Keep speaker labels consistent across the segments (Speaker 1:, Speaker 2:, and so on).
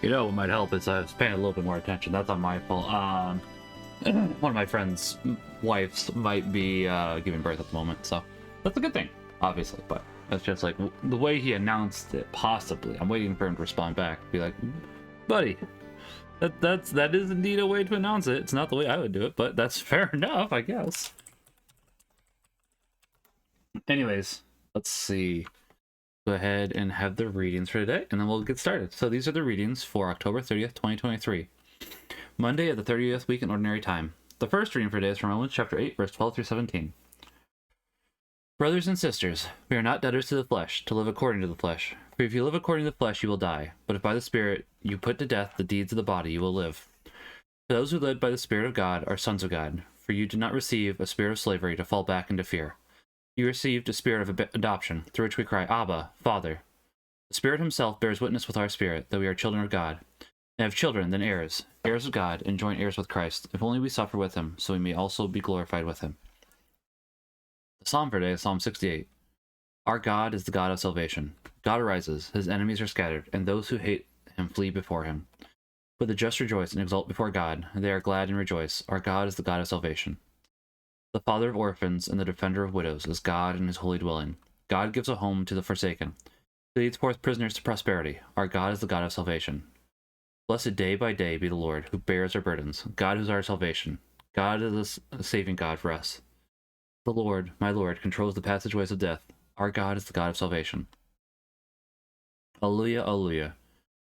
Speaker 1: You know what might help is I was paying a little bit more attention. That's on my fault. One of my friends' wives might be giving birth at the moment, so that's a good thing, obviously. But it's just like the way he announced it. Possibly, I'm waiting for him to respond back. Be like, buddy, that is indeed a way to announce it. It's not the way I would do it, but that's fair enough, I guess. Anyways, let's see. Go ahead and have the readings for today, and then we'll get started. So these are the readings for October 30th, 2023. Monday of the 30th week in Ordinary Time. The first reading for today is from Romans chapter 8, verse 12 through 17. Brothers and sisters, we are not debtors to the flesh, to live according to the flesh. For if you live according to the flesh, you will die. But if by the Spirit you put to death the deeds of the body, you will live. For those who live by the Spirit of God are sons of God. For you did not receive a spirit of slavery to fall back into fear. You received a spirit of adoption, through which we cry, Abba, Father. The Spirit himself bears witness with our spirit that we are children of God. And if children, then heirs, heirs of God, and joint heirs with Christ, if only we suffer with him, so we may also be glorified with him. The psalm for today is Psalm 68. Our God is the God of salvation. God arises, his enemies are scattered, and those who hate him flee before him. But the just rejoice and exult before God, and they are glad and rejoice. Our God is the God of salvation. The father of orphans and the defender of widows is God in his holy dwelling. God gives a home to the forsaken. He leads forth prisoners to prosperity. Our God is the God of salvation. Blessed day by day be the Lord, who bears our burdens. God is our salvation. God is a saving God for us. The Lord, my Lord, controls the passageways of death. Our God is the God of salvation. Alleluia, alleluia.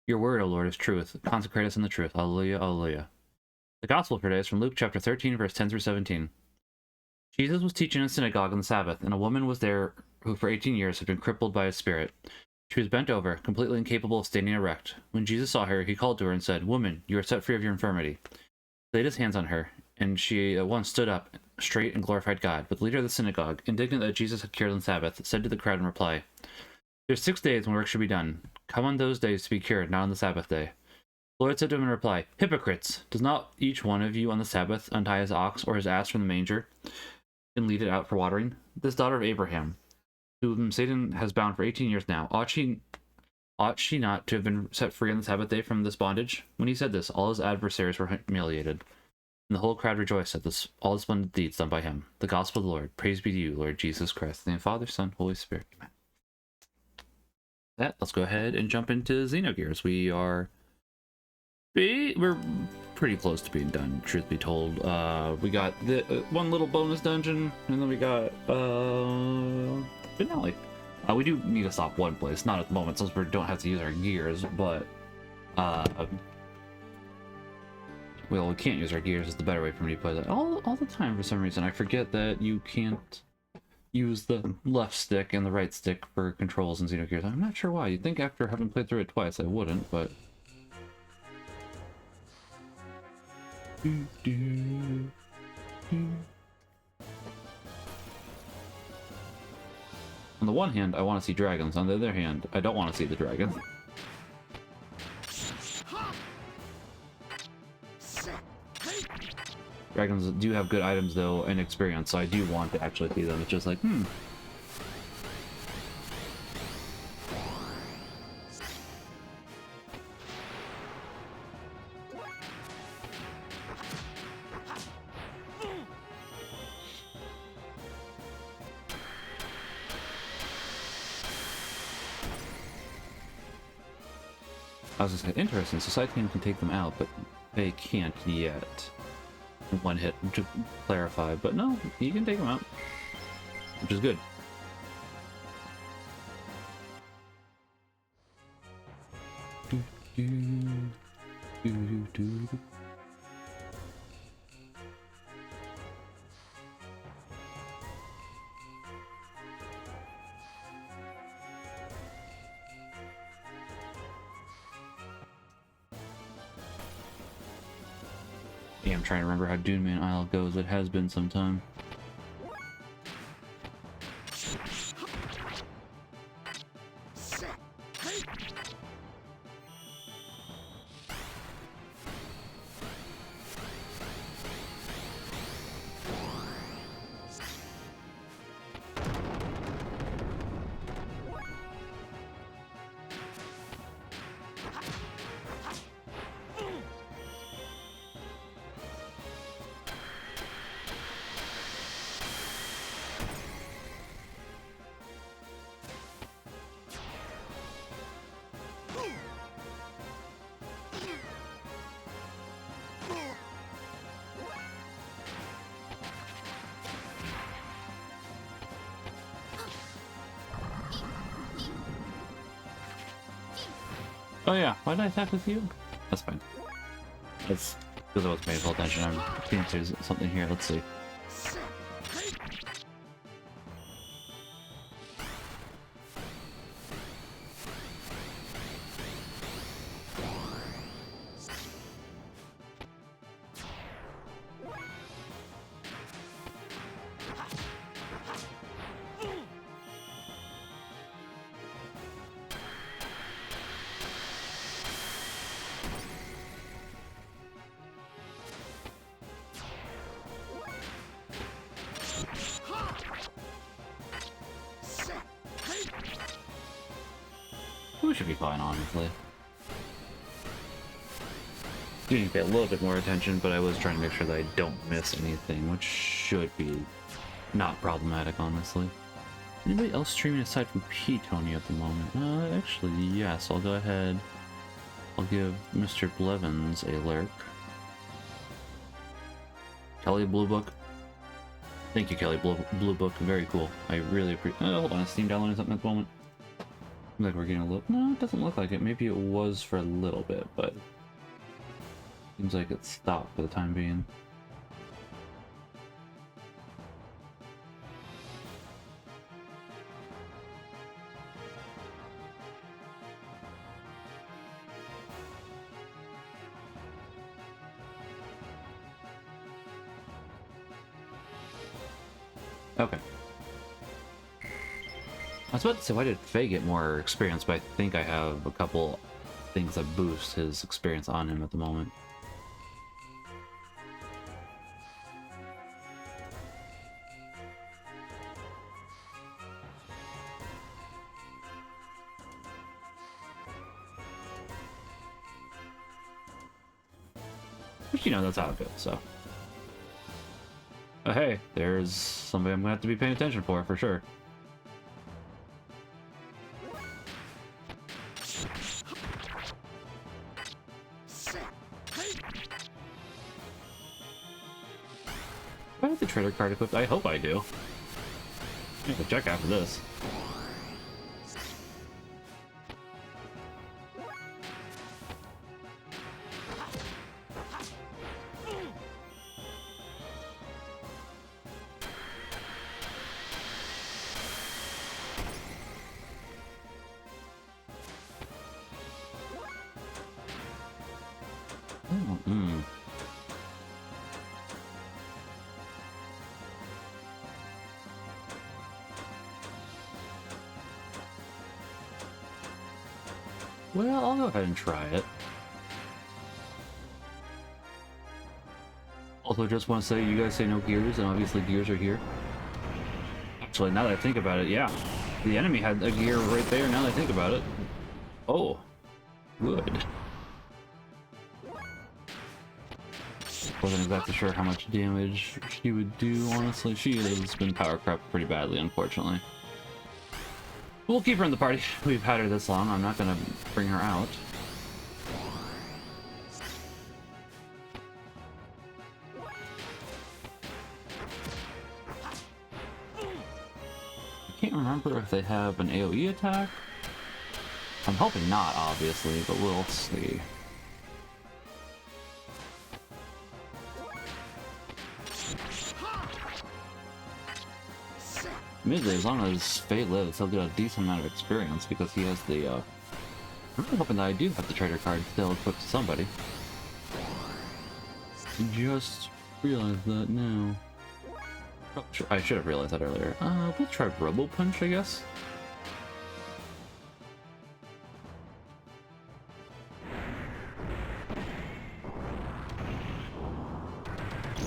Speaker 1: Your word, O Lord, is truth. Consecrate us in the truth. Alleluia, alleluia. The gospel for today is from Luke chapter 13, verse 10 through 17. Jesus was teaching in a synagogue on the Sabbath, and a woman was there who for 18 years had been crippled by a spirit. She was bent over, completely incapable of standing erect. When Jesus saw her, he called to her and said, Woman, you are set free of your infirmity. He laid his hands on her, and she at once stood up straight and glorified God. But the leader of the synagogue, indignant that Jesus had cured on the Sabbath, said to the crowd in reply, There's 6 days when work should be done. Come on those days to be cured, not on the Sabbath day. The Lord said to him in reply, Hypocrites! Does not each one of you on the Sabbath untie his ox or his ass from the manger and lead it out for watering? This daughter of Abraham, whom Satan has bound for 18 years now, ought she not to have been set free on the Sabbath day from this bondage? When he said this, all his adversaries were humiliated, and the whole crowd rejoiced at this, all the splendid deeds done by him. The gospel of the Lord. Praise be to you, Lord Jesus Christ. In the name of the Father, Son, Holy Spirit. Amen. Let's go ahead and jump into Xenogears. We're pretty close to being done, truth be told. We got the one little bonus dungeon, and then we got finale. We do need to stop one place, not at the moment since we don't have to use our gears, but well, we can't use our gears is the better way for me to put it. All the time for some reason I forget that you can't use the left stick and the right stick for controls in Xenogears. I'm not sure why. You'd think after having played through it twice I wouldn't, but on the one hand, I want to see dragons. On the other hand, I don't want to see the dragons. Dragons do have good items, though, and experience, so I do want to actually see them. It's just like, I was just like, interesting, Society Team can take them out, but they can't yet. One hit to clarify, but no, you can take them out, which is good. Yeah, I'm trying to remember how Dune Man Isle goes. It has been some time. Oh yeah, why did I attack with you? That's fine. That's because I was paying full attention. I'm thinking there's something here. Let's see. We should be fine, honestly. You need to pay a little bit more attention, but I was trying to make sure that I don't miss anything, which should be not problematic, honestly. Anybody else streaming aside from P-Tony at the moment? Actually, yes. I'll go ahead. I'll give Mr. Blevins a lurk. Kelly Blue Book. Thank you, Kelly Blue Book. Very cool. I really appreciate. Oh, hold on. Is Steam downloading something at the moment? Like we're getting a little. No, it doesn't look like it. Maybe it was for a little bit, but seems like it stopped for the time being. Okay. I was about to say, why did Faye get more experience? But I think I have a couple things that boost his experience on him at the moment. But you know, that's how it goes, so. Oh, hey, there's somebody I'm gonna have to be paying attention for sure. Do I have the trader card equipped? I hope I do. I have to check after this. Well, I'll go ahead and try it. Also, just want to say, you guys say no gears, and obviously gears are here. Actually, now that I think about it, yeah. The enemy had a gear right there, now that I think about it. Oh. Good. Wasn't exactly sure how much damage she would do, honestly. She has been power crept pretty badly, unfortunately. We'll keep her in the party. We've had her this long, I'm not gonna bring her out. I can't remember if they have an AoE attack. I'm hoping not, obviously, but we'll see. Admittedly, as long as Faye lives, he'll get a decent amount of experience because he has the, I'm really hoping that I do have the trader card still equipped to somebody. Just realized that now. Oh, I should have realized that earlier. We'll try Robo Punch, I guess.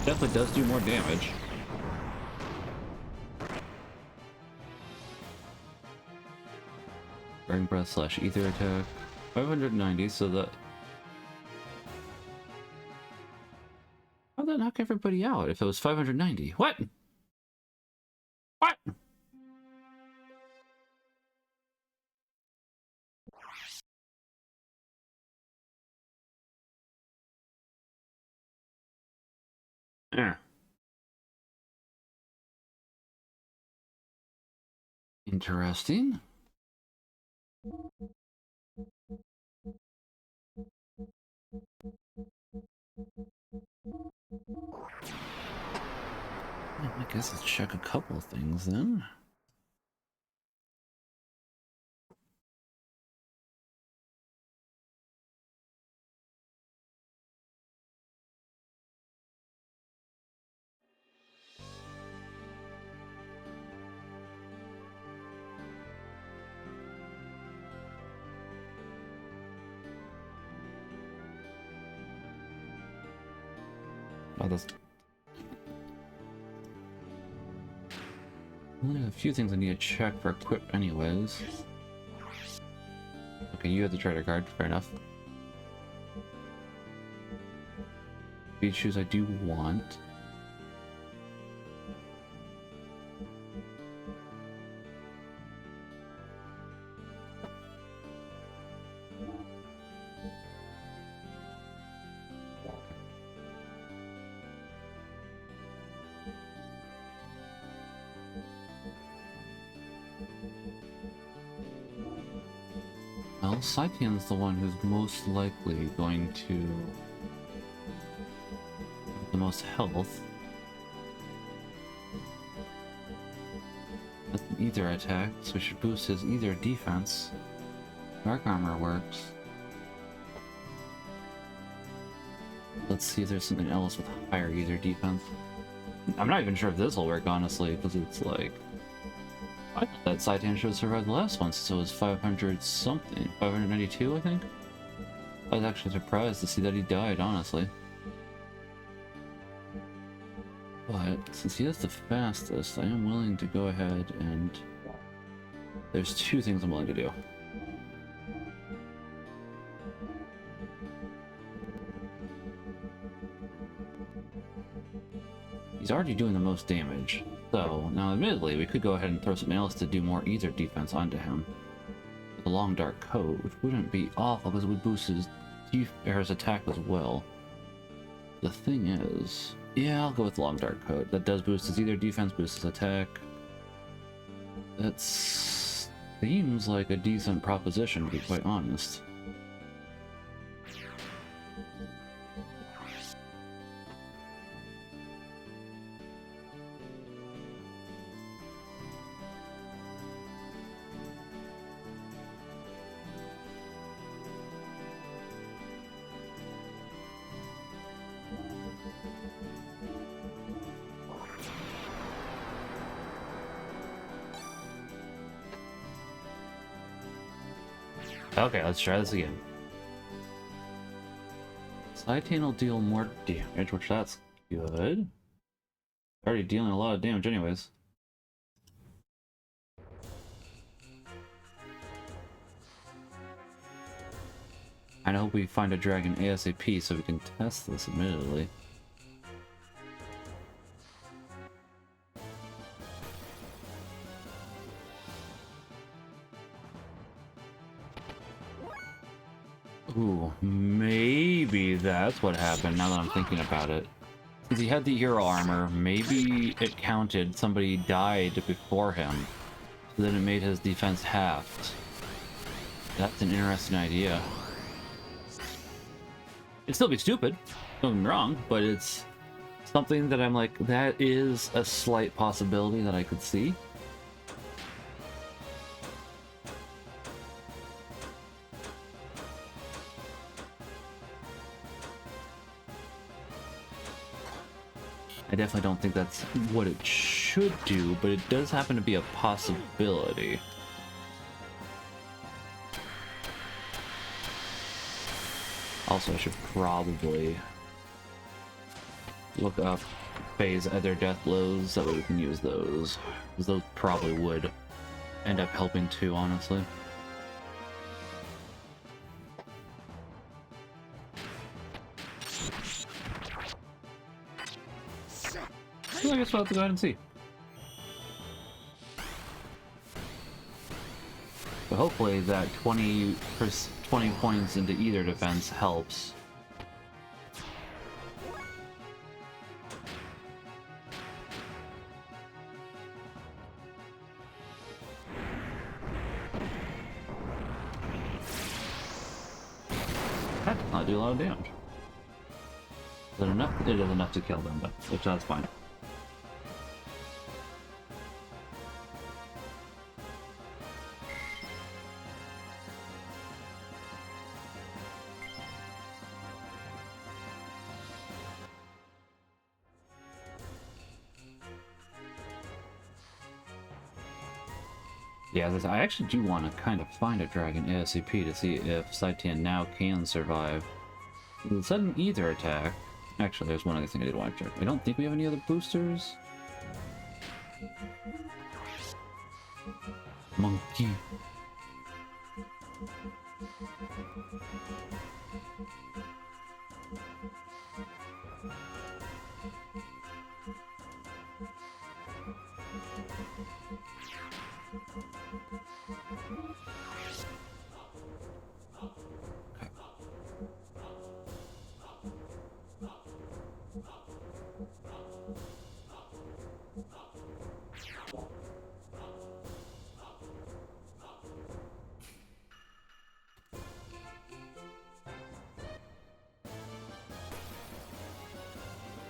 Speaker 1: Definitely does do more damage. Burning Breath / Ether attack. 590, so that... How'd that knock everybody out if it was 590? What? What? Yeah. Interesting. guess let's check a couple of things then. Oh, that's... Only a few things I need to check for equip anyways. Okay, you have the trader card, fair enough. Speed shoes I do want. Well, Saitian's the one who's most likely going to have the most health. That's an ether attack, so we should boost his ether defense. Dark armor works. Let's see if there's something else with higher ether defense. I'm not even sure if this will work, honestly, because it's like... I thought that Saitian should have survived the last one, so it was 500 something. 592, I think? I was actually surprised to see that he died, honestly. But, since he is the fastest, I am willing to go ahead and... There's two things I'm willing to do. He's already doing the most damage. So, now admittedly, we could go ahead and throw something else to do more ether defense onto him. The long dark coat, which wouldn't be awful because it would boost his attack as well. The thing is... Yeah, I'll go with long dark coat. That does boost his ether defense, boosts his attack. That seems like a decent proposition, to be quite honest. Okay, let's try this again. Saitian will deal more damage, which that's good. Already dealing a lot of damage anyways. I hope we find a dragon ASAP so we can test this, admittedly. Ooh, maybe that's what happened now that I'm thinking about it. Since he had the hero armor, maybe it counted somebody died before him. So then it made his defense halved. That's an interesting idea. It'd still be stupid, don't get me wrong, but it's something that I'm like, that is a slight possibility that I could see. I definitely don't think that's what it should do, but it does happen to be a possibility. Also, I should probably look up phase other death blows, that way we can use those. Because those probably would end up helping too, honestly. So I guess we'll have to go ahead and see. But hopefully that 20 points into either defense helps. That does not do a lot of damage. Is it enough? It is enough to kill them, but which that's fine. Yeah, I actually do want to kind of find a dragon ASAP to see if Saitian now can survive the sudden ether attack. Actually, there's one other thing I did want to check. I don't think we have any other boosters. Monkey.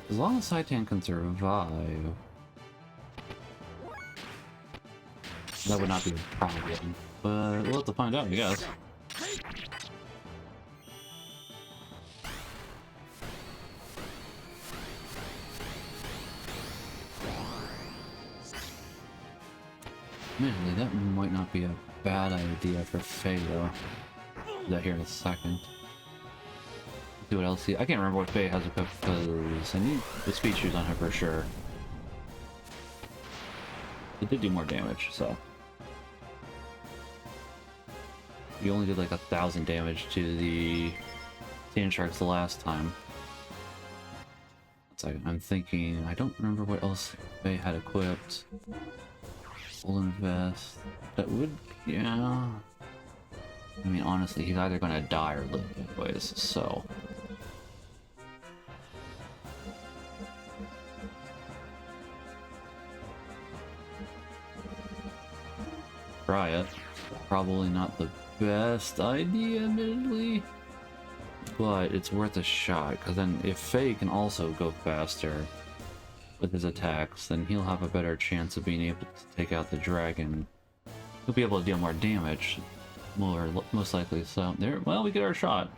Speaker 1: As long as Saitan can survive, that would not be a problem. But we'll have to find out, I guess. Admittedly, that might not be a bad idea for Faye, though. Do that here in a second. See what else I can't remember what Faye has equipped because I need the speed shoes on her for sure. It did do more damage, so. You only did like 1,000 damage to the Sand Sharks the last time. It's like, I'm thinking, I don't remember what else Faye had equipped. Golden Vest. That would, yeah. I mean, honestly, he's either gonna die or live anyways, so. Try it. Probably not the best idea, admittedly. But it's worth a shot, because then if Faye can also go faster with his attacks, then he'll have a better chance of being able to take out the dragon. He'll be able to deal more damage, most likely. So there, well, we get our shot.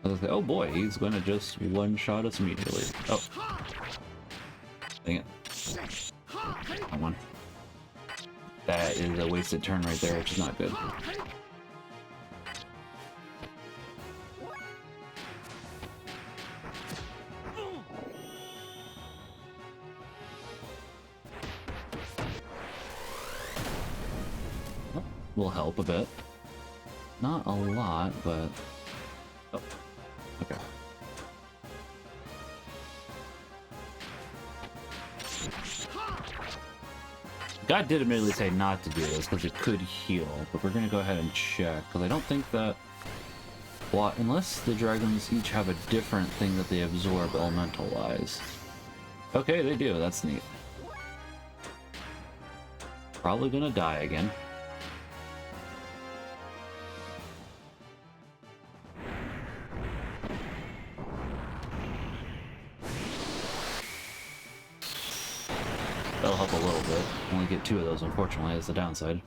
Speaker 1: I was like, oh boy, he's gonna just one-shot us immediately. Oh, dang it! Come on. That is a wasted turn right there, which is not good. Will help a bit. Not a lot, but... Oh, okay. God did admittedly say not to do this because it could heal, but we're gonna go ahead and check because I don't think that... Well, unless the dragons each have a different thing that they absorb elemental-wise. Okay, they do. That's neat. Probably gonna die again. That'll help a little bit. Only get 2 of those, unfortunately, is the downside.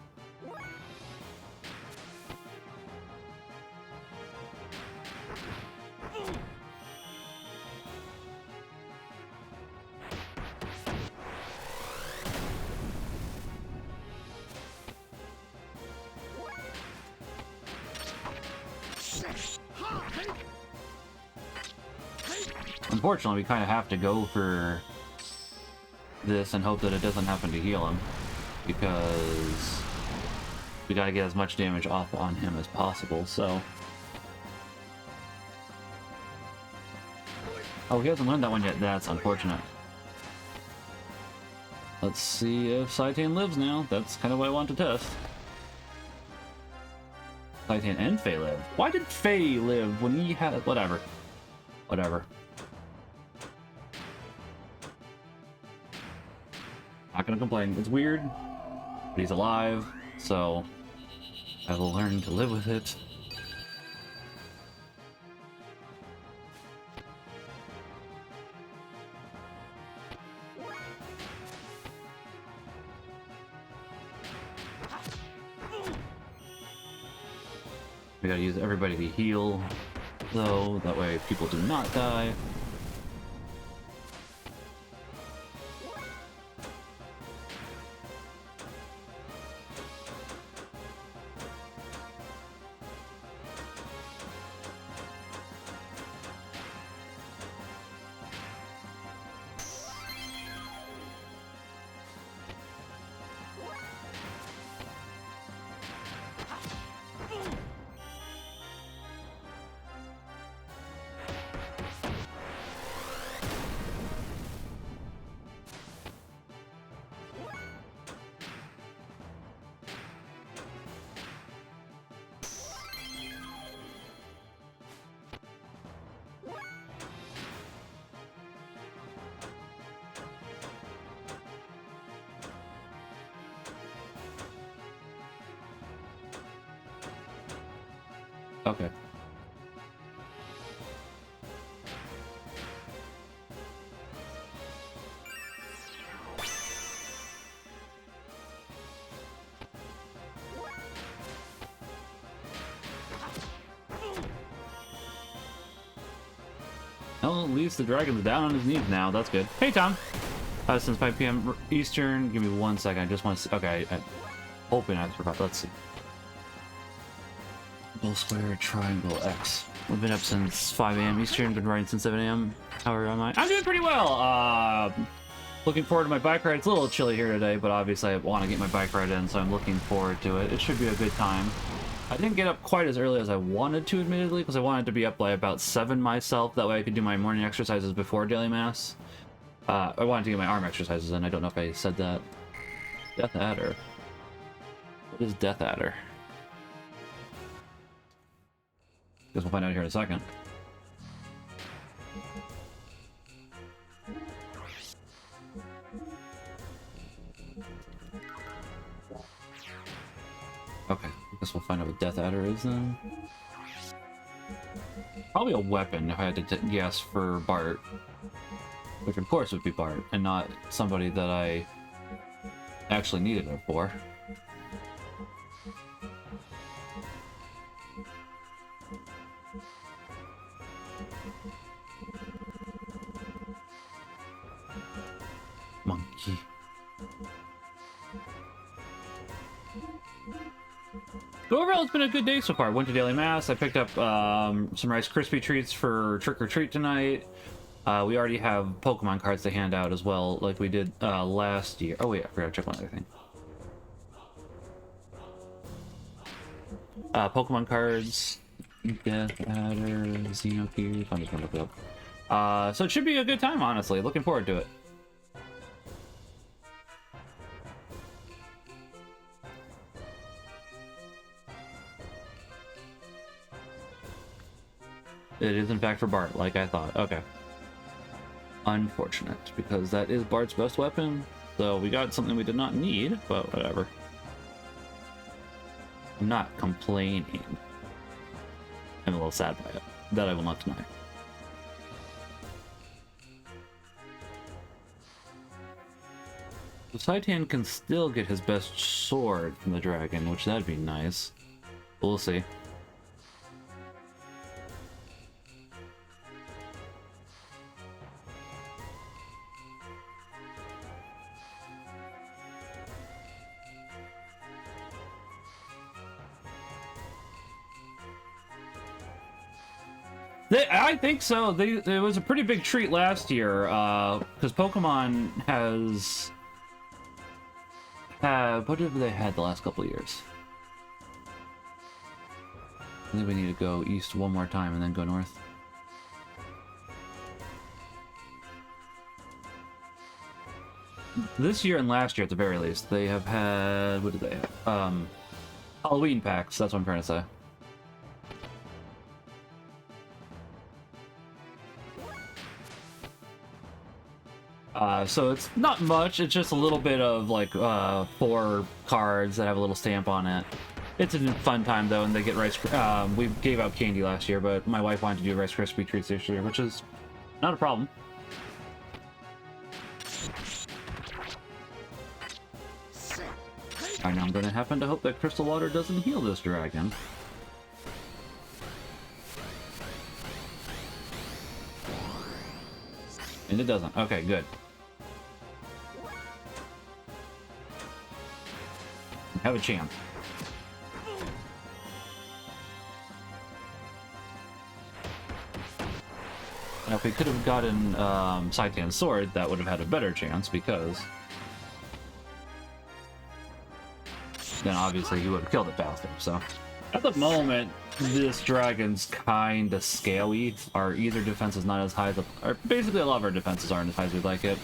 Speaker 1: Unfortunately, we kind of have to go for this and hope that it doesn't happen to heal him, because we gotta get as much damage off on him as possible, so... Oh, he hasn't learned that one yet. That's unfortunate. Let's see if Saitan lives now. That's kind of what I want to test. Saitan and Faye live. Why did Faye live when he had... Whatever. Whatever. Not gonna complain. It's weird, but he's alive, so I will learn to live with it. We gotta use everybody to heal, though, that way people do not die. Okay. Well, at least the dragon's down on his knees now. That's good. Hey, Tom. Since 5 p.m. Eastern, give me 1 second. I just want to see. Okay, I'm hoping I forgot. Let's see. Double square, triangle, X. I've been up since 5 a.m. Eastern, been riding since 7 a.m. How am I? I'm doing pretty well. Looking forward to my bike ride. It's a little chilly here today, but obviously I want to get my bike ride in, so I'm looking forward to it. It should be a good time. I didn't get up quite as early as I wanted to, admittedly, because I wanted to be up by about 7 myself. That way I could do my morning exercises before daily mass. I wanted to get my arm exercises in. I don't know if I said that. Death Adder. What is Death Adder? Guess we'll find out here in a second. Okay, I guess we'll find out what Death Adder is then. Probably a weapon if I had to guess for Bart. Which of course would be Bart, and not somebody that I actually needed it for. Monkey. So overall, it's been a good day so far. Went to daily mass. I picked up some Rice Krispie treats for trick or treat tonight. We already have Pokemon cards to hand out as well, like we did last year. Oh wait, I forgot to check one other thing. Pokemon cards, Death Adder, Xenogears. I'm just gonna look it up. So it should be a good time, honestly. Looking forward to it. It is in fact for Bart, like I thought. Okay. Unfortunate, because that is Bart's best weapon. So we got something we did not need, but whatever. I'm not complaining. I'm a little sad by it. That I will not deny. The side hand can still get his best sword from the dragon, which that'd be nice. We'll see. I think so. It was a pretty big treat last year, because Pokemon has had... What have they had the last couple of years? I think we need to go east one more time and then go north. This year and last year, at the very least, they have had... What did they have? Halloween packs, that's what I'm trying to say. So it's not much, it's just a little bit of like 4 cards that have a little stamp on it. It's a fun time though, and they get Rice. We gave out candy last year, but my wife wanted to do Rice Krispie treats this year, which is not a problem. Alright, now I'm gonna happen to hope that crystal water doesn't heal this dragon. And it doesn't. Okay, good. Have a chance. Now, if we could have gotten Saitan's sword, that would have had a better chance, because then obviously he would have killed it faster, so. At the moment, this dragon's kind of scaly. Our either defense is not as high as... basically, a lot of our defenses aren't as high as we'd like it.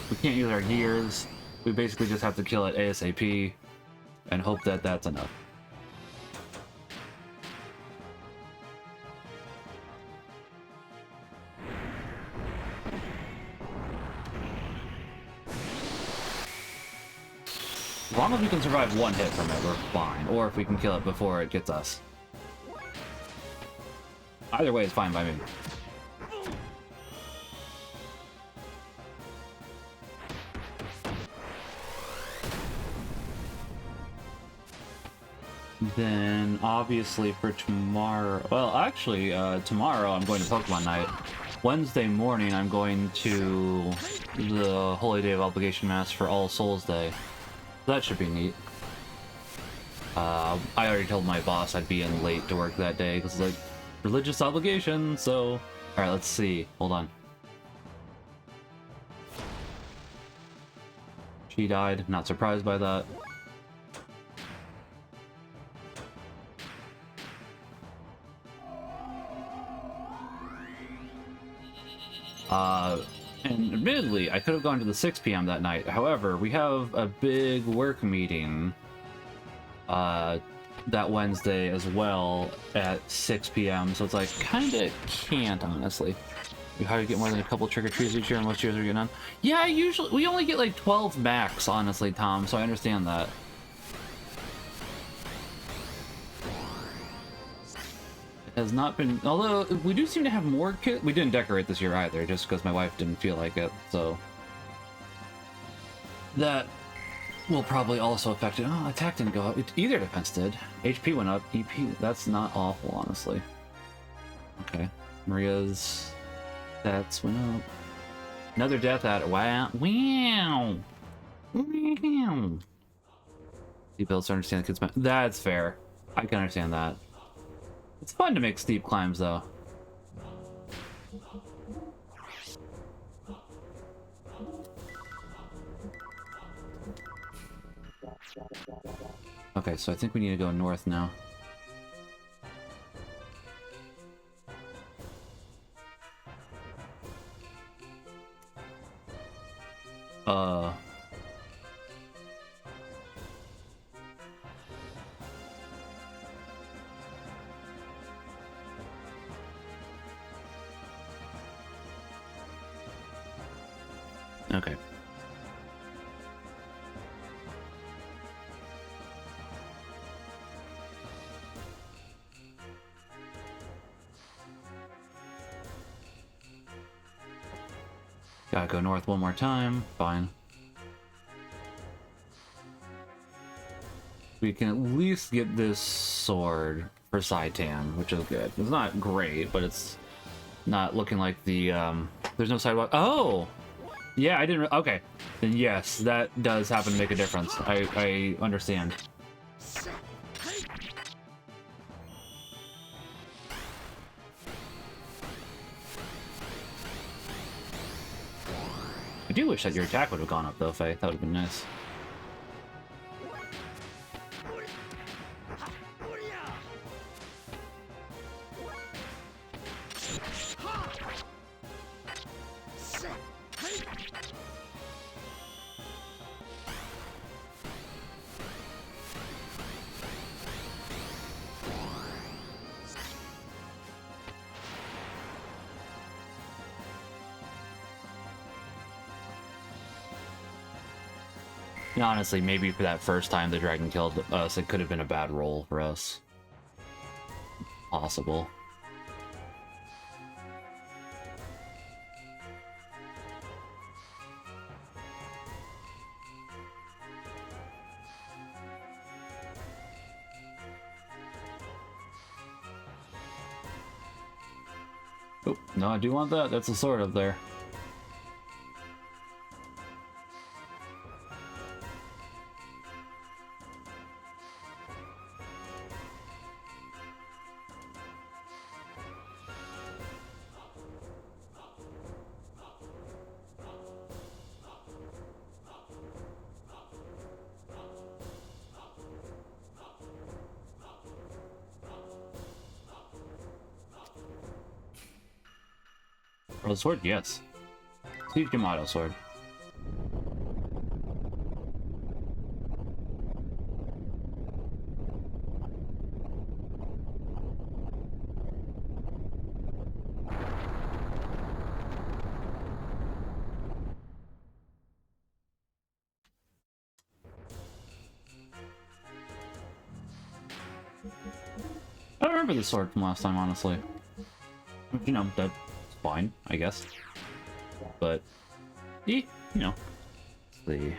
Speaker 1: We can't use our gears. We basically just have to kill it ASAP and hope that that's enough. As long as we can survive one hit from it, we're fine. Or if we can kill it before it gets us. Either way, it's fine by me. Then, obviously, for tomorrow... Well, actually, tomorrow I'm going to Pokemon Night. Wednesday morning, I'm going to the Holy Day of Obligation Mass for All Souls Day. That should be neat. I already told my boss I'd be in late to work that day, because, like, religious obligation, so... Alright, let's see. Hold on. She died. Not surprised by that. And admittedly, I could have gone to the 6 p.m. that night. However, we have a big work meeting that Wednesday as well at 6 p.m. So it's like, kinda can't, honestly. We hardly get more than a couple trick-or-treats each year, and most years are getting on. Yeah, usually, we only get like 12 max, honestly, Tom, so I understand that. Has not been, although we do seem to have more kids. We didn't decorate this year either, just because my wife didn't feel like it, so that will probably also affect it. Oh, attack didn't go up. Either defense did. HP went up. EP, that's not awful, honestly. Okay, Maria's stats went up. Another death at wow. Wow. Wow. Deep builds to understand the kids. That's fair. I can understand that. It's fun to make steep climbs, though. Okay, so I think we need to go north now. Okay. Gotta go north one more time. Fine. We can at least get this sword for Saitan, which is good. It's not great, but it's not looking like the, there's no sidewalk. Oh! Yeah, I didn't... Okay. Then yes, that does happen to make a difference. I understand. I do wish that your attack would have gone up, though, Faye. That would have been nice. And honestly, maybe for that first time the dragon killed us, it could have been a bad roll for us. Possible. Oh, no, I do want that. That's a sword up there. Oh, the sword? Yes. Steve Yamato sword. I don't remember the sword from last time, honestly. You know, that's fine, I guess. But, you know, let's see.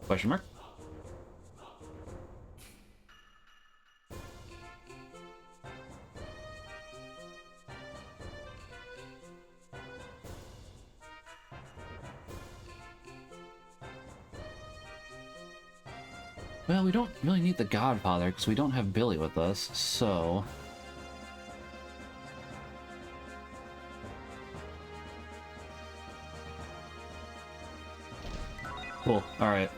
Speaker 1: Question mark? Well, we don't really need the Godfather because we don't have Billy with us, so... Cool, alright.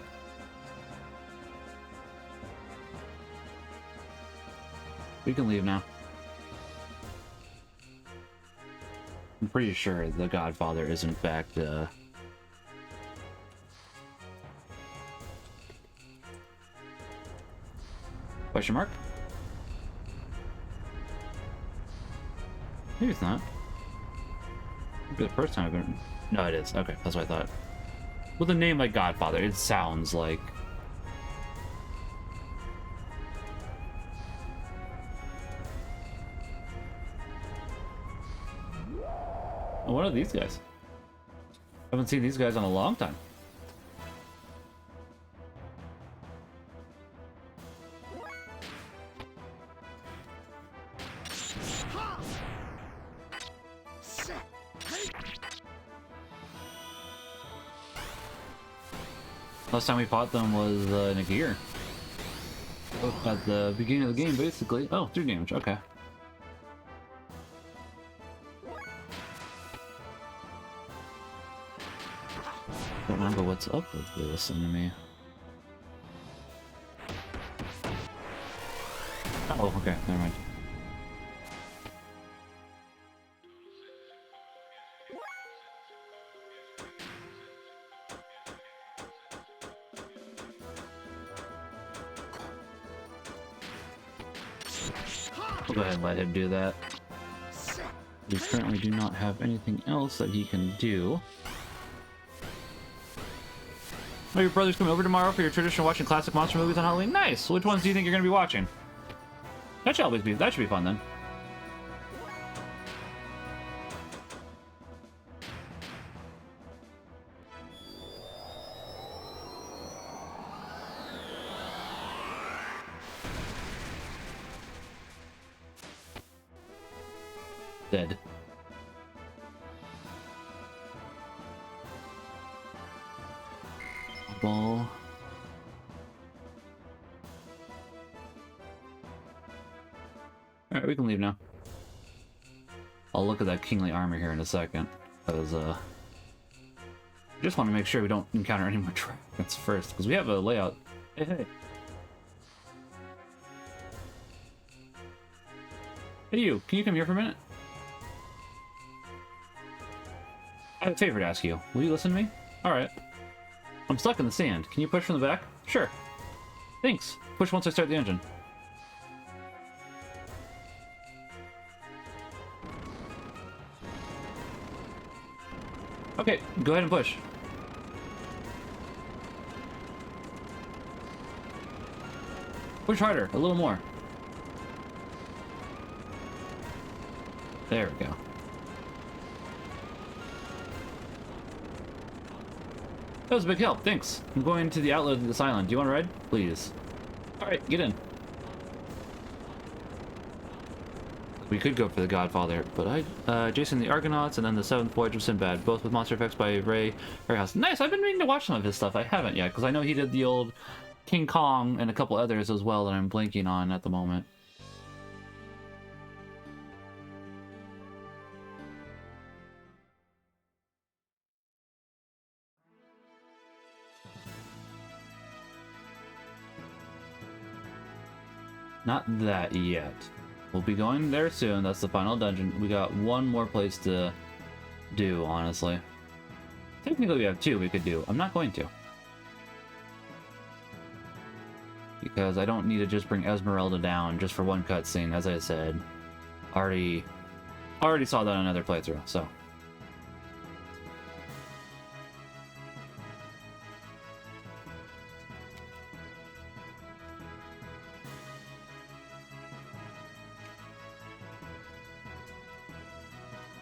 Speaker 1: We can leave now. I'm pretty sure the Godfather is in fact, Question mark? Maybe it's not. Maybe the first time I've been... No, it is. Okay, that's what I thought. With a name like Godfather, it sounds like... Oh, what are these guys? I haven't seen these guys in a long time. Last time we fought them was in a gear. At the beginning of the game, basically. Oh, 3 damage, okay. Don't remember what's up with this enemy. Oh, okay, never mind. We'll go ahead and let him do that. We currently do not have anything else that he can do. Oh, your brother's coming over tomorrow for your traditional watching classic monster movies on Halloween? Nice! Which ones do you think you're going to be watching? That should be fun then. Dead. Ball. Alright, we can leave now. I'll look at that kingly armor here in a second. Because, I just want to make sure we don't encounter any more dragons first, because we have a layout. Hey, hey. Hey, you. Can you come here for a minute? I have a favor to ask you. Will you listen to me? Alright. I'm stuck in the sand. Can you push from the back? Sure. Thanks. Push once I start the engine. Okay, go ahead and push. Push harder, a little more. There we go. That was a big help, thanks. I'm going to the outlet of this island. Do you want to ride? Please. Alright, get in. We could go for the Godfather, but Jason the Argonauts and then the Seventh Voyage of Sinbad, both with monster effects by Ray Harryhausen. Nice, I've been meaning to watch some of his stuff. I haven't yet, because I know he did the old King Kong and a couple others as well that I'm blanking on at the moment. Not that yet. We'll be going there soon. That's the final dungeon. We got one more place to do, honestly. Technically, we have two we could do. I'm not going to. Because I don't need to just bring Esmeralda down just for one cutscene, as I said. Already saw that on another playthrough, so.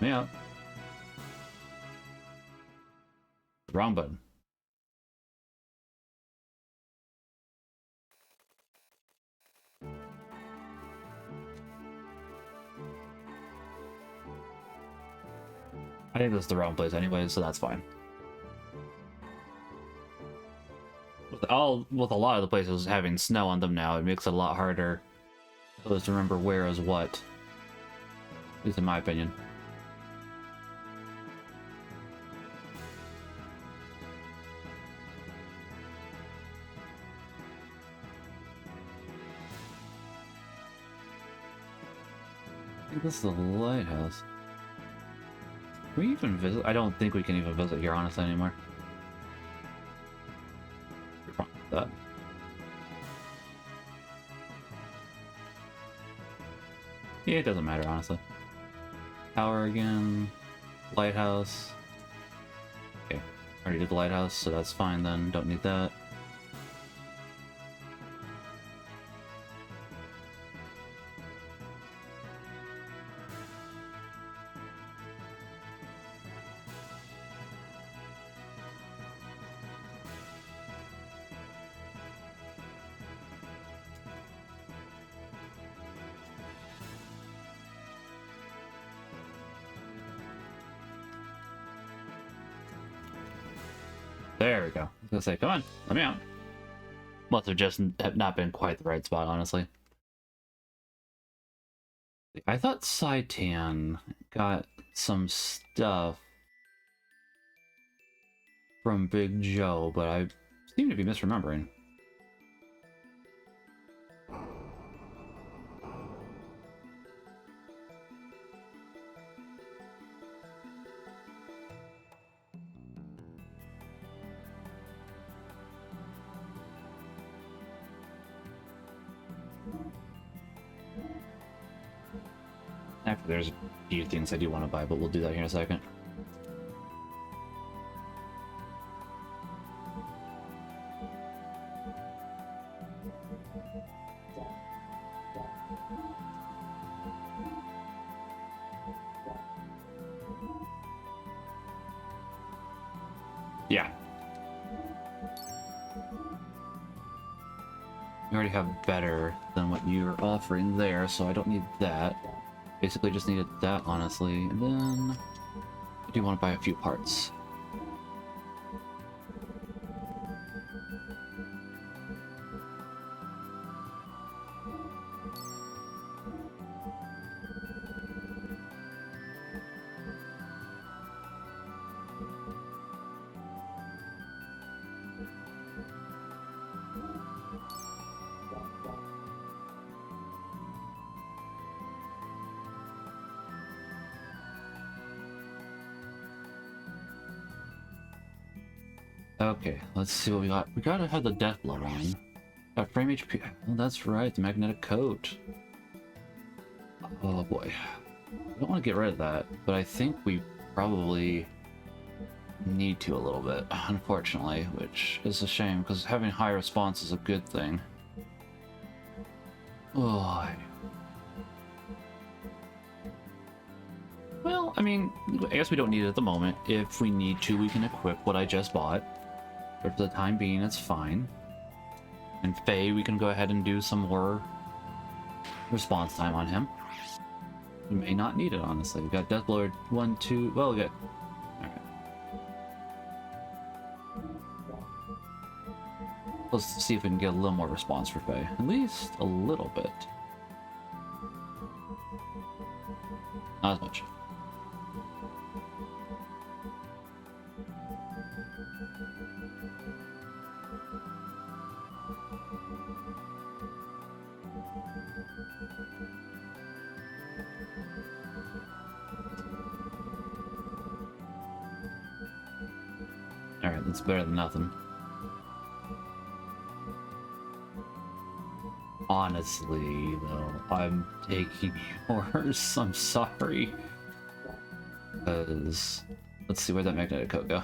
Speaker 1: Yeah. Wrong button. I think this is the wrong place anyway, so that's fine. With a lot of the places having snow on them now, it makes it a lot harder to remember where is what. At least in my opinion. I think this is the lighthouse. Can we even visit? I don't think we can even visit here, honestly, anymore. What's wrong with that? Yeah, it doesn't matter, honestly. Tower again. Lighthouse. Okay, already did the lighthouse, so that's fine then. Don't need that. There we go. I was gonna say, come on, let me out. Must have just not been quite the right spot, honestly. I thought Saitan got some stuff from Big Joe, but I seem to be misremembering. Actually, there's a few things I do want to buy, but we'll do that here in a second. Yeah. You already have better than what you're offering there, so I don't need that. Basically just needed that, honestly. And then I do want to buy a few parts. Okay, let's see what we got. We gotta have the death blow on. Got frame HP. Oh, that's right, the magnetic coat. Oh boy. I don't want to get rid of that, but I think we probably need to a little bit, unfortunately, which is a shame, because having high response is a good thing. Oh. Well, I mean, I guess we don't need it at the moment. If we need to, we can equip what I just bought. But for the time being, it's fine. And Faye, we can go ahead and do some more response time on him. We may not need it, honestly. We got Deathblower 1, 2... Well, we got... Alright. Let's see if we can get a little more response for Faye. At least a little bit. Not as much. It's better than nothing. Honestly, though, I'm taking yours. I'm sorry. Because... let's see, where'd that magnetic coat go?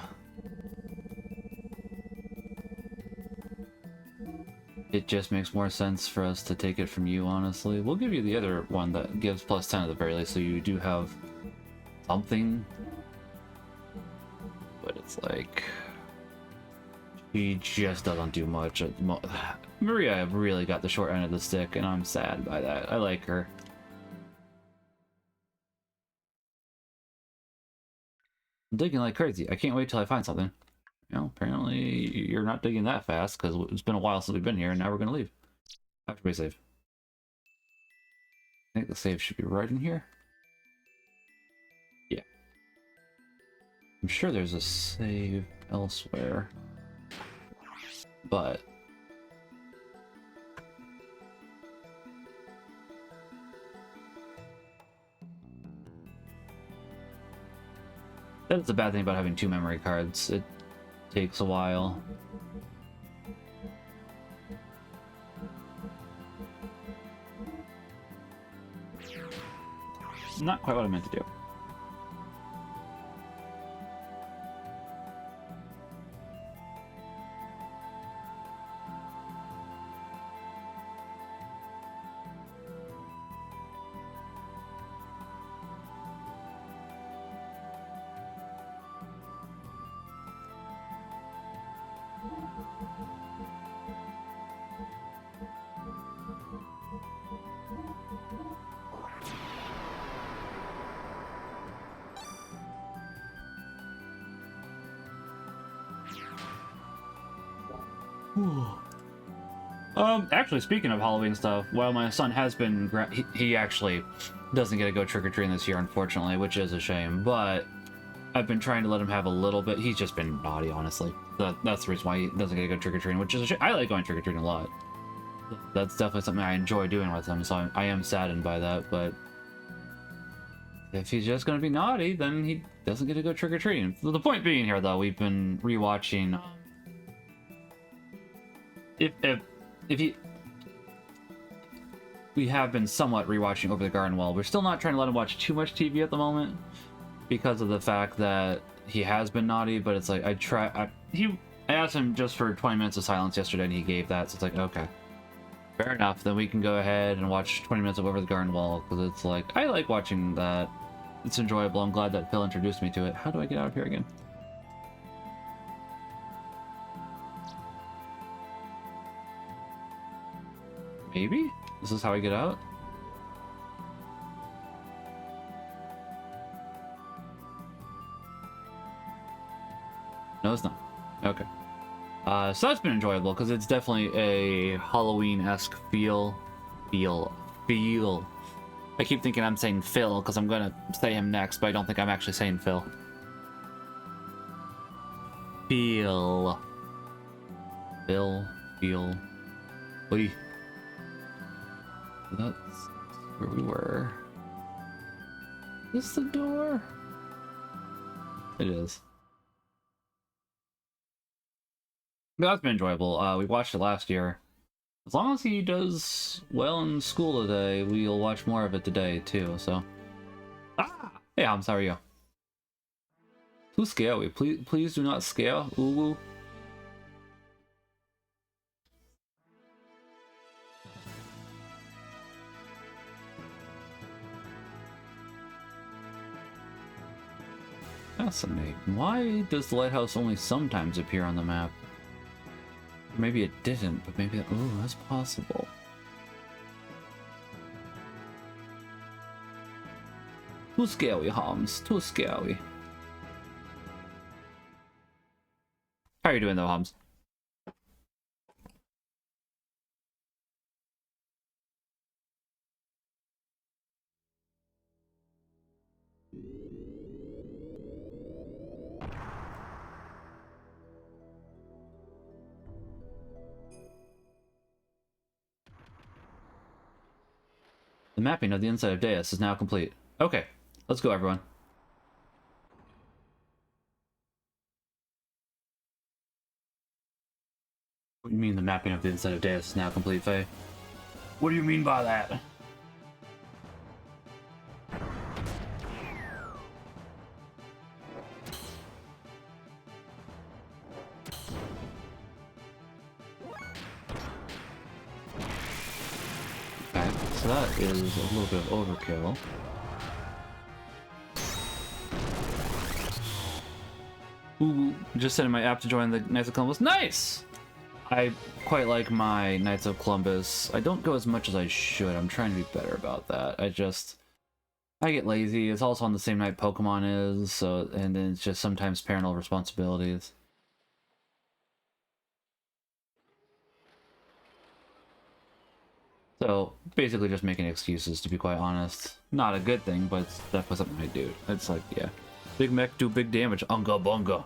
Speaker 1: It just makes more sense for us to take it from you, honestly. We'll give you the other one that gives plus 10 at the very least, so you do have something. But it's like... he just doesn't do much. Maria really got the short end of the stick, and I'm sad by that. I like her. I'm digging like crazy. I can't wait till I find something. You know, apparently you're not digging that fast, because it's been a while since we've been here, and now we're going to leave. After we save. I think the save should be right in here. Yeah. I'm sure there's a save elsewhere. But... that's the bad thing about having 2 memory cards. It takes a while. Not quite what I meant to do. Actually, speaking of Halloween stuff, while my son has been... he actually doesn't get to go trick-or-treating this year, unfortunately, which is a shame, but I've been trying to let him have a little bit. He's just been naughty, honestly. That's the reason why he doesn't get to go trick-or-treating, which is a shame. I like going trick-or-treating a lot. That's definitely something I enjoy doing with him, so I am saddened by that, but... if he's just going to be naughty, then he doesn't get to go trick-or-treating. The point being here, though, we've been rewatching... we have been somewhat rewatching Over the Garden Wall. We're still not trying to let him watch too much TV at the moment because of the fact that he has been naughty, but it's like I asked him just for 20 minutes of silence yesterday and he gave that, so it's like, okay. Fair enough, then we can go ahead and watch 20 minutes of Over the Garden Wall, because it's like, I like watching that. It's enjoyable. I'm glad that Phil introduced me to it. How do I get out of here again? Maybe? This is how I get out? No, it's not. Okay. So that's been enjoyable, because it's definitely a Halloween-esque feel. I keep thinking I'm saying Phil, because I'm going to say him next, but I don't think I'm actually saying Phil. Feel. Wait. That's where we were. Is this the door? It is. That's been enjoyable. We watched it last year. As long as he does well in school today, we'll watch more of it today, too, so... Ah! Hey, Hams, how are you? Too scary. Please do not scare. Ooh. Fascinating. Why does the lighthouse only sometimes appear on the map? Maybe it didn't, but maybe... ooh, that's possible. Too scary, Hams. Too scary. How are you doing, though, Hams? The mapping of the inside of Deus is now complete. Okay, let's go, everyone. What do you mean the mapping of the inside of Deus is now complete, Faye? What do you mean by that? Okay, so that is a little bit of overkill. Ooh, just setting my app to join the Knights of Columbus. Nice! I quite like my Knights of Columbus. I don't go as much as I should. I'm trying to be better about that. I get lazy. It's also on the same night Pokemon is, so, and then it's just sometimes parental responsibilities. So, basically just making excuses, to be quite honest. Not a good thing, but it's definitely something I do. It's like, yeah. Big mech do big damage. Unga bunga.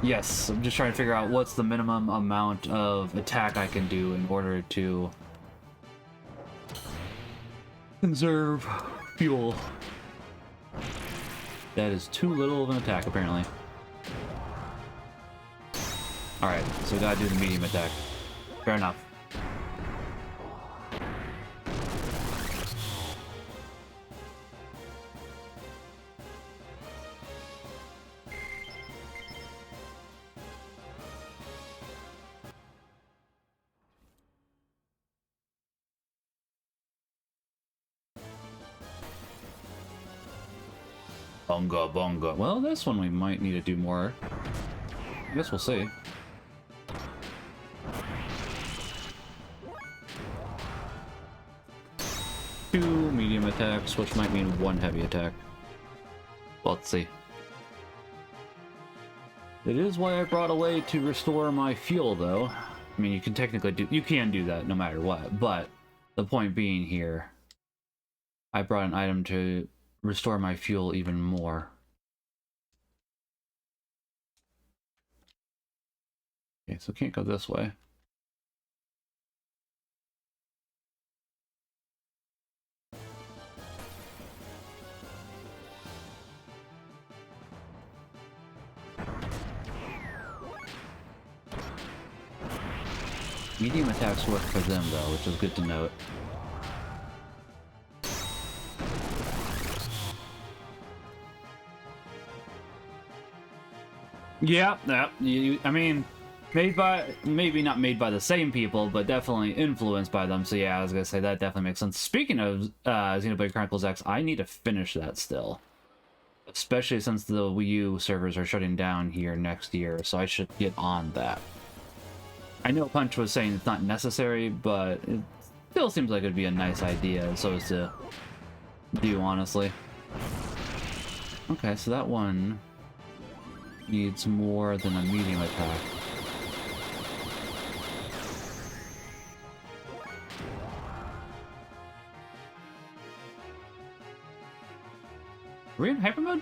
Speaker 1: Yes, I'm just trying to figure out what's the minimum amount of attack I can do in order to conserve fuel. That is too little of an attack, apparently. Alright, so we gotta do the medium attack. Fair enough. Bunga bunga. Well, this one we might need to do more. I guess we'll see. Two medium attacks, which might mean one heavy attack. Well, let's see. It is why I brought a way to restore my fuel, though. I mean, you can technically you can do that no matter what, but the point being here, I brought an item to restore my fuel even more. Okay, so can't go this way. Medium attacks work for them, though, which is good to note. Yeah, I mean, maybe not made by the same people, but definitely influenced by them. So yeah, I was gonna say that definitely makes sense. Speaking of Xenoblade Chronicles X, I need to finish that still. Especially since the Wii U servers are shutting down here next year, so I should get on that. I know Punch was saying it's not necessary, but it still seems like it'd be a nice idea, so as to do, honestly. Okay, so that one needs more than a medium attack. Are we in hyper mode?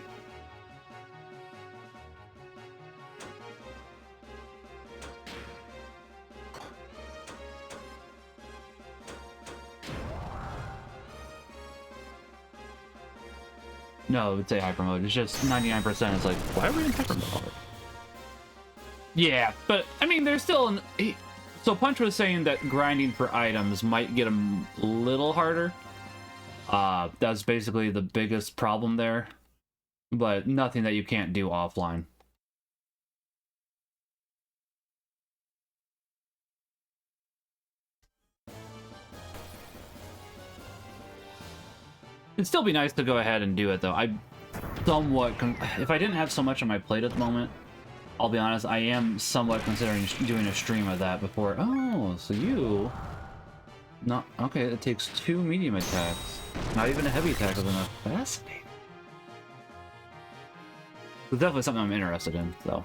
Speaker 1: No, it's a hyper mode. It's just 99%. It's like, why are we in hyper mode? Yeah, but I mean, there's still so Punch was saying that grinding for items might get him a little harder. That's basically the biggest problem there, but nothing that you can't do offline. It'd still be nice to go ahead and do it, though. If I didn't have so much on my plate at the moment, I'll be honest, I am somewhat considering doing a stream of that before. Oh, so you... Not... Okay, it takes 2 medium attacks. Not even a heavy attack is enough. Fascinating. It's definitely something I'm interested in, though.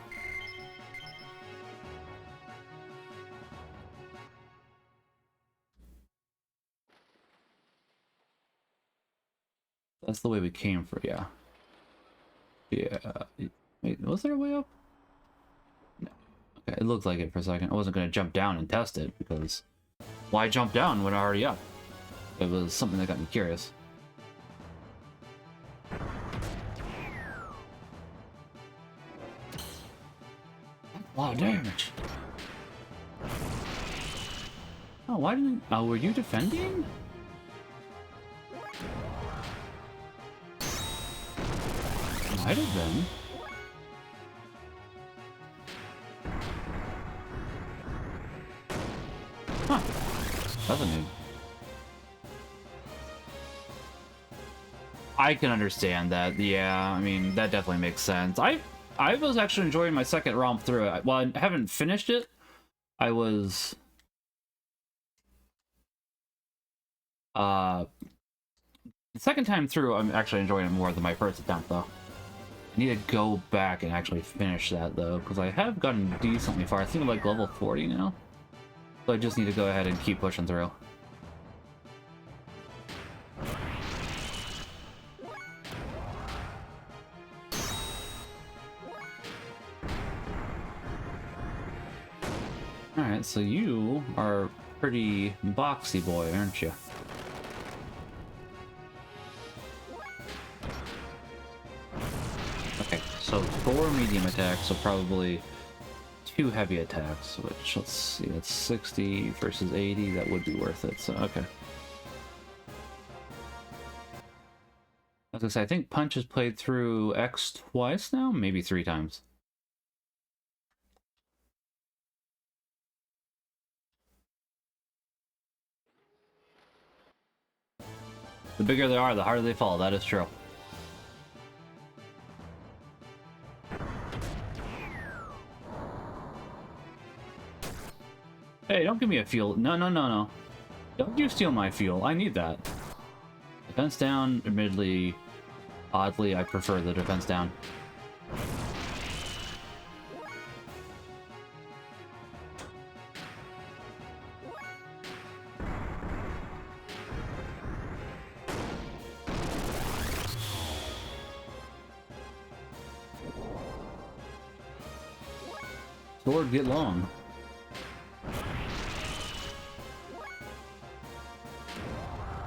Speaker 1: That's the way we came for, yeah. Yeah. Wait, was there a way up? No. Okay, it looked like it for a second. I wasn't going to jump down and test it, because why jump down when I'm already up? It was something that got me curious. A lot of damage. Oh, why didn't... Oh, were you defending? Might have been. Huh. That's a new... I can understand that. Yeah, I mean, that definitely makes sense. I was actually enjoying my second romp through it. While I haven't finished it, I was... the second time through, I'm actually enjoying it more than my first attempt, though. I need to go back and actually finish that, though, because I have gotten decently far. I think I'm like level 40 now. So I just need to go ahead and keep pushing through. Alright, so you are a pretty boxy boy, aren't you? Okay, so 4 medium attacks, so probably 2 heavy attacks, which, let's see, that's 60 versus 80, that would be worth it, so okay. I was gonna say, I think Punch has played through X twice now? Maybe 3 times. The bigger they are, the harder they fall, that is true. Hey, don't give me a fuel. No, no, no, no. Don't you steal my fuel. I need that. Defense down, admittedly, oddly, I prefer the defense down. Sword get long.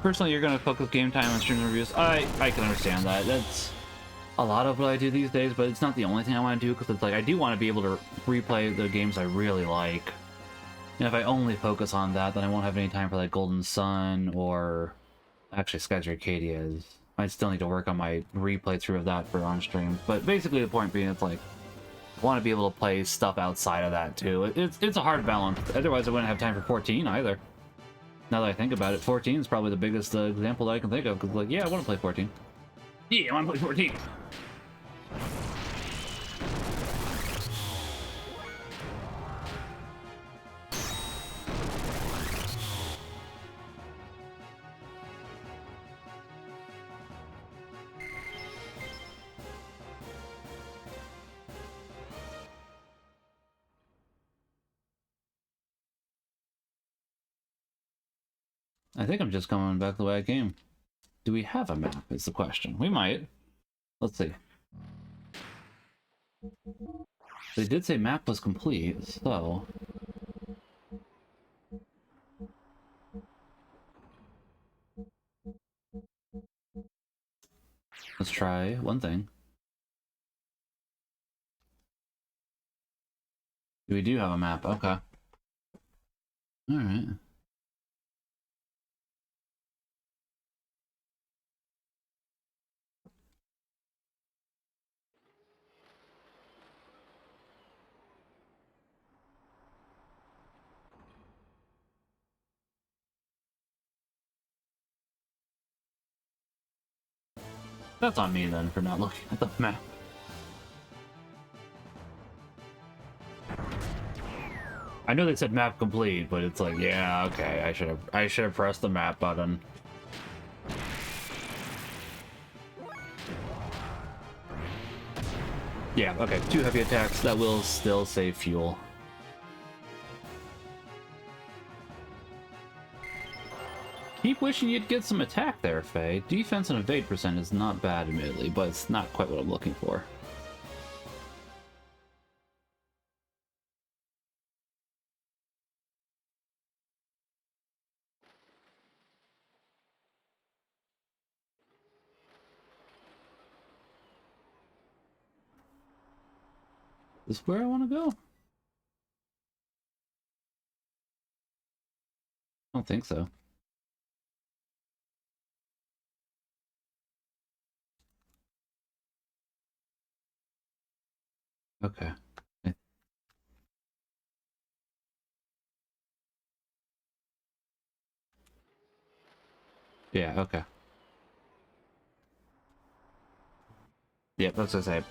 Speaker 1: Personally, you're gonna focus game time on stream reviews. I can understand that. That's a lot of what I do these days, but it's not the only thing I want to do, because it's like I do want to be able to replay the games I really like. And if I only focus on that, then I won't have any time for like Golden Sun or actually Skies Arcadia is. I still need to work on my replay through of that for on stream. But basically the point being, it's like I want to be able to play stuff outside of that too. It's a hard balance. Otherwise I wouldn't have time for 14 either. Now that I think about it, 14 is probably the biggest example that I can think of, because like, yeah, I want to play 14. Yeah, I want to play 14! I think I'm just coming back the way I came. Do we have a map, is the question. We might. Let's see. They did say map was complete, so... let's try one thing. We do have a map, okay. Alright. That's on me then for not looking at the map. I know they said map complete, but it's like, yeah, okay, I should have pressed the map button. Yeah, okay, 2 heavy attacks, that will still save fuel. Keep wishing you'd get some attack there, Faye. Defense and evade percent is not bad, admittedly, but it's not quite what I'm looking for. Is this where I want to go? don't think so. Okay. Yeah, okay. Yeah, that's what I say.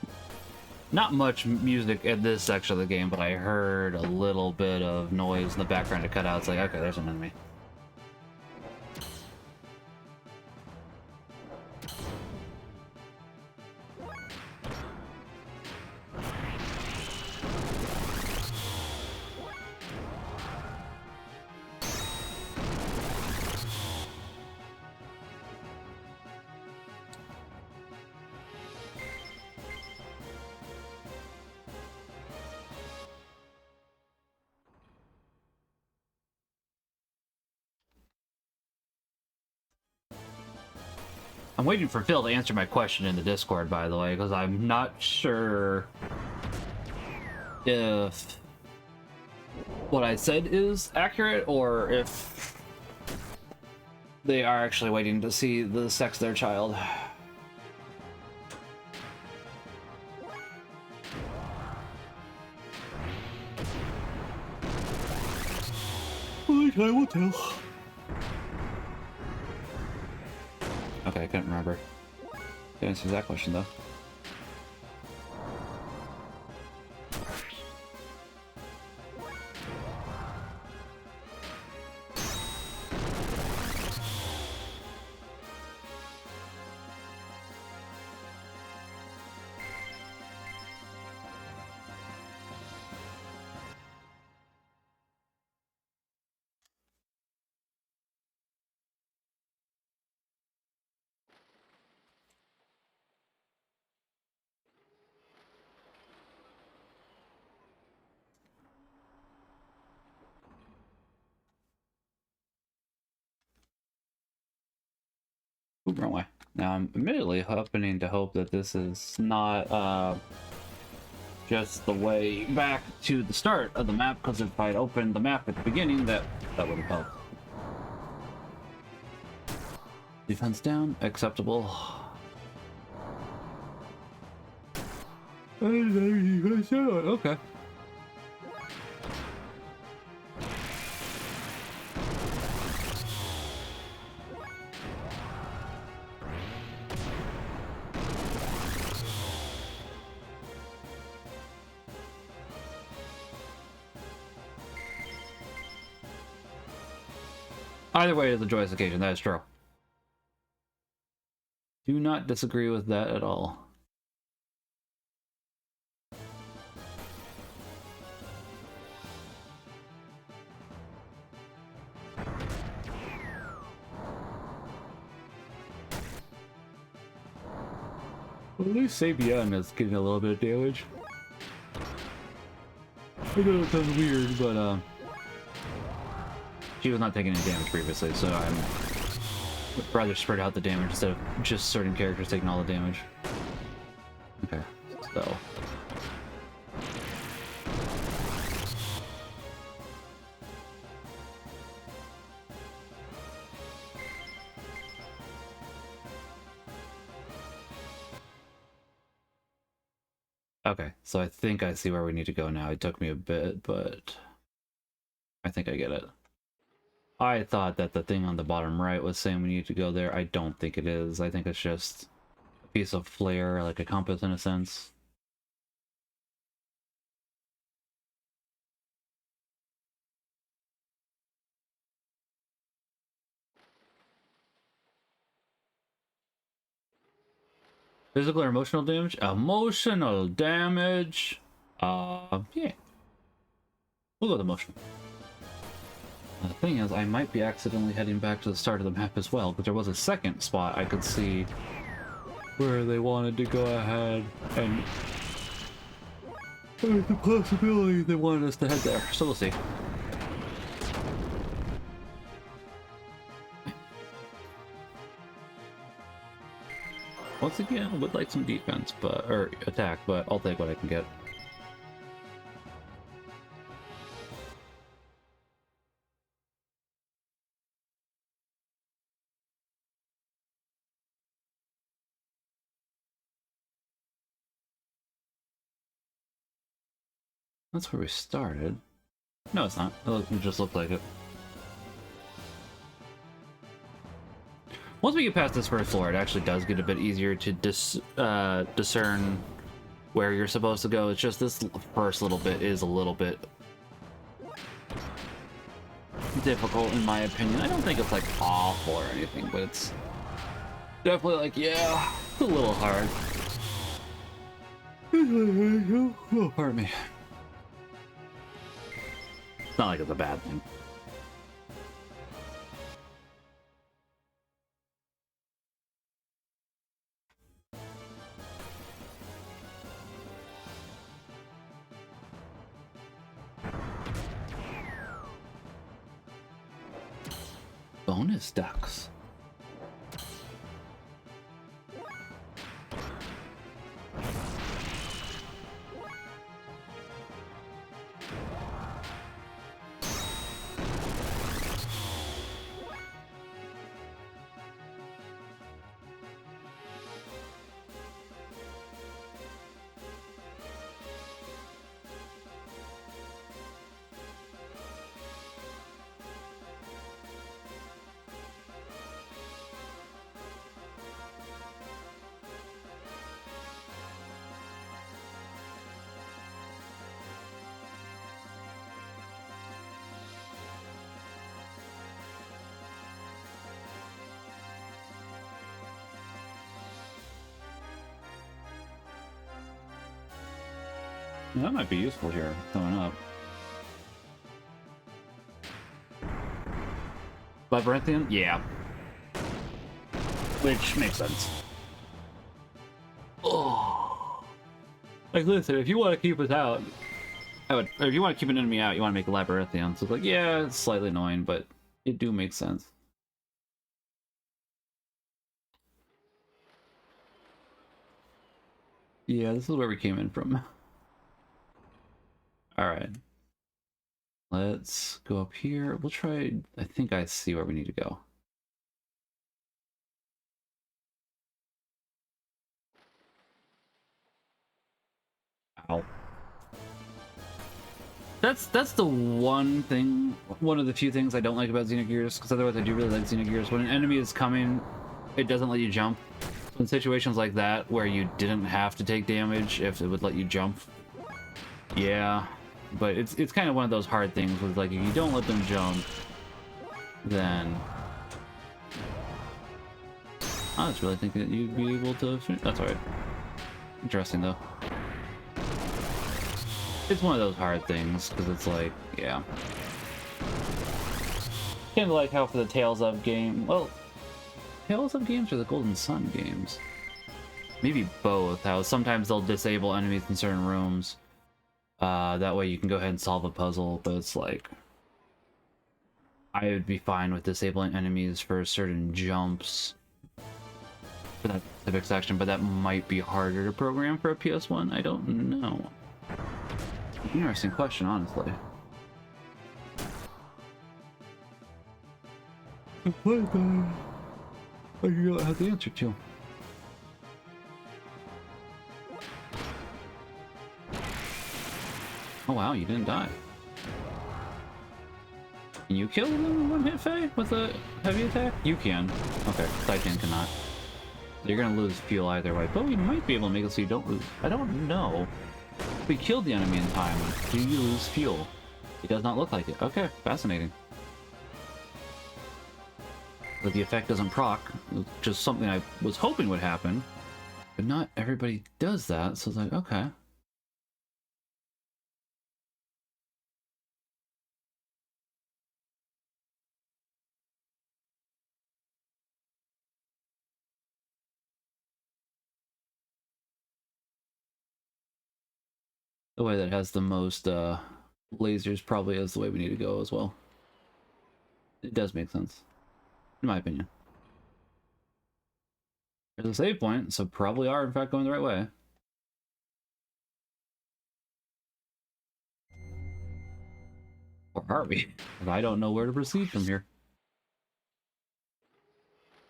Speaker 1: Not much music in this section of the game, but I heard a little bit of noise in the background to cut out. It's like, okay, there's an enemy. I'm waiting for Phil to answer my question in the Discord, by the way, because I'm not sure if what I said is accurate or if they are actually waiting to see the sex of their child. Only time will tell. Okay, I couldn't remember the answer to that question, though. Ooh, wrong way. Now, I'm admittedly hoping to hope that this is not just the way back to the start of the map, because if I'd opened the map at the beginning, that would have helped. Defense down, acceptable. Okay. Either way is a joyous occasion, that is true. Do not disagree with that at all. Well, at least Sabian is getting a little bit of damage. I know it sounds weird, but she was not taking any damage previously, so I'm rather spread out the damage instead of just certain characters taking all the damage. Okay, so okay, so I think I see where we need to go now. It took me a bit, but I think I get it. I thought that the thing on the bottom right was saying we need to go there. I don't think it is. I think it's just a piece of flair, like a compass in a sense. Physical or emotional damage? Emotional damage. Yeah. We'll go with emotional. The thing is, I might be accidentally heading back to the start of the map as well, but there was a second spot I could see where they wanted to go ahead and there's the possibility they wanted us to head there, so we'll see. Once again, I would like some defense, or attack, but I'll take what I can get. That's where we started. No, it's not. It just looked like it. Once we get past this first floor, it actually does get a bit easier to discern where you're supposed to go. It's just this first little bit is a little bit difficult, in my opinion. I don't think it's like awful or anything, but it's definitely like, yeah, it's a little hard. Oh, pardon me. It's not like it's a bad thing. Bonus ducks. That might be useful here, coming up. Labyrinthian? Yeah. Which makes sense. Oh. Like, listen, if you want to keep us out, or if you want to keep an enemy out, you want to make a Labyrinthian. So it's like, yeah, it's slightly annoying, but it do make sense. Yeah, this is where we came in from. Alright. Let's go up here. We'll try... I think I see where we need to go. Ow. That's the one thing, one of the few things I don't like about Xenogears, because otherwise I do really like Xenogears. When an enemy is coming, it doesn't let you jump. In situations like that, where you didn't have to take damage if it would let you jump, yeah. But it's kind of one of those hard things with, like, if you don't let them jump, then... I was really thinking that you'd be able to finish. That's alright. Interesting, though. It's one of those hard things, because it's like, yeah. Kind of like how for the Tales of game... Well, Tales of games or the Golden Sun games? Maybe both. How sometimes they'll disable enemies in certain rooms. That way you can go ahead and solve a puzzle, but it's like... I would be fine with disabling enemies for certain jumps for that specific section, but that might be harder to program for a PS1. I don't know. Interesting question, honestly. What? I don't have the answer to. Oh wow, you didn't die. Can you kill them in one hit, Faye, with a heavy attack? You can. Okay, Titan cannot. You're gonna lose fuel either way, but we might be able to make it so you don't lose. I don't know. If we killed the enemy in time, do you lose fuel? It does not look like it. Okay, fascinating. But the effect doesn't proc, just something I was hoping would happen. But not everybody does that, so it's like, okay. The way that has the most lasers probably is the way we need to go as well. It does make sense, in my opinion. There's a save point, so probably are in fact going the right way. Or are we? I don't know where to proceed from here.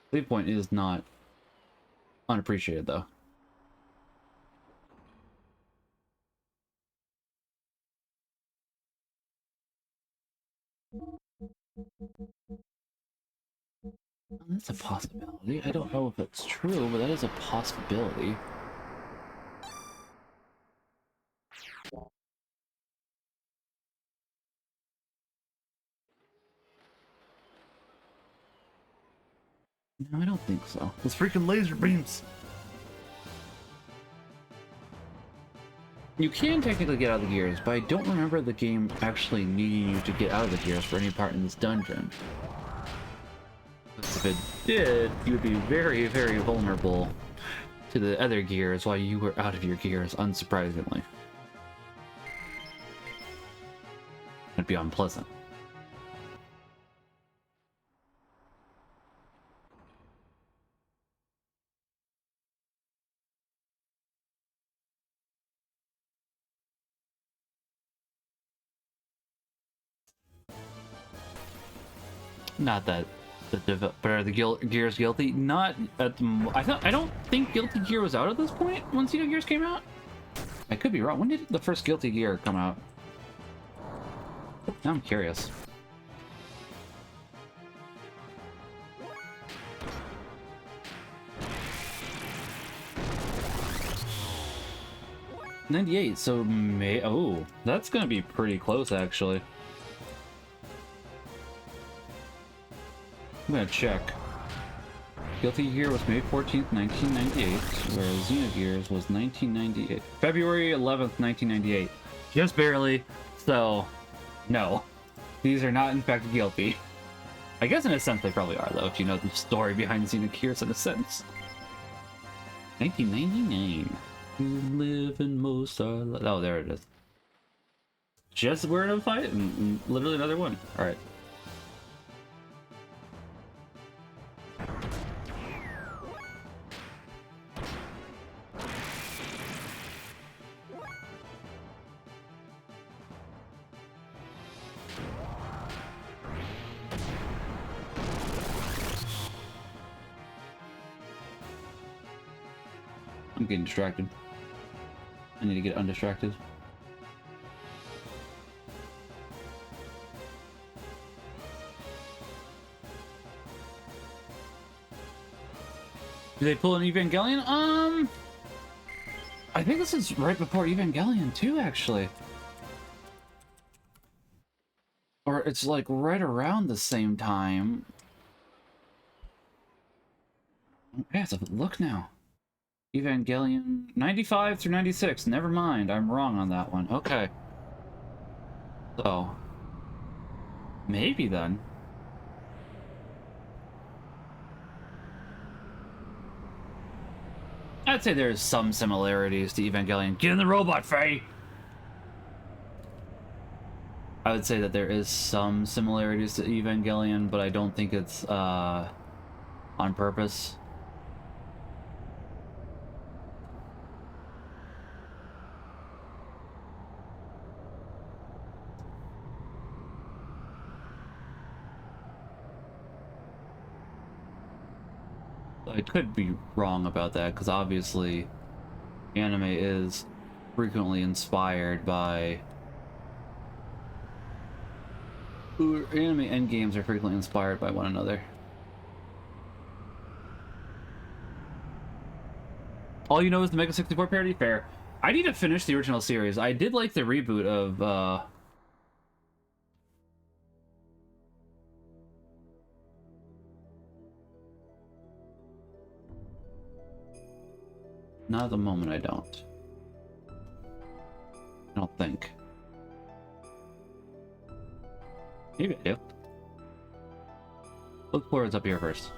Speaker 1: Save point is not unappreciated though. That's a possibility. I don't know if it's true, but that is a possibility. No, I don't think so. Those freaking laser beams! You can technically get out of the gears, but I don't remember the game actually needing you to get out of the gears for any part in this dungeon. If it did, you would be very, very vulnerable to the other gears while you were out of your gears, unsurprisingly. It'd be unpleasant. Not that but are the Gears guilty? Not at the I don't think Guilty Gear was out at this point when Xenogears came out. I could be wrong. When did the first Guilty Gear come out? Now I'm curious. '98. So May. Oh, that's gonna be pretty close, actually. I'm gonna check. Guilty Gear was May 14th, 1998, whereas Xenogears was 1998. February 11th, 1998. Just barely. So, no. These are not, in fact, guilty. I guess in a sense they probably are, though, if you know the story behind Xenogears in a sense. 1999. You live in most our lives. Oh, there it is. Just we're in a fight and literally another one. Alright. I'm getting distracted. I need to get undistracted. Did they pull an Evangelion? I think this is right before Evangelion 2, actually. Or it's like right around the same time. I have to look now. Evangelion 95 through 96. Never mind, I'm wrong on that one. Okay. So, maybe then. I'd say there's some similarities to Evangelion. Get in the robot, Faye! I would say that there is some similarities to Evangelion, but I don't think it's on purpose. I could be wrong about that, because obviously anime is frequently inspired by... Anime and games are frequently inspired by one another. All you know is the Mega 64 parody? Fair. I need to finish the original series. I did like the reboot of, Not at the moment, I don't. I don't think. Maybe I do. Look forwards up here first.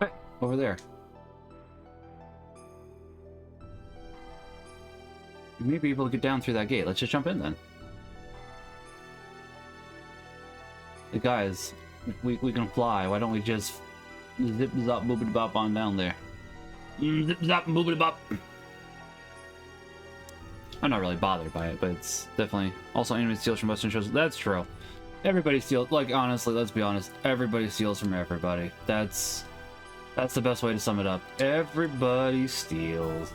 Speaker 1: Okay, over there. We may be able to get down through that gate. Let's just jump in then. Hey guys, we can fly. Why don't we just zip zop boobity bop on down there? Zip zop boobity bop. I'm not really bothered by it, but it's definitely also anime steals from Western shows. That's true. Everybody steals. Like honestly, let's be honest. Everybody steals from everybody. That's the best way to sum it up. Everybody steals.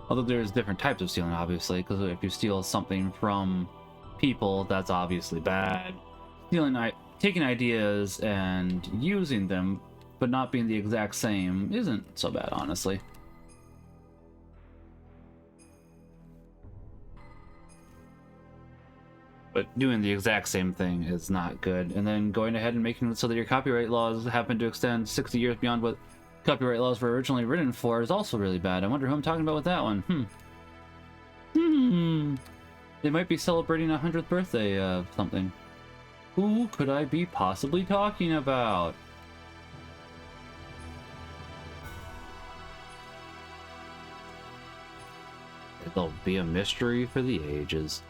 Speaker 1: Although there's different types of stealing, obviously, because if you steal something from people, that's obviously bad. Taking ideas and using them, but not being the exact same, isn't so bad, honestly. But doing the exact same thing is not good. And then going ahead and making it so that your copyright laws happen to extend 60 years beyond what copyright laws were originally written for is also really bad. I wonder who I'm talking about with that one. They might be celebrating a 100th birthday of something. Who could I be possibly talking about? It'll be a mystery for the ages.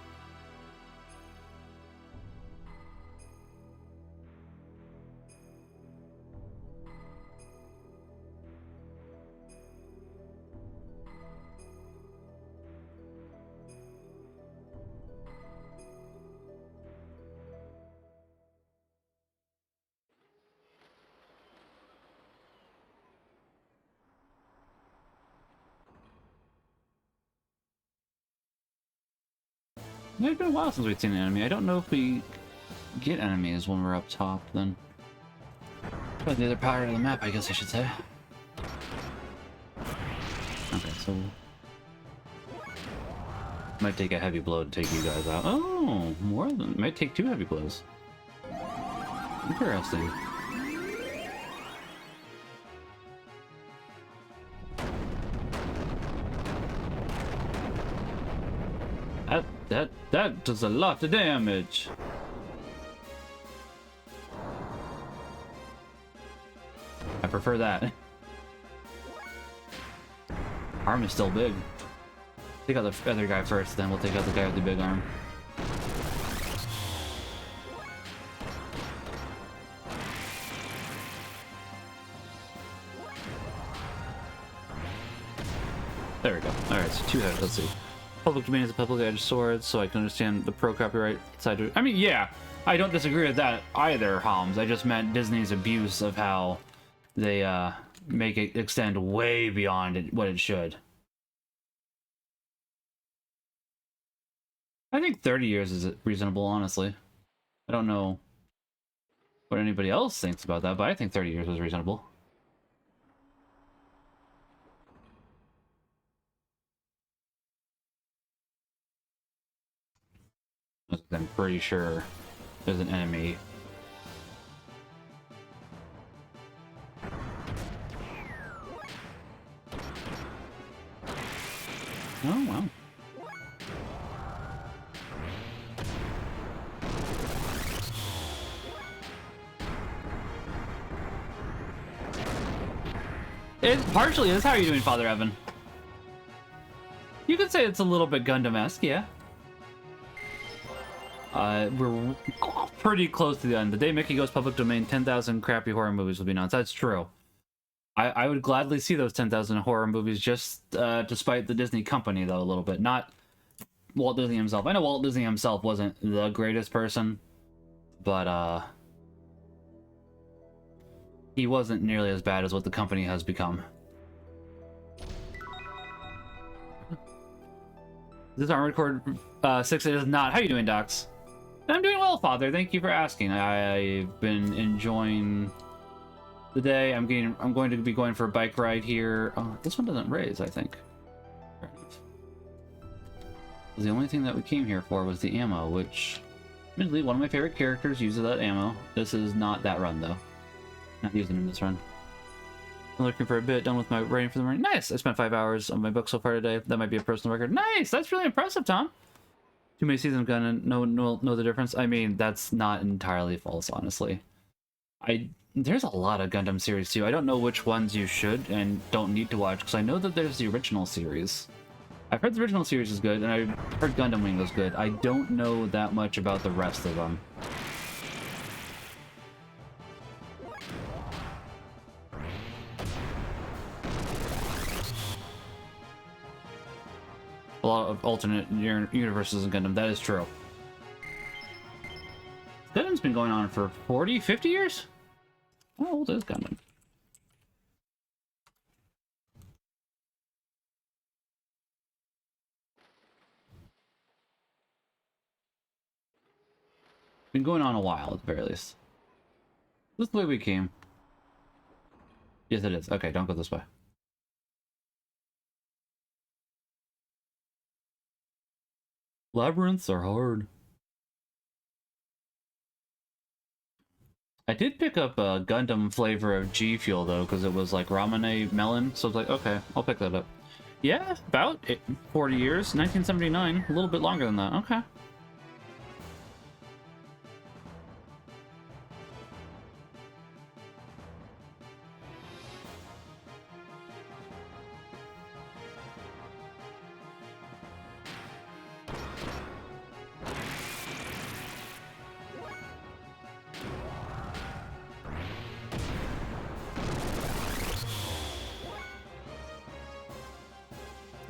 Speaker 1: It's been a while since we've seen an enemy. I don't know if we get enemies when we're up top, then. But the other part of the map, I guess I should say. Okay, so... Might take a heavy blow to take you guys out. Oh, more than... Might take 2 heavy blows. Interesting. That does a lot of damage. I prefer that. Arm is still big. Take out the other guy first, then we'll take out the guy with the big arm. There we go. Alright, so 2 heads, let's see. Public domain is a publicly edged sword, so I can understand the pro-copyright side. I mean, yeah, I don't disagree with that either, Holmes. I just meant Disney's abuse of how they make it extend way beyond what it should. I think 30 years is reasonable, honestly. I don't know what anybody else thinks about that, but I think 30 years is reasonable. I'm pretty sure there's an enemy. Oh, wow. It partially is. How are you doing, Father Evan? You could say it's a little bit Gundam-esque, yeah. We're pretty close to the end. The day Mickey goes public domain, 10,000 crappy horror movies will be announced. That's true. I would gladly see those 10,000 horror movies, just despite the Disney company, though, a little bit. Not Walt Disney himself. I know Walt Disney himself wasn't the greatest person, but he wasn't nearly as bad as what the company has become. This is Armored Core 6. It is not. How you doing, Docs? I'm doing well, Father. Thank you for asking. I've been enjoying the day. I'm going to be going for a bike ride here. Oh, this one doesn't raise, I think. The only thing that we came here for was the ammo, which, admittedly, one of my favorite characters uses that ammo. This is not that run, though. Not using it in this run. I'm looking for a bit, done with my writing for the morning. Nice! I spent 5 hours on my book so far today. That might be a personal record. Nice! That's really impressive, Tom! Too many seasons, gonna know the difference. I mean, that's not entirely false, honestly. There's a lot of Gundam series, too. I don't know which ones you should and don't need to watch, because I know that there's the original series. I've heard the original series is good, and I've heard Gundam Wing was good. I don't know that much about the rest of them. A lot of alternate universes in Gundam, that is true. Gundam's been going on for 40, 50 years? How old is Gundam? Been going on a while, at the very least. This is the way we came. Yes, it is. Okay, don't go this way. Labyrinths are hard. I did pick up a Gundam flavor of G Fuel, though, because it was like Ramune melon, so I was like, okay, I'll pick that up. Yeah, about 40 years. 1979, a little bit longer than that. Okay.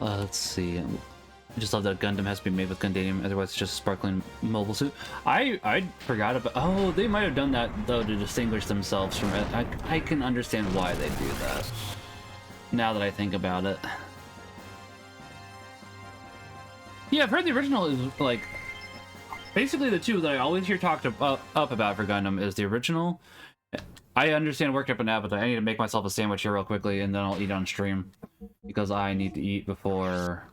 Speaker 1: Let's see. I just love that Gundam has to be made with Gundanium, otherwise it's just a sparkling mobile suit. I forgot about... Oh, they might have done that, though, to distinguish themselves from it. I can understand why they do that, now that I think about it. Yeah, I've heard the original is, like... Basically, the two that I always hear talked up about for Gundam is the original. I understand worked up an appetite. I need to make myself a sandwich here real quickly, and then I'll eat on stream. Because I need to eat before...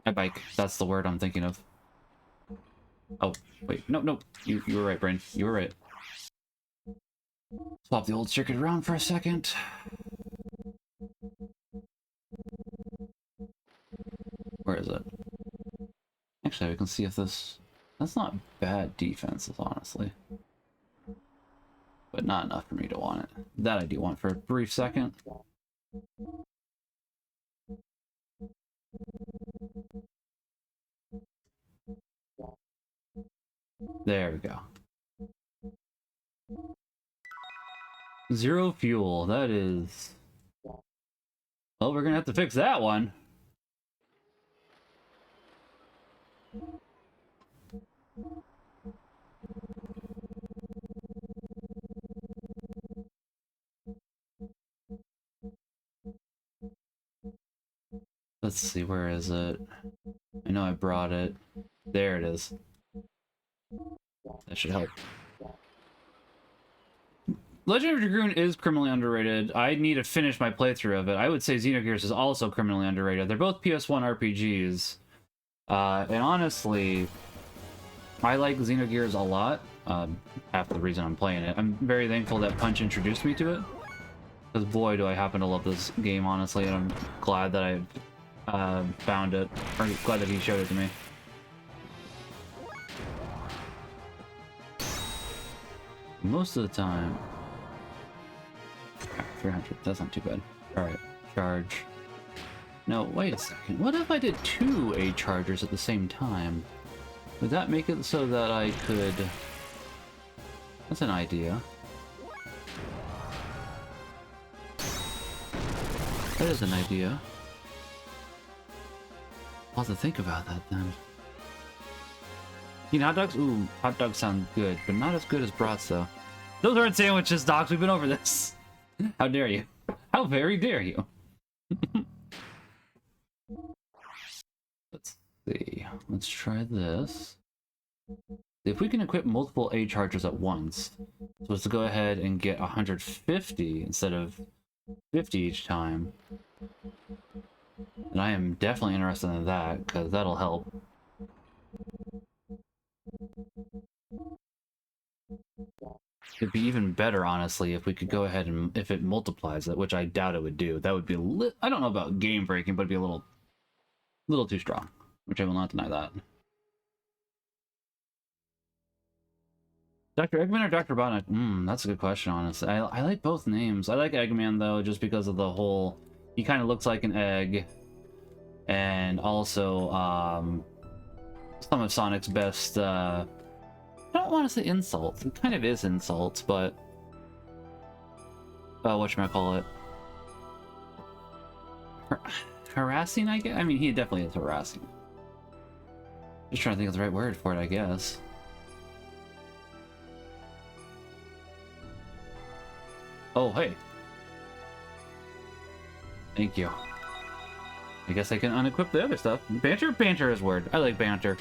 Speaker 1: I bike. That's the word I'm thinking of. Oh, wait. No. You were right, Brain. You were right. Swap the old circuit around for a second. Where is it? Actually, we can see if this... That's not bad defenses, honestly. But not enough for me to want it. That I do want for a brief second. There we go. Zero fuel, that is... Well, we're gonna have to fix that one. Let's see, where is it? I know I brought it. There it is. That should help. Legend of Dragoon is criminally underrated. I need to finish my playthrough of it. I would say Xenogears is also criminally underrated. They're both PS1 RPGs. And honestly, I like Xenogears a lot. Half the reason I'm playing it. I'm very thankful that Punch introduced me to it. Because boy, do I happen to love this game, honestly, and I'm glad that I found it, or glad that he showed it to me. Most of the time... 300, that's not too bad. Alright, charge. No, wait a second. What if I did 2 A chargers at the same time? Would that make it so that I could... That's an idea. That is an idea. I'll have to think about that then. You know, hot dogs? Ooh, hot dogs sound good, but not as good as brats, though. Those aren't sandwiches, Docs. We've been over this. How dare you? How very dare you? Let's see. Let's try this. If we can equip multiple A chargers at once, so let's go ahead and get 150 instead of 50 each time. And I am definitely interested in that, because that'll help. It'd be even better, honestly, if we could go ahead and if it multiplies it, which I doubt it would do. That would be I don't know about game breaking, but it'd be a little too strong, which I will not deny that. Dr. Eggman or Dr. Bonnet? That's a good question, honestly. I like both names. I like Eggman, though, just because of the whole... He kind of looks like an egg. And also, some of Sonic's best, I don't want to say insults. It kind of is insults, but... whatchamacallit? Harassing, I guess? I mean, he definitely is harassing. Just trying to think of the right word for it, I guess. Oh, hey. Thank you. I guess I can unequip the other stuff. Banter? Banter is word. I like banter.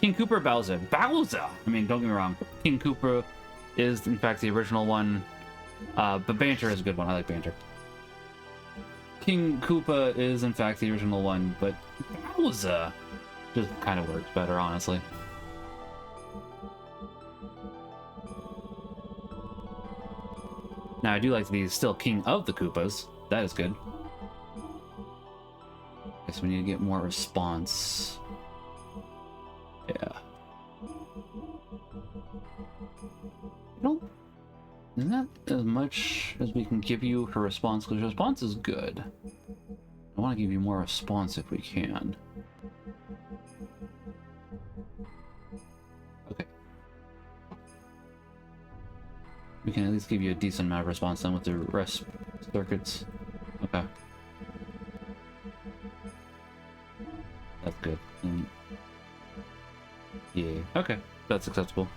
Speaker 1: King Koopa or Bowser? Bowser! I mean, don't get me wrong. King Koopa is, in fact, the original one. But Banter is a good one. I like Banter. King Koopa is, in fact, the original one, but Bowser just kind of works better, honestly. Now, I do like to be still King of the Koopas. That is good. Guess we need to get more response. Yeah. Nope. Not as much as we can give you her response, because response is good. I want to give you more response if we can. Okay. We can at least give you a decent amount of response then with the rest circuits. Okay. That's good. Yeah. Okay. That's acceptable.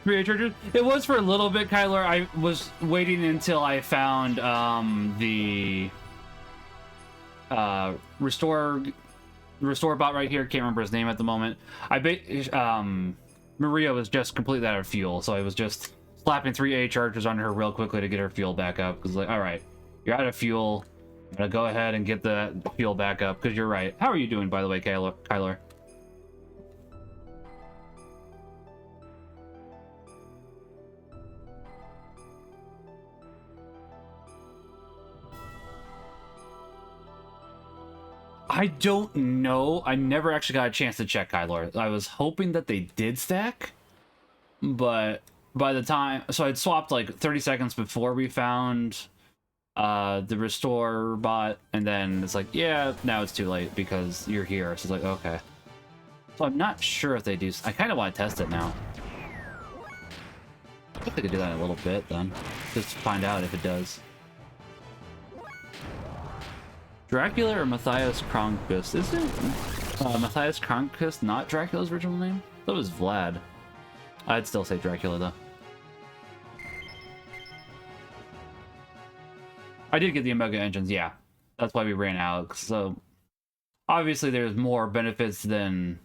Speaker 1: 3 chargers? It was for a little bit, Kyler. I was waiting until I found the restore bot right here. Can't remember his name at the moment. Maria was just completely out of fuel, so I was just slapping 3 A chargers on her real quickly to get her fuel back up. Because like, all right, you're out of fuel. I'm gonna go ahead and get the fuel back up. Because you're right. How are you doing, by the way, Kyler? I don't know. I never actually got a chance to check, Kyler. I was hoping that they did stack, but by the time... So I'd swapped like 30 seconds before we found the restore bot, and then it's like, yeah, now it's too late because you're here. So it's like, okay. So I'm not sure if they do... I kind of want to test it now. I think they could do that in a little bit, then. Just to find out if it does. Dracula or Matthias Kronquist? Is it Matthias Kronquist not Dracula's original name? That was Vlad. I'd still say Dracula, though. I did get the Omega engines, yeah. That's why we ran out. So, obviously there's more benefits than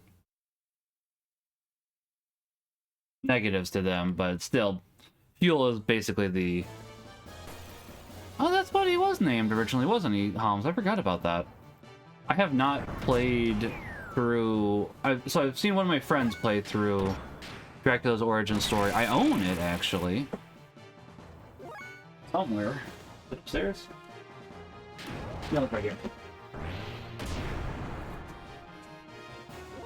Speaker 1: negatives to them, but still, fuel is basically the... Oh, that's what he was named originally, wasn't he, Holmes? I forgot about that. I have not played through... So I've seen one of my friends play through Dracula's origin story. I own it, actually. Somewhere. Upstairs? No, it's right here.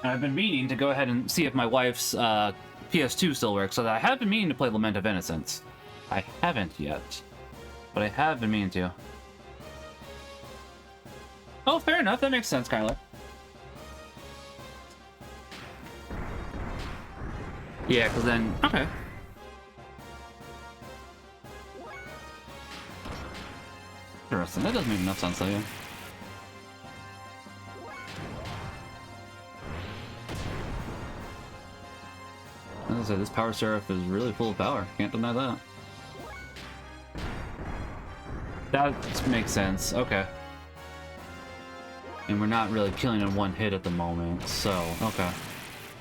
Speaker 1: And I've been meaning to go ahead and see if my wife's PS2 still works, so that I have been meaning to play Lament of Innocence. I haven't yet. But I have been meaning to. Oh, fair enough. That makes sense, Kyler. Yeah, because then... Okay. Interesting. That does make enough sense, though, yeah. As I said, this Power Seraph is really full of power. Can't deny that. That makes sense. Okay. And we're not really killing in one hit at the moment, so, okay.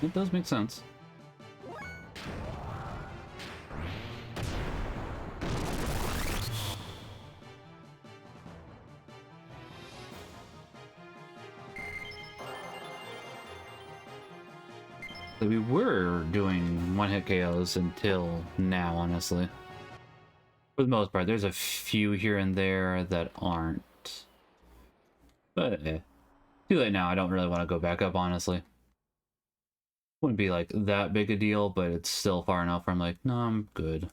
Speaker 1: It does make sense. So we were doing one-hit KOs until now, honestly. For the most part, there's a few here and there that aren't. But, too late now. I don't really want to go back up, honestly. Wouldn't be, like, that big a deal, but it's still far enough where I'm like, no, I'm good.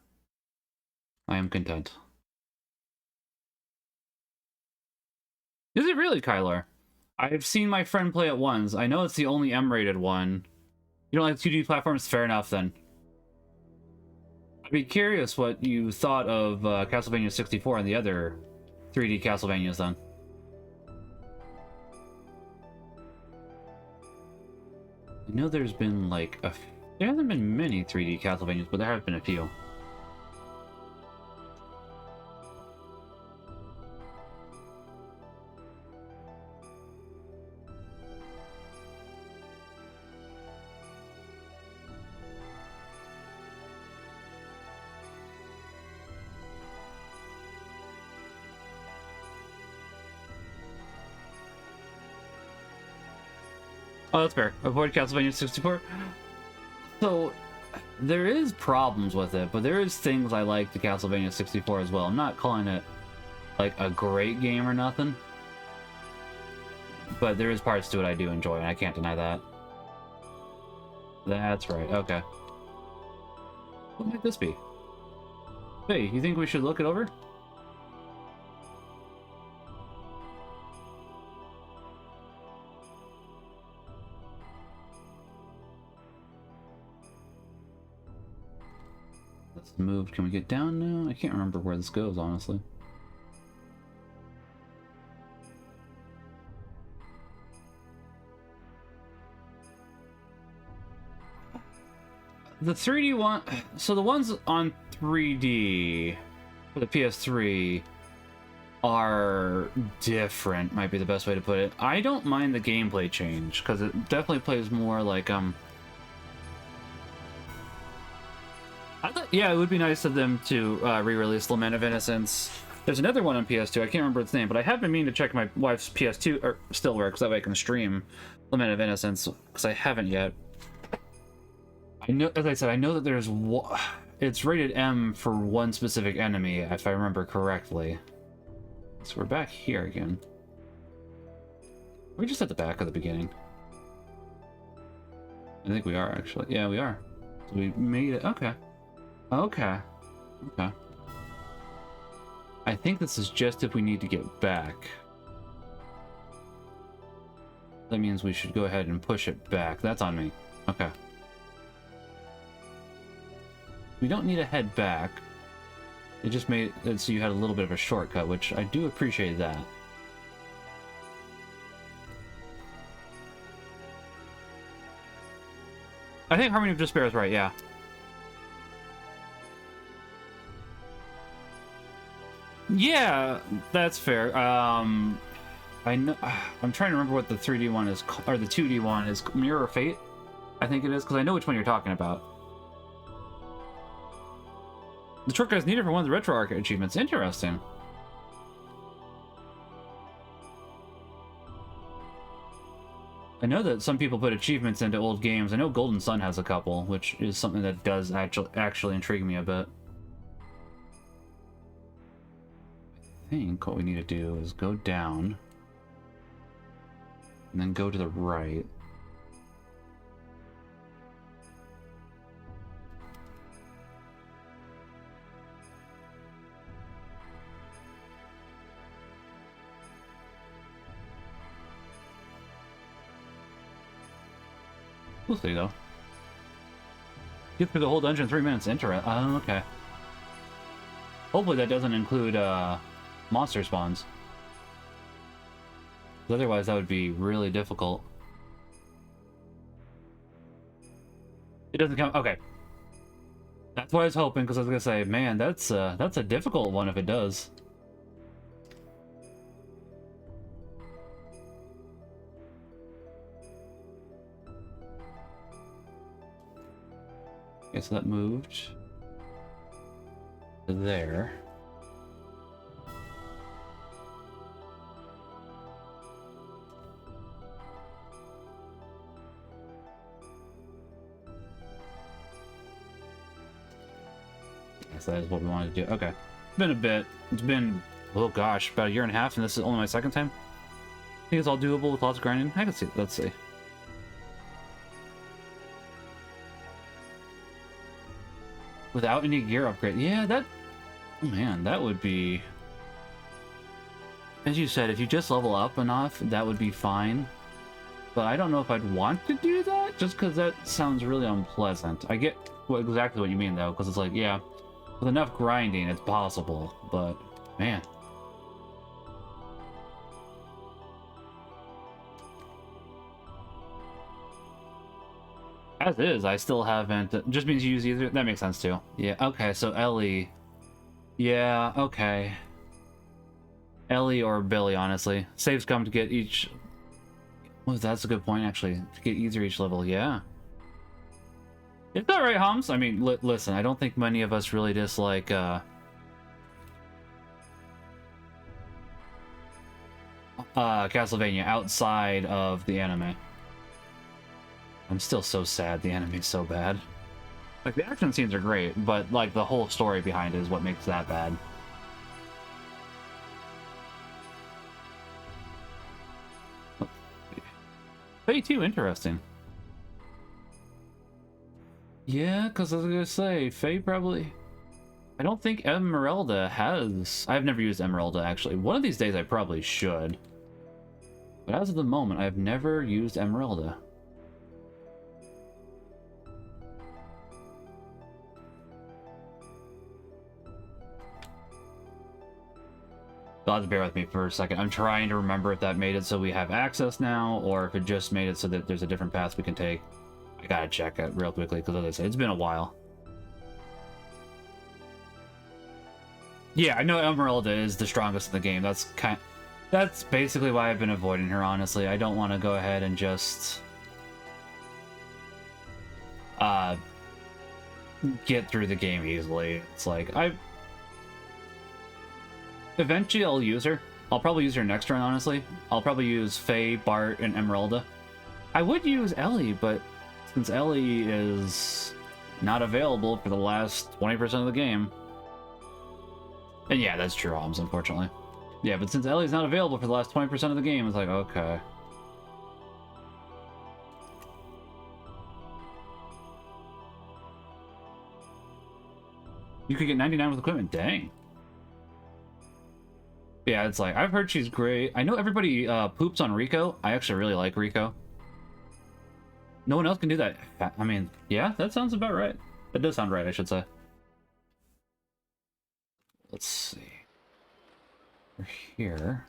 Speaker 1: I am content. Is it really, Kyler? I've seen my friend play it once. I know it's the only M-rated one. You don't like 2D platforms? Fair enough, then. I'd be curious what you thought of Castlevania 64 and the other 3D Castlevanias, then. I know there's been, like, there hasn't been many 3D Castlevanias, but there have been a few. Oh, that's fair. Avoid Castlevania 64. So, there is problems with it, but there is things I like to Castlevania 64 as well. I'm not calling it, like, a great game or nothing. But there is parts to it I do enjoy, and I can't deny that. That's right, okay. What might this be? Hey, you think we should look it over? Let's move. Can we get down now? I can't remember where this goes, honestly. The 3D one... So the ones on 3D for the PS3 are different, might be the best way to put it. I don't mind the gameplay change, because it definitely plays more like, yeah, it would be nice of them to re-release Lament of Innocence. There's another one on PS2, I can't remember its name, but I have been meaning to check my wife's PS2, or still works, that way I can stream Lament of Innocence, because I haven't yet. I know, as I said, I know that there's it's rated M for one specific enemy, if I remember correctly. So we're back here again. We're just at the back of the beginning. I think we are, actually. Yeah, we are. So we made it. Okay. Okay. Okay. I think this is just if we need to get back. That means we should go ahead and push it back. That's on me. Okay. We don't need to head back. It just made it so you had a little bit of a shortcut, which I do appreciate that. I think Harmony of Despair is right, yeah. Yeah, that's fair. I know. I'm trying to remember what the 3D one is, or the 2D one is. Mirror of Fate, I think it is, because I know which one you're talking about. The shortcut is needed for one of the RetroArch achievements. Interesting. I know that some people put achievements into old games. I know Golden Sun has a couple, which is something that does actually intrigue me a bit. I think what we need to do is go down and then go to the right. We'll see, though. Get through the whole dungeon in 3 minutes. Oh, okay. Hopefully that doesn't include, monster spawns. Otherwise, that would be really difficult. It doesn't count. Okay. That's what I was hoping, because I was gonna say, man, that's a difficult one if it does. Okay, so that moved to there. Yes, that is what we wanted to do. Okay. It's been a bit. It's been, oh gosh, about a year and a half, and this is only my second time. I think it's all doable with lots of grinding. I can see. Let's see. Without any gear upgrade. Yeah, that... Oh man, that would be... As you said, if you just level up enough, that would be fine. But I don't know if I'd want to do that, just because that sounds really unpleasant. I get exactly what you mean, though, because it's like, yeah, with enough grinding, it's possible, but, man. As is, I still haven't... Just means you use either... That makes sense, too. Yeah, okay, so Ellie... Yeah, okay. Ellie or Billy, honestly. Saves come to get each... Oh, that's a good point, actually. To get easier each level, yeah. Is that right, Hums? I mean, listen, I don't think many of us really dislike, Castlevania outside of the anime. I'm still so sad the anime's so bad. Like, the action scenes are great, but, like, the whole story behind it is what makes that bad. Faye 2, interesting. Yeah, because I was gonna say, Faye probably... I don't think Emeralda has... I've never used Emeralda, actually. One of these days I probably should. But as of the moment, I've never used Emeralda. You'll have to bear with me for a second. I'm trying to remember if that made it so we have access now, or if it just made it so that there's a different path we can take. I gotta check it real quickly, because as I said, it's been a while. Yeah, I know Emeralda is the strongest in the game. That's basically why I've been avoiding her, honestly. I don't want to go ahead and just... get through the game easily. It's like, eventually I'll use her. I'll probably use her next run, honestly. I'll probably use Faye, Bart, and Emeralda. I would use Ellie, but since Ellie is not available for the last 20% of the game... And yeah, that's true, Homs, unfortunately. Yeah, but since Ellie's not available for the last 20% of the game, it's like, okay. You could get 99 with equipment, dang. Yeah, it's like, I've heard she's great. I know everybody poops on Rico. I actually really like Rico. No one else can do that. I mean, yeah, that sounds about right. That does sound right, I should say. Let's see. We're here.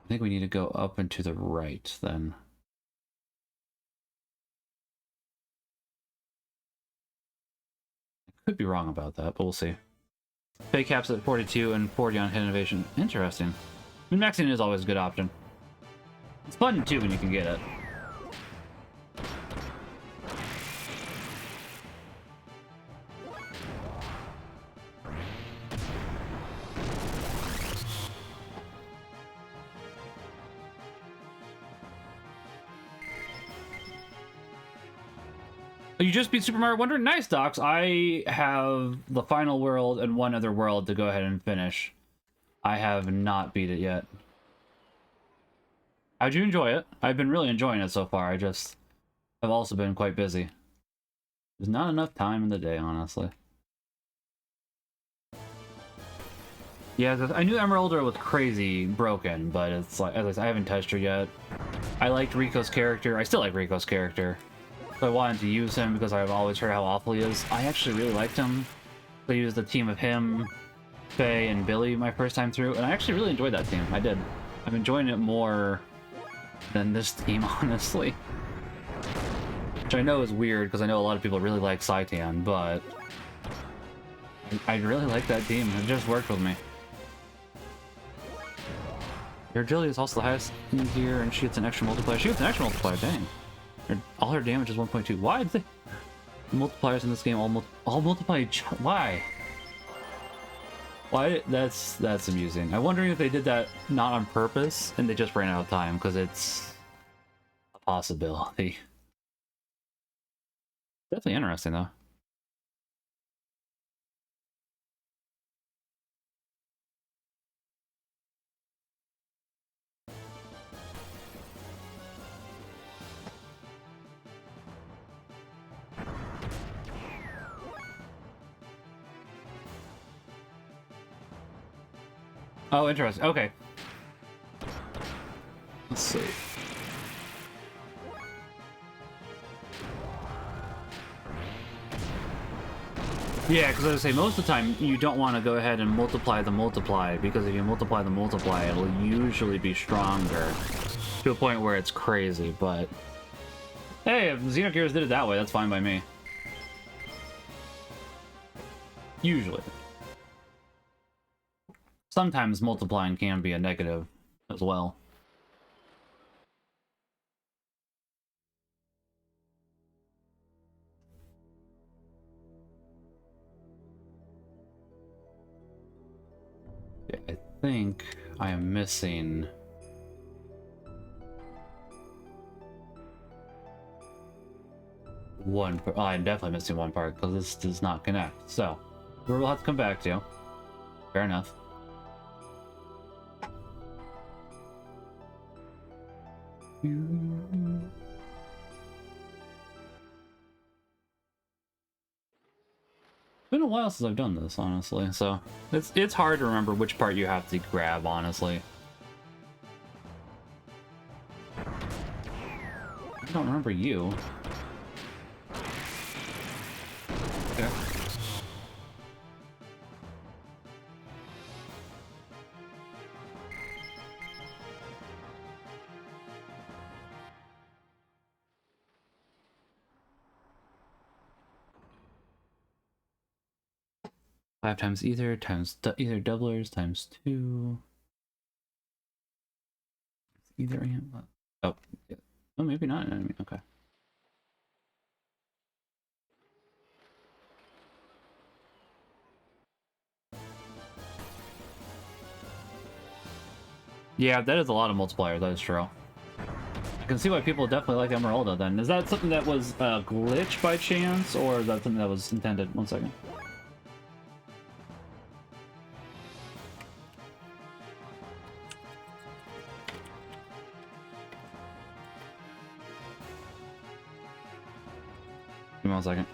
Speaker 1: I think we need to go up and to the right, then. I could be wrong about that, but we'll see. Pay caps at 42 and 40 on hit innovation. Interesting. I mean, maxing is always a good option. It's fun, too, when you can get it. You just beat Super Mario Wonder? Nice, Docs. I have the final world and one other world to go ahead and finish. I have not beat it yet. How'd you enjoy it? I've been really enjoying it so far. I've also been quite busy. There's not enough time in the day, honestly. Yeah, I knew Emeralda was crazy broken, but it's like, as I said, I haven't touched her yet. I liked Rico's character. I still like Rico's character. So I wanted to use him because I've always heard how awful he is. I actually really liked him. I used a team of him, Faye, and Billy my first time through, and I actually really enjoyed that team. I did. I'm enjoying it more than this team, honestly. Which I know is weird, because I know a lot of people really like Saitan, but... I really like that team. It just worked with me. Your agility is also the highest in here, and she gets an extra multiplier. She gets an extra multiplier, dang. All her damage is 1.2. Why did the multipliers in this game all multiply each? Why? Why? That's amusing. I'm wondering if they did that not on purpose and they just ran out of time, because it's a possibility. Definitely interesting though. Oh, interesting. Okay. Let's see. Yeah, because as I say, most of the time you don't want to go ahead and multiply the multiply, because if you multiply the multiply, it'll usually be stronger to a point where it's crazy, but hey, if Xenogears did it that way, that's fine by me. Usually. Sometimes multiplying can be a negative as well. I think I am missing Oh, I'm definitely missing one part because this does not connect. So, we'll have to come back to. Fair enough. It's been a while since I've done this, honestly, so it's hard to remember which part you have to grab, honestly. I don't remember you. Okay. Five times ether times ether doublers times 2. Ether and oh, yeah. Oh, maybe not an enemy. Okay. Yeah, that is a lot of multiplier. That is true. I can see why people definitely like Emeralda. Then is that something that was a glitch by chance, or is that something that was intended? 1 second. Give me 1 second.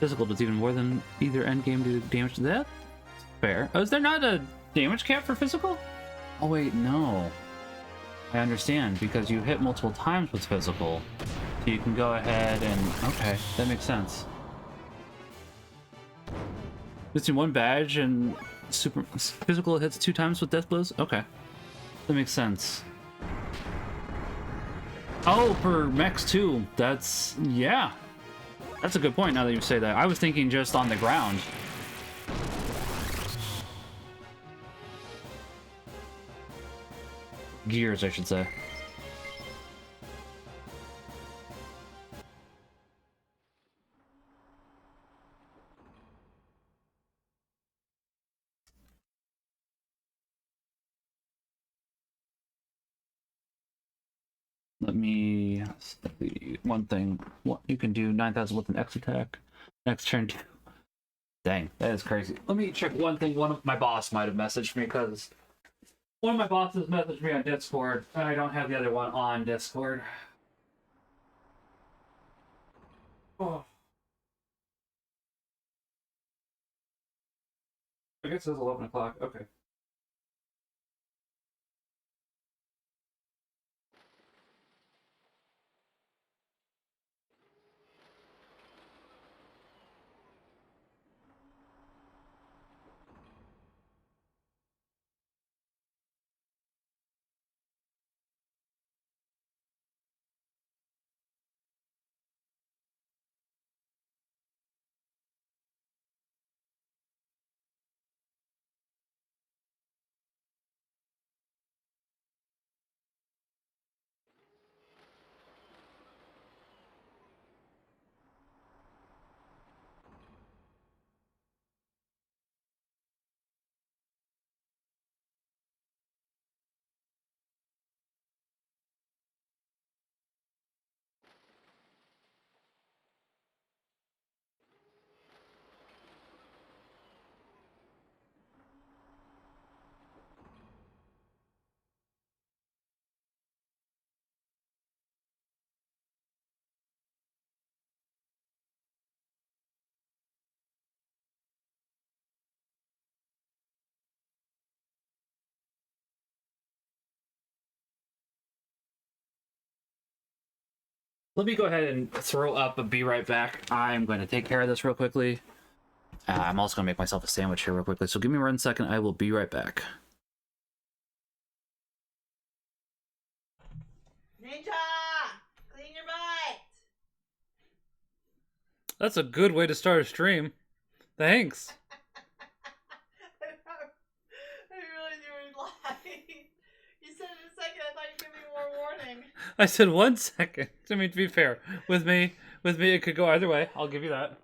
Speaker 1: Physical does even more than either endgame do damage to that. Fair. Oh, is there not a damage cap for physical? Oh wait, no. I understand, because you hit multiple times with physical. So you can go ahead and... Okay, that makes sense. Missing 1 badge and super physical hits 2 times with death blows? Okay. That makes sense. Oh, for mechs too. That's... yeah. That's a good point now that you say that. I was thinking just on the ground. Gears, I should say. Let me see one thing. What you can do 9,000 with an X attack. Next turn. Dang, that is crazy. Let me check one thing. One of my boss might have messaged me because one of my bosses messaged me on Discord, and I don't have the other one on Discord. Oh. I guess it's 11 o'clock. Okay. Let me go ahead and throw up and be right back. I'm going to take care of this real quickly. I'm also going to make myself a sandwich here real quickly, so give me 1 second. I will be right back.
Speaker 2: Ninja! Clean your butt!
Speaker 1: That's a good way to start a stream. Thanks.
Speaker 2: I really do lie. You said in a second. I thought you'd give me more warning.
Speaker 1: I said 1 second. I mean, to be fair, with me, it could go either way. I'll give you that.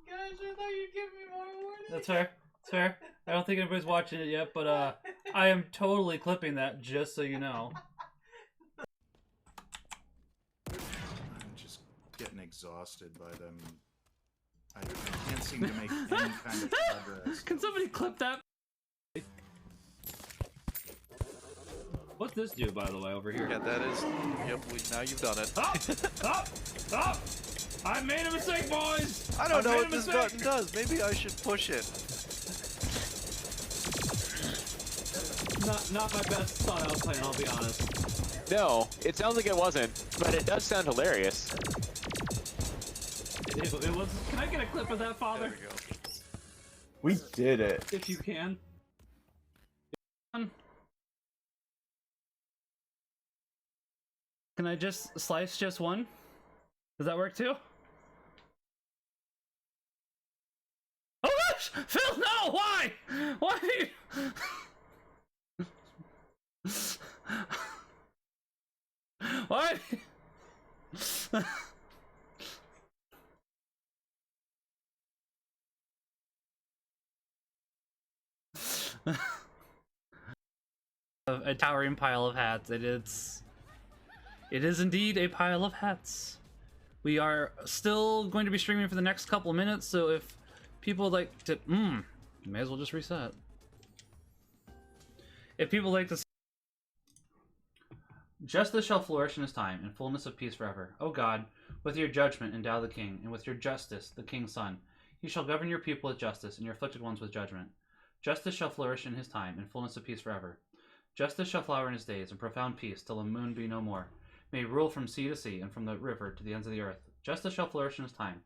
Speaker 2: Gosh, I thought you'd give me more warning.
Speaker 1: That's fair. That's fair. I don't think anybody's watching it yet, but I am totally clipping that, just so you know.
Speaker 3: I'm just getting exhausted by them. I can't seem to make any kind of progress.
Speaker 1: Can somebody clip that? What's this do, by the way, over here?
Speaker 4: Yeah, that is. Yep, now you've done it.
Speaker 1: Stop! I made a mistake, boys!
Speaker 4: I don't know what this button does. Maybe I should push it.
Speaker 1: Not my best thought I was playing, I'll be honest.
Speaker 5: No, it sounds like it wasn't, but it does sound hilarious.
Speaker 1: It was. Can I get a clip of that, Father?
Speaker 4: There we go.
Speaker 6: We did it.
Speaker 1: If you can. Can I just slice just one? Does that work too? Oh gosh! Phil, no! Why? Why? Why? A towering pile of hats. It is indeed a pile of hats. We are still going to be streaming for the next couple of minutes, so if people like to you may as well just reset. If people like to, justice shall flourish in his time, and fullness of peace forever. O God, with your judgment endow the king, and with your justice the king's son. He shall govern your people with justice, and your afflicted ones with judgment. Justice shall flourish in his time, and fullness of peace forever. Justice shall flower in his days, and profound peace, till the moon be no more. May he rule from sea to sea, and from the river to the ends of the earth. Justice shall flourish in his time,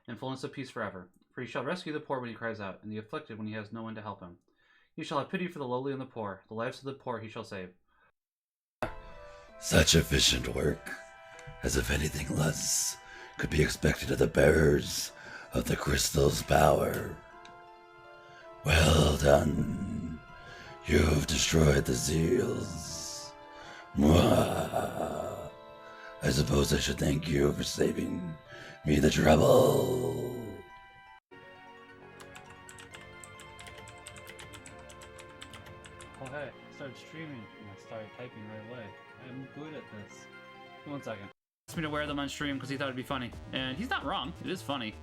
Speaker 1: and fullness of peace forever. For he shall rescue the poor when he cries out, and the afflicted when he has no one to help him. He shall have pity for the lowly and the poor. The lives of the poor he shall save.
Speaker 7: Such efficient work, as if anything less could be expected of the bearers of the crystal's power. Well done. You've destroyed the seals. Mwah. I suppose I should thank you for saving me the trouble.
Speaker 1: Oh hey, I started streaming and I started typing right away. I'm good at this. 1 second. He asked me to wear them on stream because he thought it'd be funny. And he's not wrong. It is funny.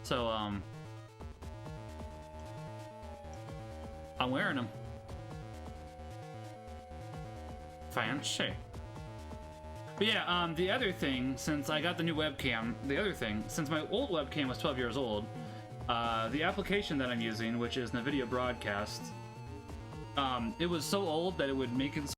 Speaker 1: So, I'm wearing them. Fancy. But yeah, the other thing, since I got the new webcam, since my old webcam was 12 years old, the application that I'm using, which is NVIDIA Broadcast, it was so old that it would make it.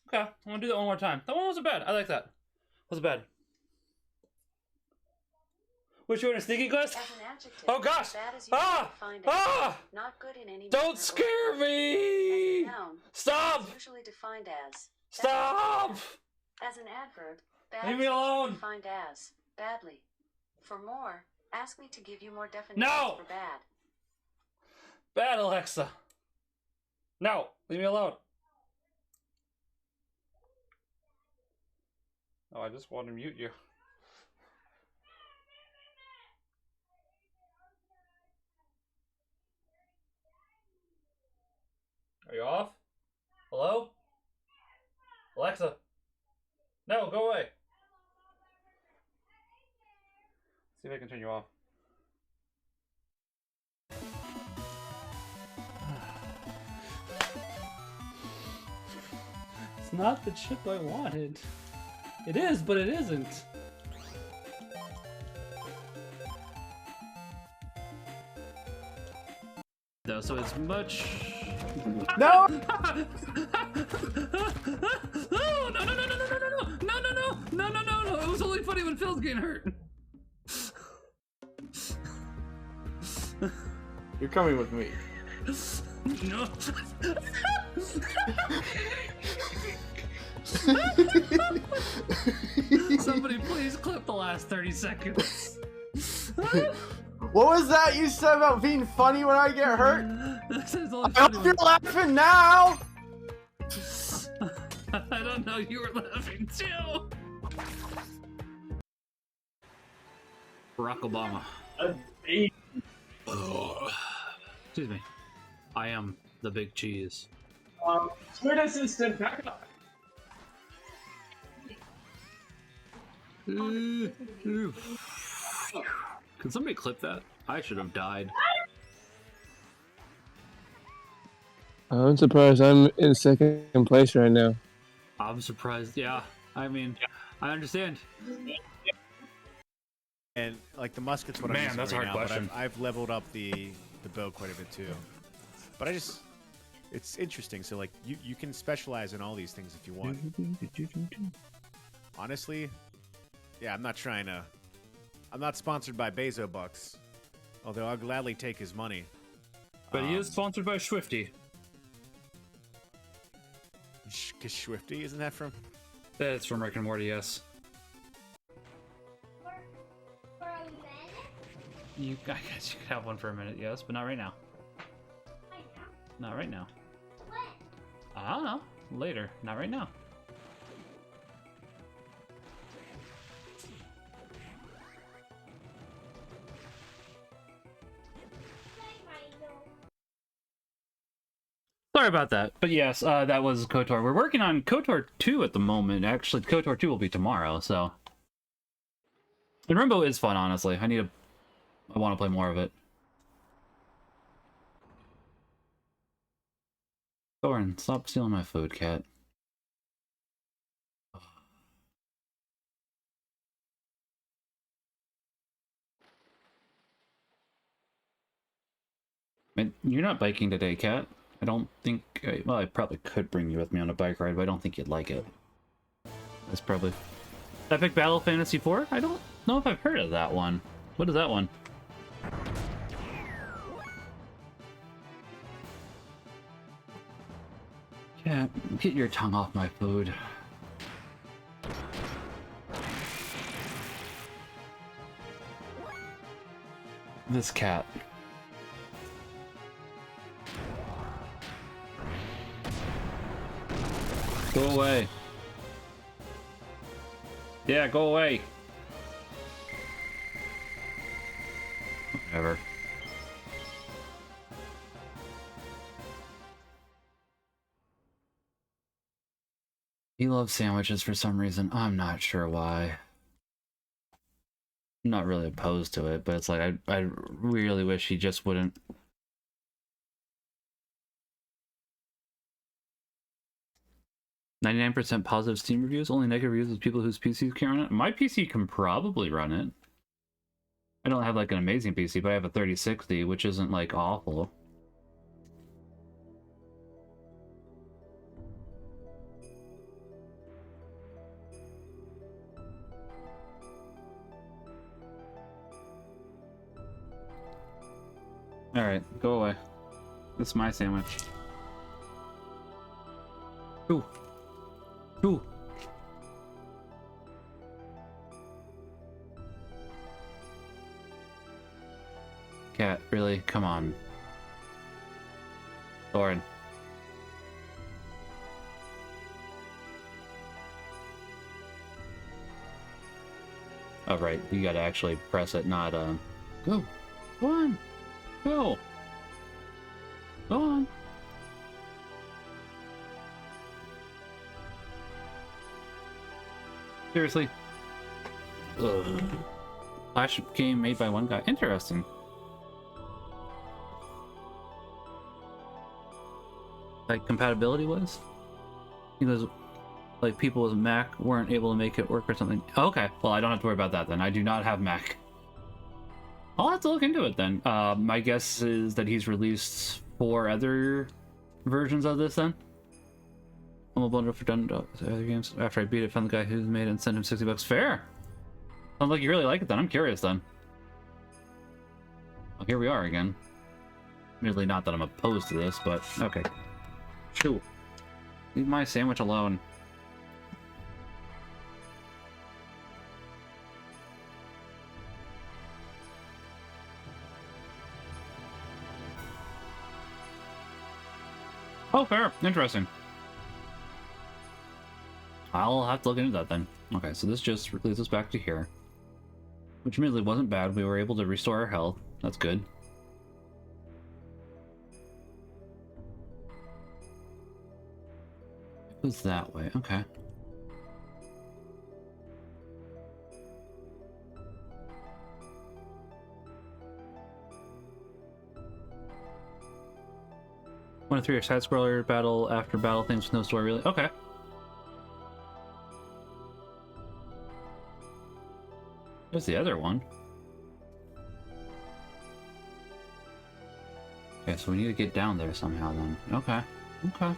Speaker 1: Okay, I'm gonna do that one more time. That one wasn't bad. I like that. Wasn't bad. Which one is sneaky quest? Oh gosh!
Speaker 8: Not good in any
Speaker 1: Don't scare me! Stop!
Speaker 8: Usually defined as.
Speaker 1: Stop!
Speaker 8: As an adverb, bad
Speaker 1: Leave me alone!
Speaker 8: Defined as badly. For more, ask me to give you more definitions
Speaker 1: No!
Speaker 8: for bad.
Speaker 1: Bad, Alexa. No, leave me alone. Oh, I just want to mute you. Are you off? Hello? Alexa? No, go away. See if I can turn you off. It's not the chip I wanted. It is, but it isn't. Though, so it's much.
Speaker 6: No!
Speaker 1: No! No! It was only funny when Phil's getting hurt.
Speaker 6: You're coming with me.
Speaker 1: No. Somebody please clip the last 30 seconds.
Speaker 6: What was that you said about being funny when I get hurt?
Speaker 1: This is only
Speaker 6: I hope
Speaker 1: funny
Speaker 6: you're laughing now!
Speaker 1: when- I don't know, you were laughing too. Barack Obama. Excuse me. I am the big cheese.
Speaker 9: Squid assistant, back up.
Speaker 1: Can somebody clip that? I should have died.
Speaker 9: I'm surprised I'm in second place right now.
Speaker 1: I'm surprised. Yeah, I mean, I understand.
Speaker 10: And like the musket's what I'm
Speaker 1: Man,
Speaker 10: using
Speaker 1: that's a
Speaker 10: right
Speaker 1: hard
Speaker 10: now,
Speaker 1: question.
Speaker 10: but I've leveled up the bow quite a bit too. But it's interesting. So like you can specialize in all these things if you want. Honestly, yeah, I'm not sponsored by Bezo Bucks, although I'll gladly take his money.
Speaker 1: But he is sponsored by Swifty.
Speaker 10: Cause Swifty, isn't that from?
Speaker 1: That's from Rick and Morty, yes. I guess you could have one for a minute, yes, but not right now. Not right now. I don't know. Later. Not right now. Sorry about that. But yes, that was KOTOR. We're working on KOTOR 2 at the moment. Actually, KOTOR 2 will be tomorrow, so... And Rainbow is fun, honestly. I want to play more of it. Thorin, stop stealing my food, cat. Man, you're not biking today, cat. I don't think... well, I probably could bring you with me on a bike ride, but I don't think you'd like it. That's probably... Epic Battle Fantasy 4? I don't know if I've heard of that one. What is that one? Yeah, get your tongue off my food. This cat. Go away. Yeah, go away. Whatever. He loves sandwiches for some reason. I'm not sure why. I'm not really opposed to it, but it's like I really wish he just wouldn't. 99% positive Steam reviews, only negative reviews with people whose PCs can't run it. My PC can probably run it. I don't have like an amazing PC, but I have a 3060, which isn't like awful. Alright, go away. This is my sandwich. Ooh. Ooh. Cat, really? Come on. Thorin. Oh, right. You gotta actually press it, not, Go! Go on! Go! Go on! Seriously? Ugh. Flash game made by one guy. Interesting. Like, compatibility was? Because, like, people with Mac weren't able to make it work or something. Oh, okay, well, I don't have to worry about that then. I do not have Mac. I'll have to look into it then. My guess is that he's released 4 other versions of this then. I'm a bundle for done other games. After I beat it, found the guy who made it and sent him $60. Fair. Sounds like you really like it then. I'm curious then. Well, here we are again. Admittedly, not that I'm opposed to this, but okay. Shoot. Leave my sandwich alone. Oh, fair. Interesting. I'll have to look into that then. Okay, so this just leads us back to here. Which admittedly wasn't bad. We were able to restore our health. That's good. It goes that way. Okay. One of 3 side scroller battle after battle things with no story really. Okay. There's the other one. Okay, so we need to get down there somehow then. Okay. Okay.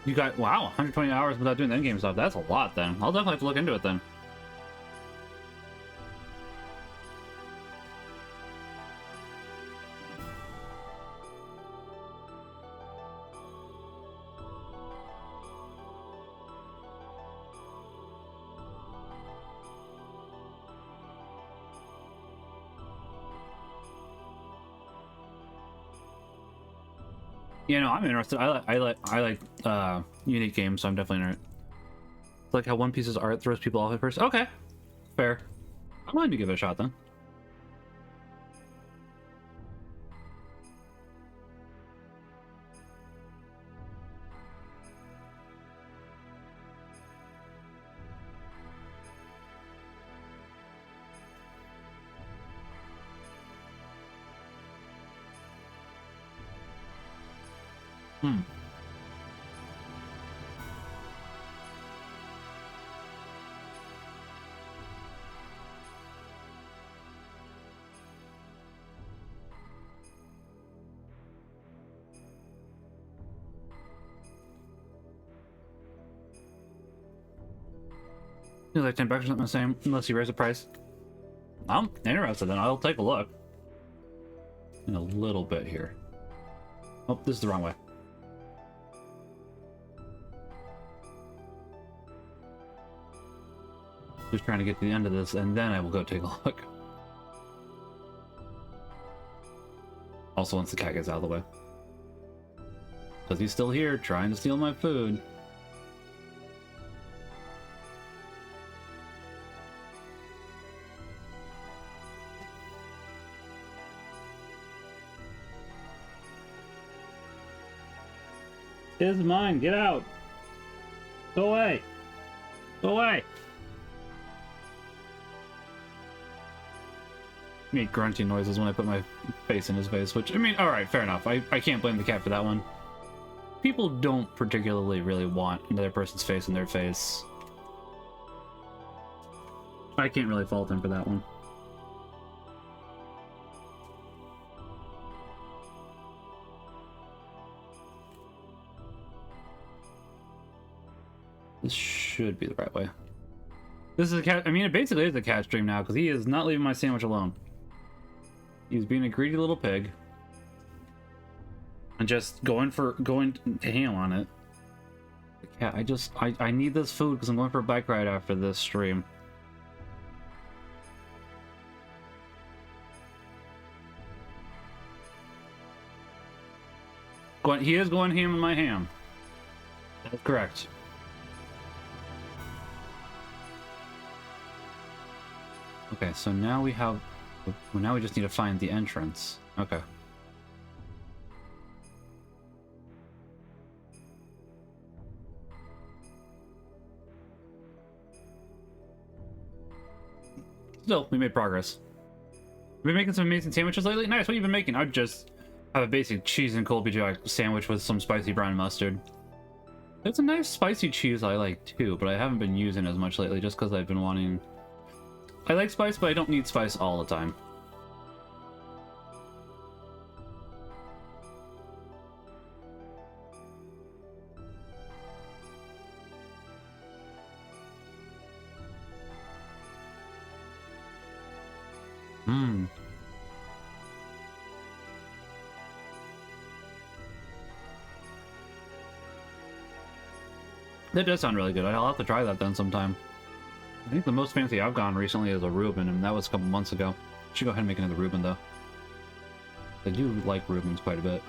Speaker 1: You got, wow, 120 hours without doing the endgame stuff. That's a lot then. I'll definitely have to look into it then. You know, I'm interested. I like unique games, so I'm definitely interested. It's like how One Piece's art throws people off at first. Okay, fair. I'm willing to give it a shot then. Hmm. It's like $10 or something the same, unless you raise the price. I'm interested then. I'll take a look. In a little bit here. Oh, this is the wrong way. Just trying to get to the end of this, and then I will go take a look. Also, once the cat gets out of the way. Because he's still here, trying to steal my food. This is mine, get out! Go away! Go away! Make grunting noises when I put my face in his face, which, I mean, alright, fair enough. I can't blame the cat for that one. People don't particularly really want another person's face in their face. I can't really fault him for that one. This should be the right way. This is a cat. I mean, it basically is a cat stream now because he is not leaving my sandwich alone. He's being a greedy little pig and just going ham on it. The cat. I need this food because I'm going for a bike ride after this stream. He is going ham on my ham. That's correct. Okay, so now we have... Now we just need to find the entrance. Okay. Still, we made progress. We've been making some amazing sandwiches lately? Nice, what have you been making? I'd just have a basic cheese and Colby Jack sandwich with some spicy brown mustard. It's a nice spicy cheese I like too, but I haven't been using as much lately just because I've been wanting... I like spice, but I don't need spice all the time. Hmm. That does sound really good. I'll have to try that then sometime. I think the most fancy I've gone recently is a Reuben, and that was a couple months ago. Should go ahead and make another Reuben though. I do like Reubens quite a bit.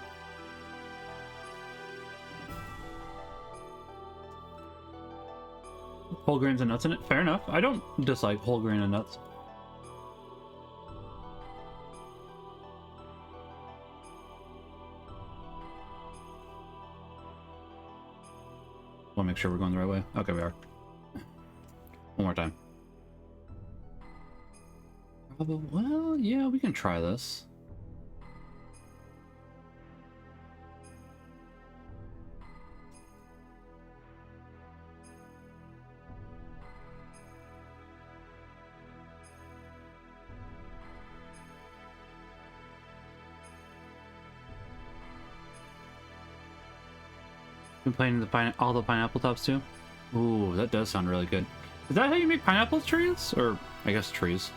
Speaker 1: Whole grains and nuts in it? Fair enough. I don't dislike whole grain and nuts. Want to make sure we're going the right way. Okay, we are. One more time. Well, yeah, we can try this. Been playing all the pineapple tops too? Ooh, that does sound really good. Is that how you make pineapple trees? Or, I guess trees.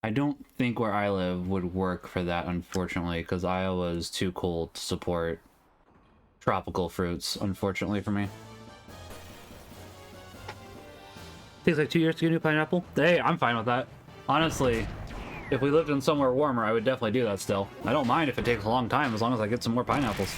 Speaker 1: I don't think where I live would work for that, unfortunately, because Iowa is too cold to support tropical fruits, unfortunately for me. Takes like 2 years to get a new pineapple? Hey, I'm fine with that. Honestly, if we lived in somewhere warmer, I would definitely do that still. I don't mind if it takes a long time, as long as I get some more pineapples.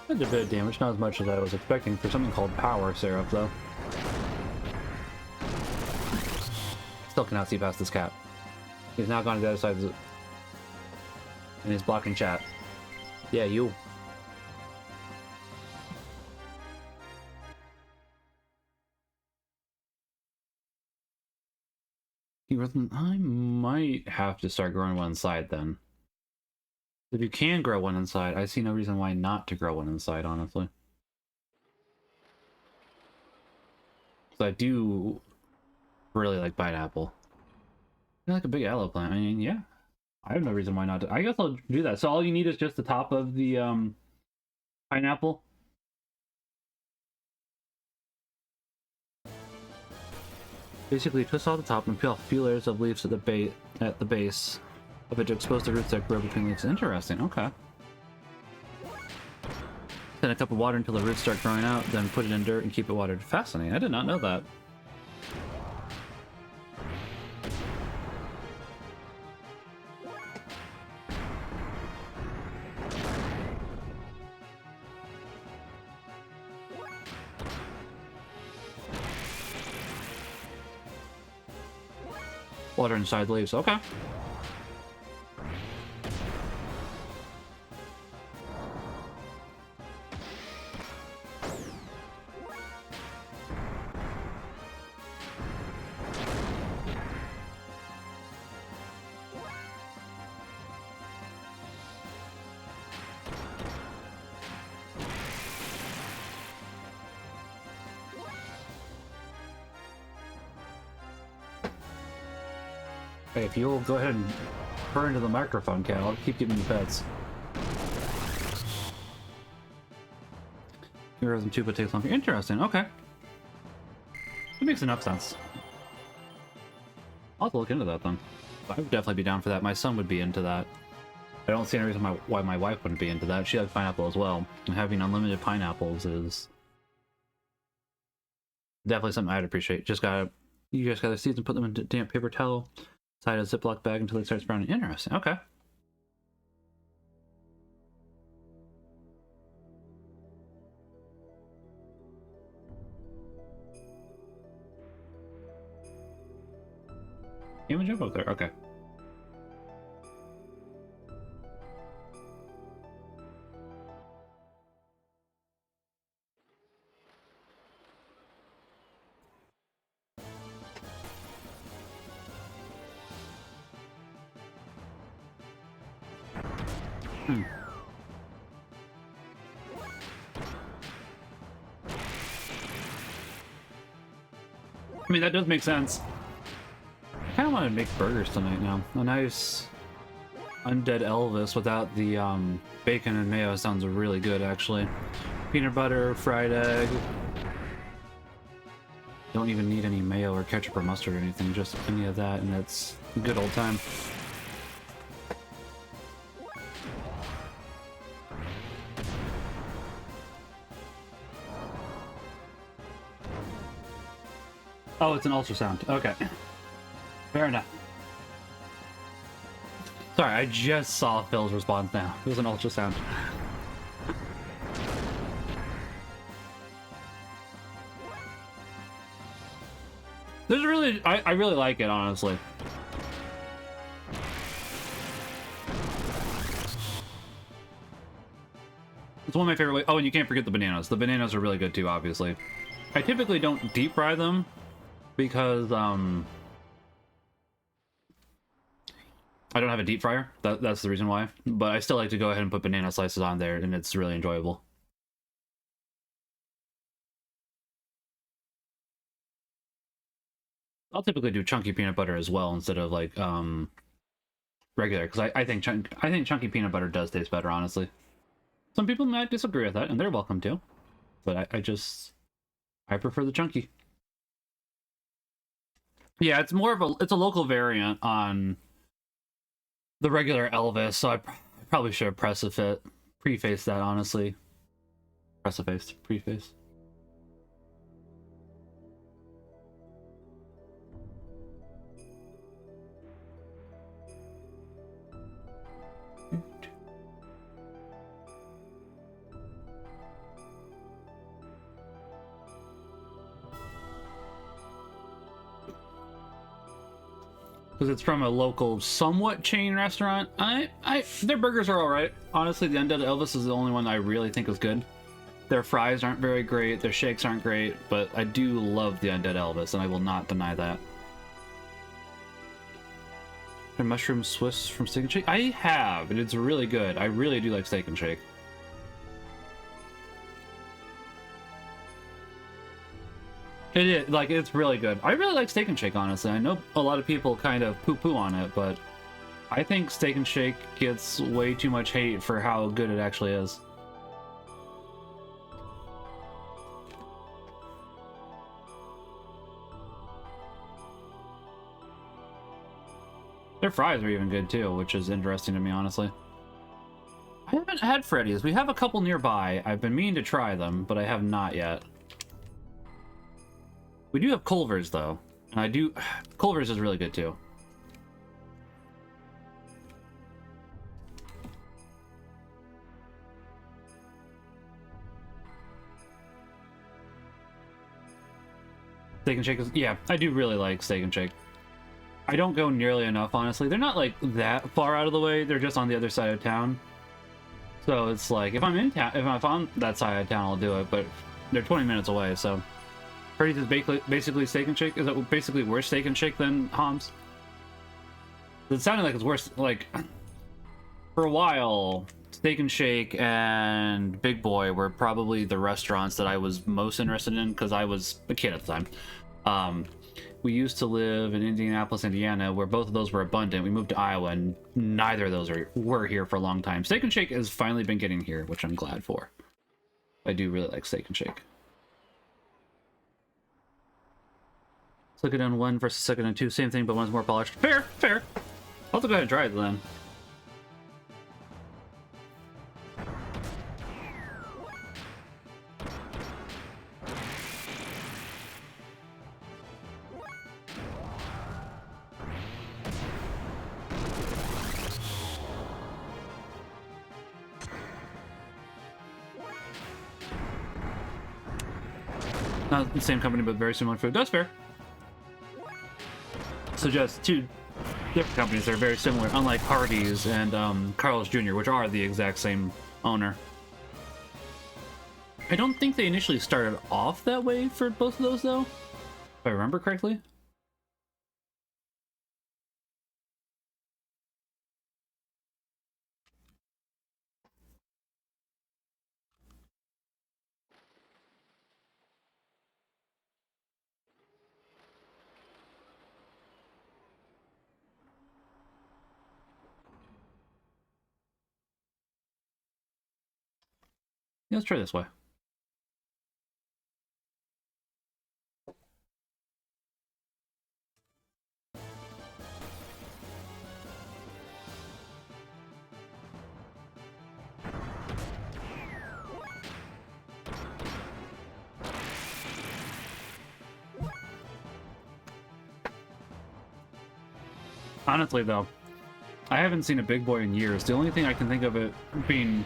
Speaker 1: I did a bit of damage, not as much as I was expecting for something called power syrup, though. Still cannot see past this cat. He's now gone to the other side of the... and he's blocking chat. Yeah, you. I might have to start growing one inside then. If you can grow one inside, I see no reason why not to grow one inside, honestly. So I do really like pineapple. I like a big aloe plant. I mean, yeah. I have no reason why not to. I guess I'll do that. So all you need is just the top of the pineapple. Basically, twist off the top and peel off a few layers of leaves at the base of it to expose the roots that grow between leaves. Interesting, okay. Then a cup of water until the roots start growing out, then put it in dirt and keep it watered. Fascinating, I did not know that. Water inside leaves, okay. Hey, if you'll go ahead and purr into the microphone, Cat, I'll keep giving you pets. Heroes and 2 but takes longer. Interesting, okay. It makes enough sense. I'll have to look into that then. I would definitely be down for that. My son would be into that. I don't see any reason why my wife wouldn't be into that. She likes pineapple as well. And having unlimited pineapples is definitely something I'd appreciate. You just gotta seeds and put them into damp paper towel. Inside a Ziploc bag until it starts browning. Interesting. Okay. Even jump up there. Okay. I mean, that does make sense. I kind of want to make burgers tonight now. A nice undead Elvis without the bacon and mayo sounds really good, actually. Peanut butter, fried egg. Don't even need any mayo or ketchup or mustard or anything, just any of that, and it's a good old time. Oh, it's an ultrasound. Okay. Fair enough. Sorry, I just saw Phil's response now. It was an ultrasound. There's really, I really like it, honestly. It's one of my favorite ways. Oh, and you can't forget the bananas. The bananas are really good too, obviously. I typically don't deep fry them because I don't have a deep fryer. That's the reason why. But I still like to go ahead and put banana slices on there, and it's really enjoyable. I'll typically do chunky peanut butter as well instead of like regular, because I think chunky peanut butter does taste better, honestly. Some people might disagree with that, and they're welcome to. But I prefer the chunky. Yeah, it's more of it's a local variant on the regular Elvis, so I probably should have prefaced that, honestly. Preface. Because it's from a local, somewhat chain restaurant. Their burgers are all right. Honestly, the Undead Elvis is the only one I really think is good. Their fries aren't very great. Their shakes aren't great, but I do love the Undead Elvis, and I will not deny that. The mushroom Swiss from Steak and Shake? I have, and it's really good. I really do like Steak and Shake. It is, like, it's really good. I really like Steak and Shake, honestly. I know a lot of people kind of poo-poo on it, but I think Steak and Shake gets way too much hate for how good it actually is. Their fries are even good too, which is interesting to me, honestly. I haven't had Freddy's. We have a couple nearby. I've been meaning to try them, but I have not yet. We do have Culver's, though. And Culver's is really good, too. Steak and Shake is... Yeah, I do really like Steak and Shake. I don't go nearly enough, honestly. They're not, like, that far out of the way. They're just on the other side of town. So it's like, if I'm in town, if I'm on that side of town, I'll do it. But they're 20 minutes away, so... Freddy's is basically Steak and Shake? Is it basically worse Steak and Shake than Hom's? It sounded like it's worse, like... For a while, Steak and Shake and Big Boy were probably the restaurants that I was most interested in, because I was a kid at the time. We used to live in Indianapolis, Indiana, where both of those were abundant. We moved to Iowa, and neither of those were here for a long time. Steak and Shake has finally been getting here, which I'm glad for. I do really like Steak and Shake. Second and 1 versus second and 2, same thing, but one's more polished. Fair. I'll have to go ahead and try it then. Not the same company, but very similar food. That's fair. So just two different companies that are very similar, unlike Hardee's and Carl's Jr., which are the exact same owner. I don't think they initially started off that way for both of those, though, if I remember correctly. Yeah, let's try this way. Honestly, though, I haven't seen a big boy in years. The only thing I can think of it being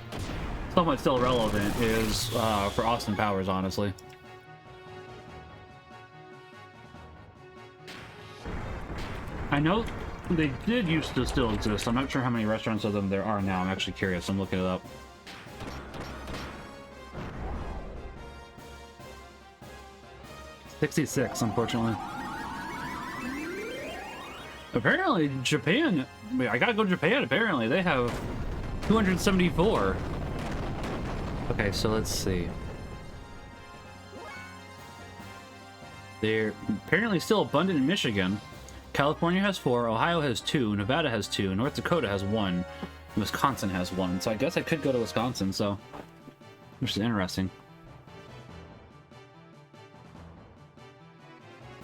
Speaker 1: somewhat still relevant is for Austin Powers, honestly. I know they did used to still exist. I'm not sure how many restaurants of them there are now. I'm actually curious. I'm looking it up. $66, unfortunately. Apparently, Japan... I gotta go to Japan, apparently. They have 274. Okay, so let's see. They're apparently still abundant in Michigan. California has 4, Ohio has 2, Nevada has 2, North Dakota has 1, and Wisconsin has 1. So I guess I could go to Wisconsin, so... which is interesting.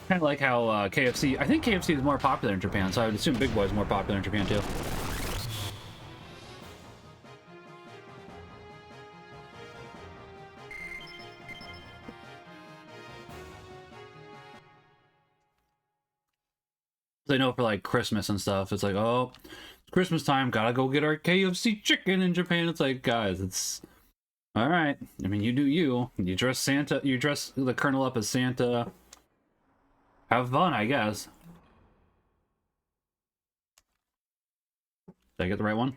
Speaker 1: Kind of like how KFC... I think KFC is more popular in Japan, so I would assume Big Boy is more popular in Japan, too. They know for, like, Christmas and stuff, it's like, oh, it's Christmas time, gotta go get our KFC chicken in Japan. It's like, guys, it's... alright. I mean, you do you. You dress Santa... you dress the Colonel up as Santa... have fun, I guess. Did I get the right one?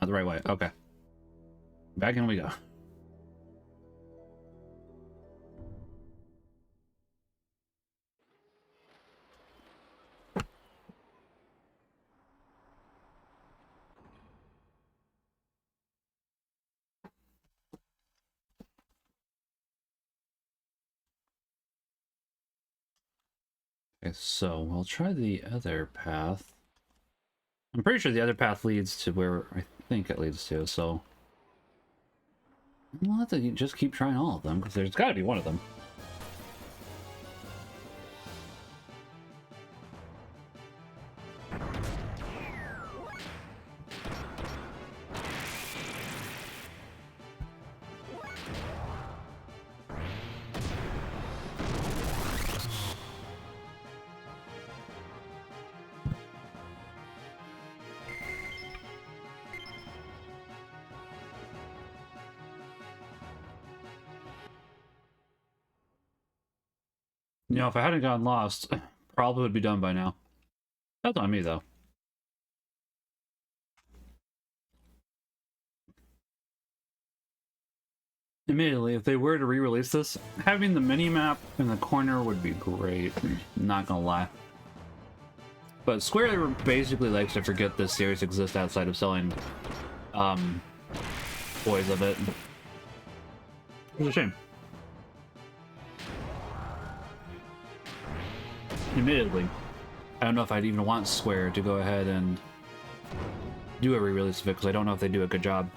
Speaker 1: Not the right way. Okay. Back in we go. Okay, so we'll try the other path. I'm pretty sure the other path leads to where I think it leads to, so... we'll have to just keep trying all of them, because there's got to be one of them. You know, if I hadn't gotten lost, probably would be done by now. That's on me, though. Admittedly, if they were to re-release this, having the mini-map in the corner would be great. Not gonna lie. But Square basically likes to forget this series exists outside of selling toys of it. It's a shame. Admittedly, I don't know if I'd even want Square to go ahead and do a re-release of it, because I don't know if they do a good job.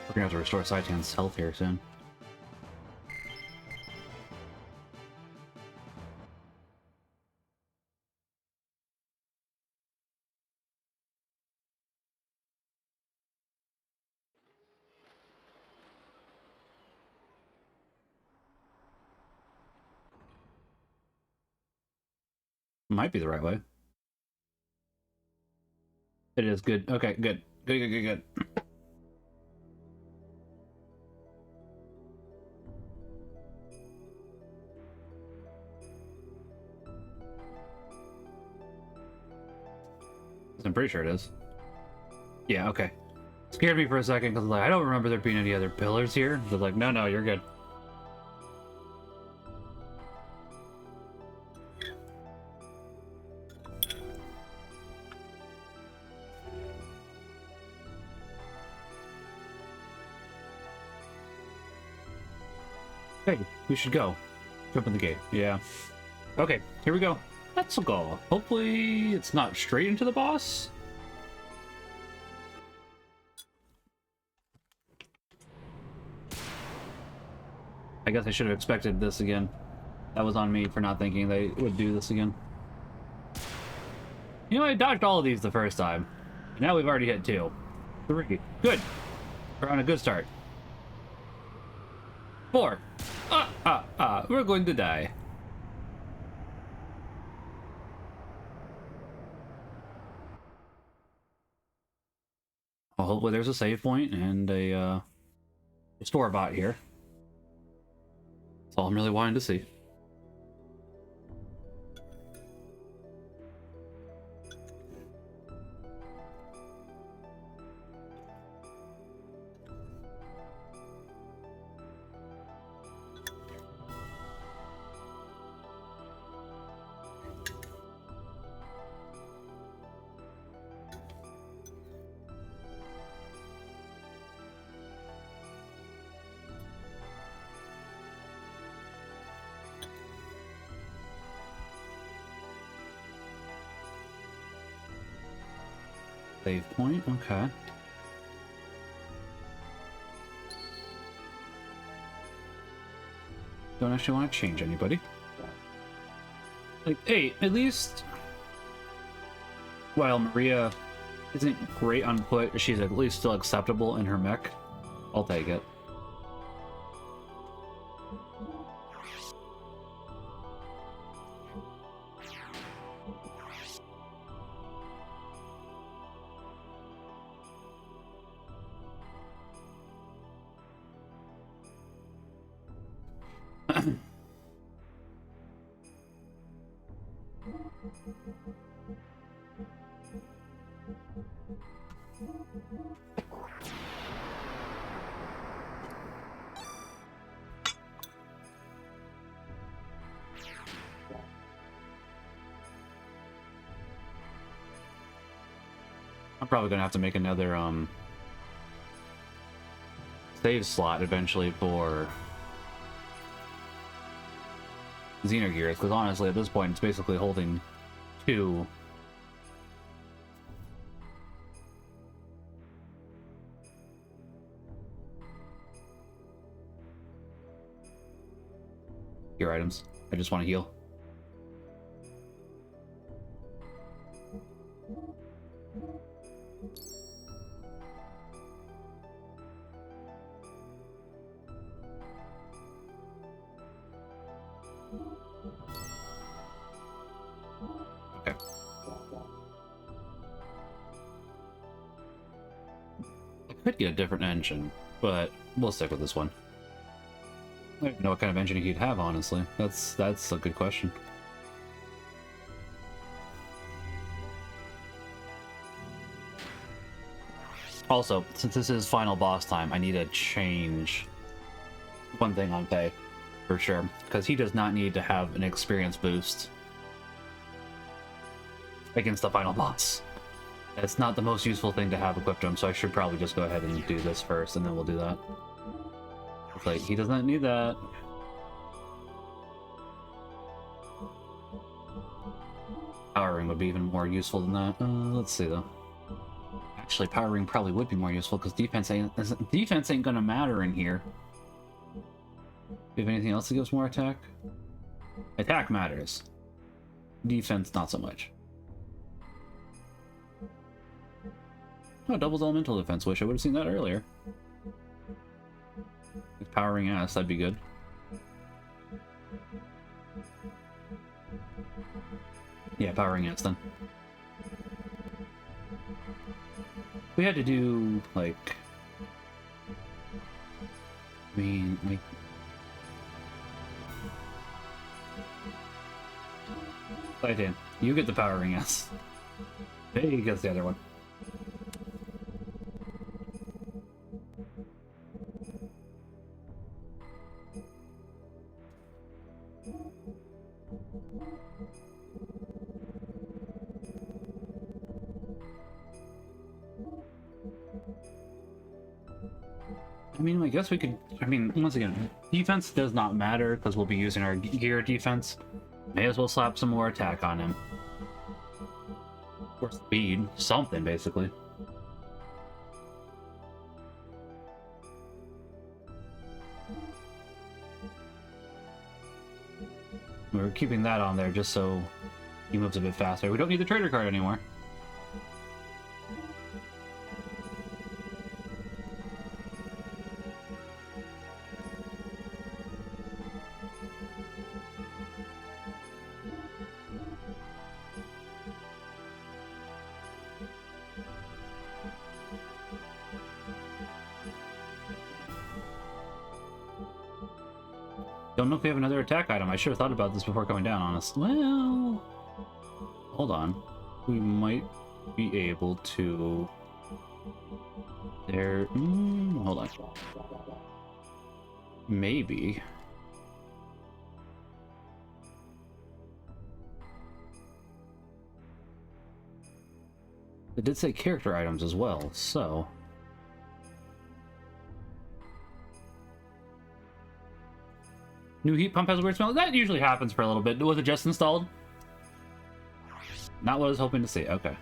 Speaker 1: We're gonna have to restore Saitan's health here soon. Might be the right way. It is good. Okay, good. Good. I'm pretty sure it is. Yeah, okay. Scared me for a second because like I don't remember there being any other pillars here. They're like, no, you're good. Hey, we should go. Open the gate. Yeah. Okay, here we go. Let's go. Hopefully it's not straight into the boss. I guess I should have expected this again. That was on me for not thinking they would do this again. You know, I dodged all of these the first time. Now we've already hit 2. 3. Good. We're on a good start. 4. We're going to die. Well, hopefully there's a save point and a store bot here. That's all I'm really wanting to see. Save point, okay. Don't actually want to change anybody. Like, hey, at least while Maria isn't great on foot, she's at least still acceptable in her mech. I'll take it. I'm probably gonna have to make another save slot eventually for Xenogears, because honestly at this point it's basically holding 2. Gear items. I just want to heal. Okay. I could get a different engine, but we'll stick with this one. I don't know what kind of engine he'd have, honestly. That's a good question. Also, since this is final boss time, I need to change one thing on Pei, for sure, because he does not need to have an experience boost against the final boss. It's not the most useful thing to have equipped him, so I should probably just go ahead and do this first, and then we'll do that. It's like, he does not need that. Power Ring would be even more useful than that. Let's see, though. Actually, Power Ring probably would be more useful, because defense ain't gonna matter in here. Do you have anything else that gives more attack? Attack matters. Defense, not so much. Oh, doubles elemental defense. Wish I would have seen that earlier. Powering ass, that'd be good. Yeah, powering ass then. We had to do, like... I mean, like... I did. You get the powering ass. He gets the other one. I mean, I guess we could... I mean, once again, defense does not matter because we'll be using our gear defense. May as well slap some more attack on him. Or speed. Something, basically. We're keeping that on there just so he moves a bit faster. We don't need the trader card anymore. Don't know if we have another attack item. I should have thought about this before coming down, honestly. Well, hold on. We might be able to... There... hold on. Maybe. It did say character items as well, so... New heat pump has a weird smell. That usually happens for a little bit. Was it just installed? Not what I was hoping to see. Okay.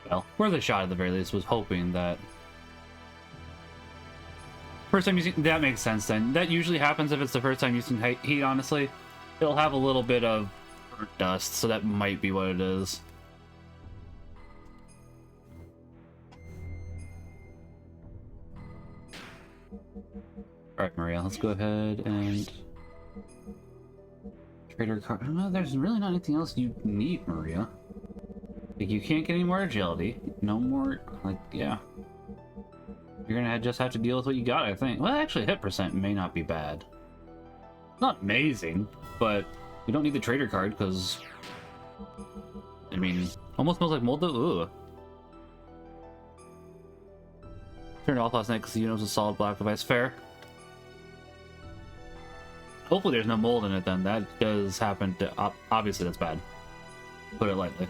Speaker 1: Well, worth a shot at the very least. Was hoping that... First time using... That makes sense then. That usually happens if it's the first time using heat, honestly. It'll have a little bit of burnt dust, so that might be what it is. Alright, Maria, let's go ahead and... Trader card... Oh, there's really not anything else you need, Maria. Like, you can't get any more agility. No more... Like, yeah. You're gonna just have to deal with what you got, I think. Well, actually, hit percent may not be bad. Not amazing, but you don't need the trader card, because... I mean, almost smells like mold, though. Ugh. Turned it off last night because you know it's a solid black device. Fair. Hopefully there's no mold in it then. That does happen to... obviously that's bad. Put it lightly.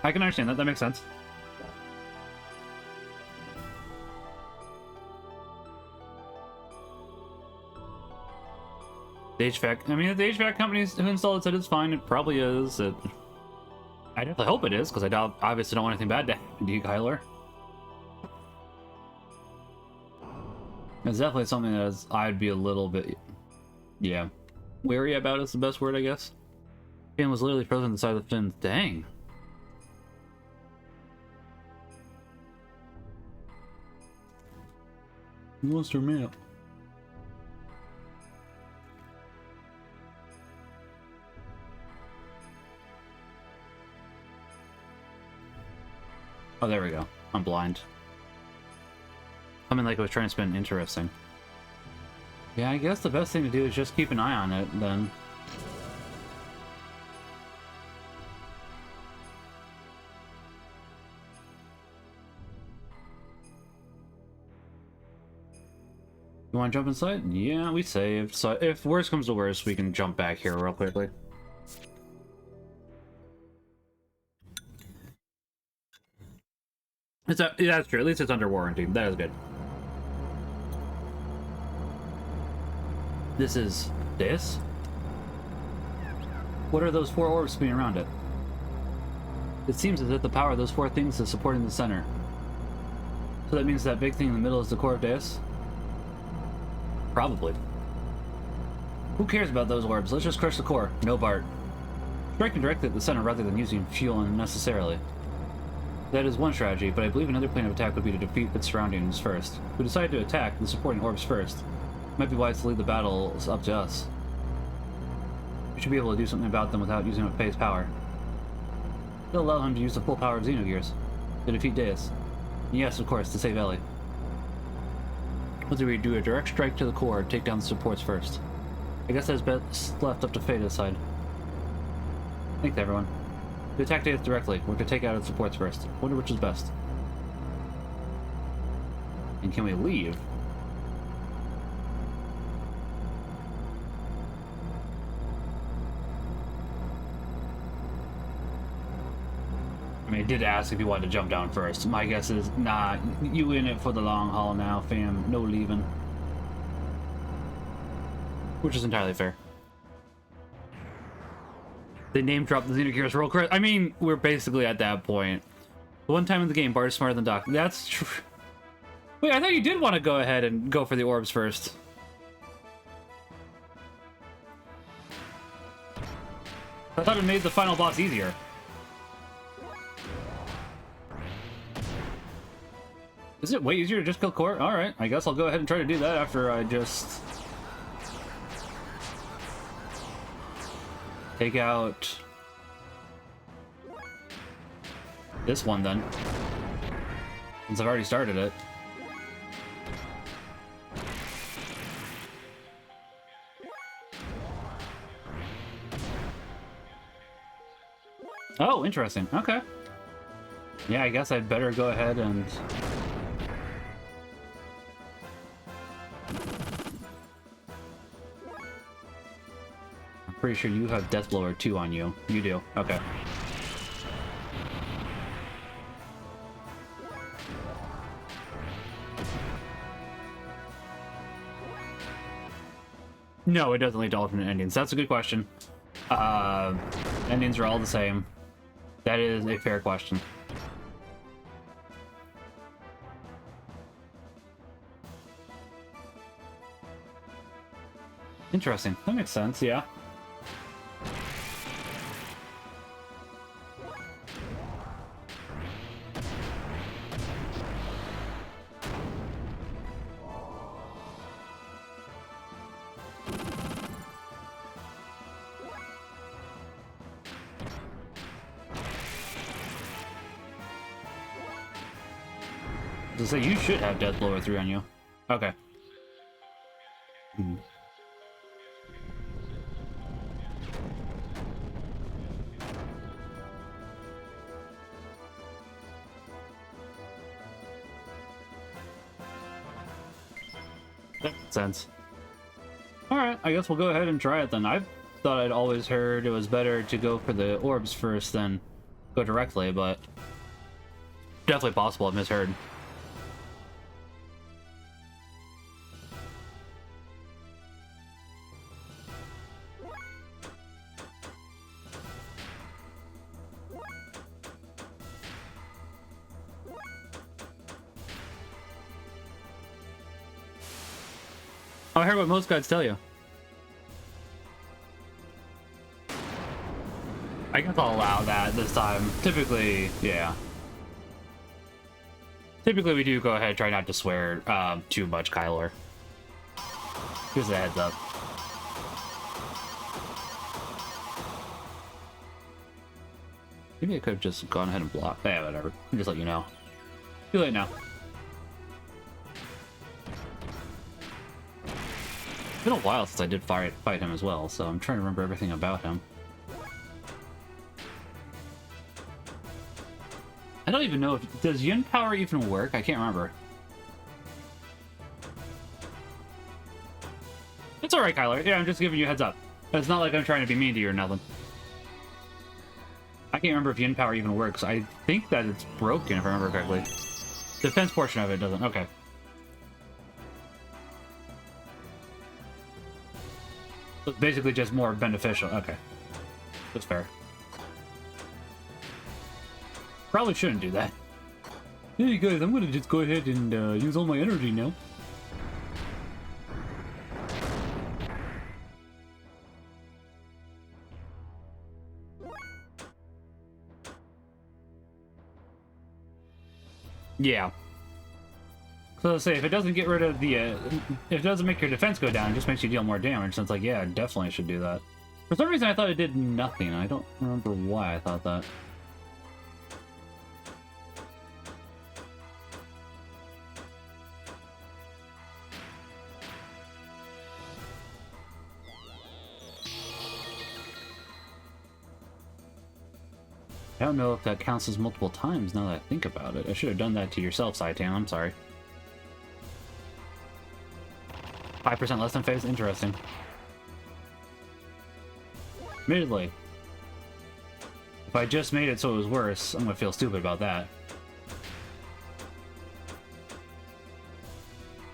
Speaker 1: I can understand that. That makes sense. The HVAC, I mean, if the HVAC companies who installed it said it's fine, it probably is. I definitely hope it is, because I obviously don't want anything bad to happen to you, Kyler. It's definitely something that I'd be a little bit, yeah, wary about is the best word, I guess. Fan was literally frozen inside the fins. Dang. He wants to map. Oh, there we go. I'm blind. I mean, like I was trying to spin interesting. Yeah, I guess the best thing to do is just keep an eye on it, then. You want to jump inside? Yeah, we saved. So if worse comes to worse, we can jump back here real quickly. Yeah, that's true. At least it's under warranty. That is good. This is... this? What are those 4 orbs spinning around it? It seems as if the power of those 4 things is supporting the center. So that means that big thing in the middle is the core of Deus? Probably. Who cares about those orbs? Let's just crush the core. No Bart. Striking directly at the center rather than using fuel unnecessarily. That is one strategy, but I believe another plan of attack would be to defeat its surroundings first. We decided to attack the supporting orbs first. Might be wise to leave the battles up to us. We should be able to do something about them without using up Faye's power. They'll allow him to use the full power of Xenogears to defeat Deus. Yes, of course, to save Ellie. Whether we do a direct strike to the core or take down the supports first. I guess that's best left up to Faye to decide. Thanks, everyone. We attack Deus directly. We're to take out its supports first. Wonder which is best. And can we leave? I mean, I did ask if you wanted to jump down first. My guess is, nah, you in it for the long haul now, fam. No leaving. Which is entirely fair. They name dropped the Xenogears roll credit. I mean, we're basically at that point. One time in the game, Bart is smarter than Doc. That's true. Wait, I thought you did want to go ahead and go for the orbs first. I thought it made the final boss easier. Is it way easier to just kill Core? Alright, I guess I'll go ahead and try to do that after I just... take out... this one, then. Since I've already started it. Oh, interesting. Okay. Yeah, I guess I'd better go ahead and... I'm pretty sure you have Deathblower 2 on you. You do. Okay. No, it doesn't lead to alternate endings. That's a good question. Endings are all the same. That is a fair question. Interesting. That makes sense, yeah. So you should have Deathblower 3 on you. Okay. That makes sense. Alright, I guess we'll go ahead and try it then. I thought I'd always heard it was better to go for the orbs first than go directly, but definitely possible I've misheard. I heard what most guides tell you. I guess I'll allow that this time. Typically, yeah. Typically we do go ahead and try not to swear too much, Kylor. Just a heads up. Maybe I could have just gone ahead and blocked. Yeah, whatever. I'll just let you know. Too late now. It's been a while since I did fight him as well, so I'm trying to remember everything about him. I don't even know if... does Yin Power even work? I can't remember. It's alright, Kyler. Yeah, I'm just giving you a heads up. It's not like I'm trying to be mean to you or nothing. I can't remember if Yin Power even works. I think that it's broken, if I remember correctly. The defense portion of it doesn't. Okay. So it's basically just more beneficial. Okay. That's fair. Probably shouldn't do that. Hey guys, I'm gonna just go ahead and use all my energy now. Yeah. So let's say if it doesn't get rid of the, if it doesn't make your defense go down, it just makes you deal more damage. So it's like, yeah, definitely should do that. For some reason, I thought it did nothing. I don't remember why I thought that. I don't know if that counts as multiple times now that I think about it. I should have done that to yourself, Saitan. I'm sorry. 5% less than phase? Interesting. Admittedly, if I just made it so it was worse, I'm gonna feel stupid about that.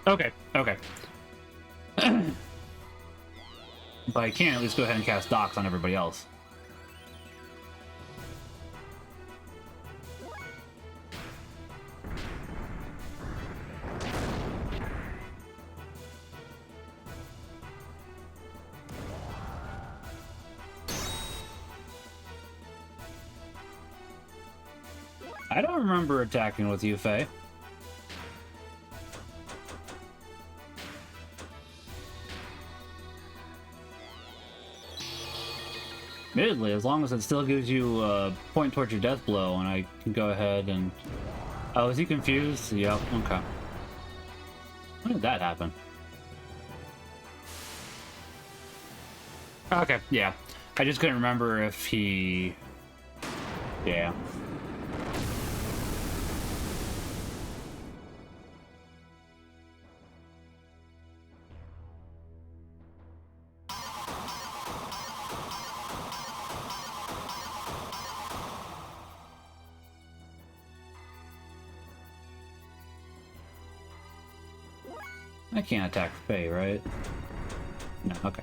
Speaker 1: Okay, okay. But I can at least go ahead and cast Docs on everybody else. I don't remember attacking with you, Faye. Admittedly, as long as it still gives you a point towards your death blow, and I can go ahead and... Oh, is he confused? Yep, okay. When did that happen? Okay, yeah. I just couldn't remember if he... Yeah. I can't attack Faye, right? No, okay.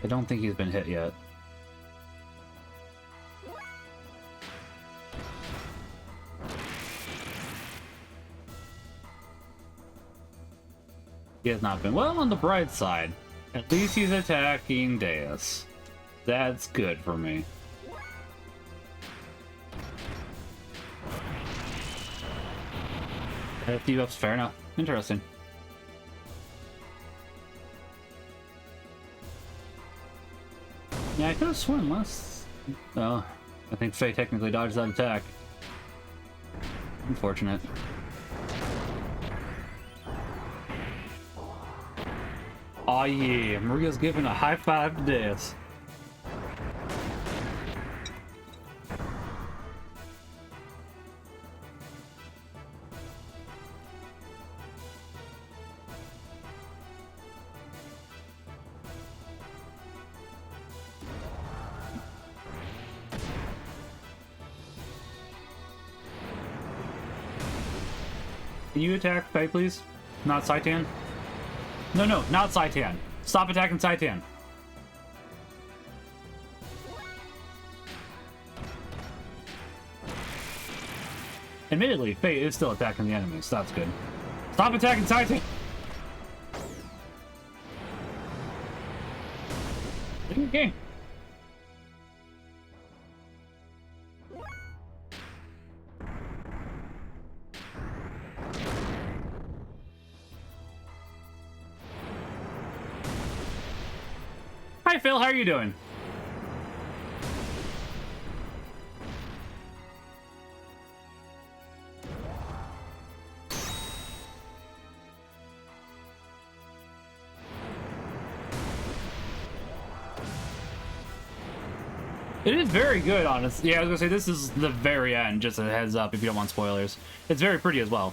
Speaker 1: I don't think he's been hit yet. He has not been. Well, on the bright side, at least he's attacking Deus. That's good for me. Debuffs, fair enough. Interesting. Yeah, I could have sworn less. Oh, I think Faye technically dodged that attack. Unfortunate. Aw, yeah, Maria's giving a high five to Deus. Can you attack Faye, please? Not Saitan? No, no, not Saitan. Stop attacking Saitan. Admittedly, Faye is still attacking the enemies, so that's good. Stop attacking Saitan! Good game. Hi Phil, how are you doing? It is very good, honestly. Yeah, I was gonna say, this is the very end, just a heads up if you don't want spoilers. It's very pretty as well.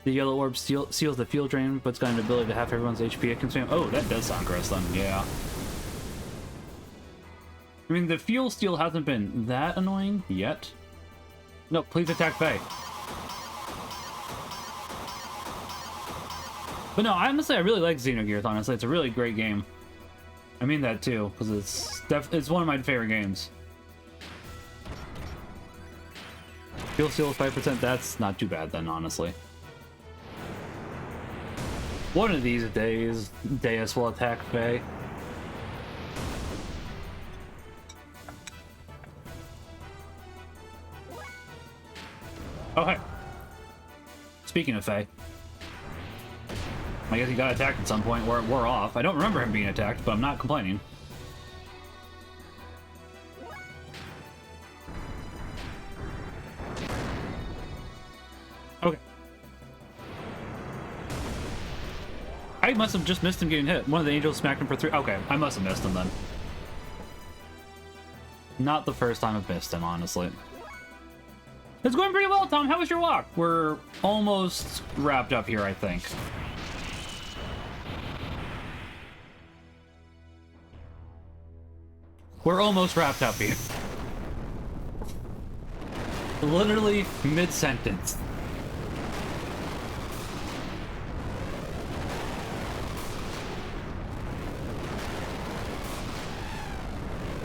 Speaker 1: The yellow orb seals the fuel drain, but it's got an ability to have everyone's HP consumed. Oh, that does sound gross then, yeah. I mean, the fuel steal hasn't been that annoying yet. No, please attack Faye. But no, honestly, I really like Xenogears, honestly. It's a really great game. I mean that too, because it's one of my favorite games. Fuel steal 5%, that's not too bad then, honestly. One of these days, Deus will attack Faye. Oh, hey. Speaking of Faye. I guess he got attacked at some point where it wore off. I don't remember him being attacked, but I'm not complaining. Okay. I must have just missed him getting hit. One of the angels smacked him for 3. Okay, I must have missed him then. Not the first time I've missed him, honestly. It's going pretty well, Tom. How was your walk? We're almost wrapped up here, I think. We're almost wrapped up here. Literally mid-sentence.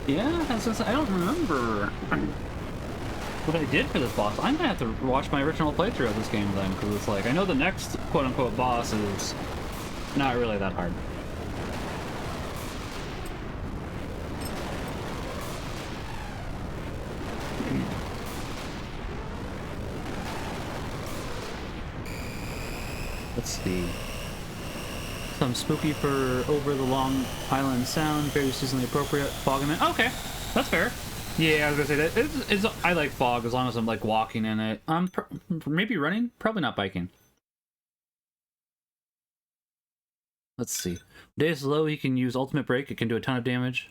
Speaker 1: Yeah, I don't remember what I did for this boss. I'm gonna have to watch my original playthrough of this game then, because it's like, I know the next quote-unquote boss is not really that hard. Let's see. Some spooky for over the Long Island Sound, very seasonally appropriate. Fog in it. Okay, that's fair. Yeah, I was gonna say that. I like fog as long as I'm like walking in it. Maybe running, probably not biking. Let's see. Days low, he can use ultimate break. It can do a ton of damage.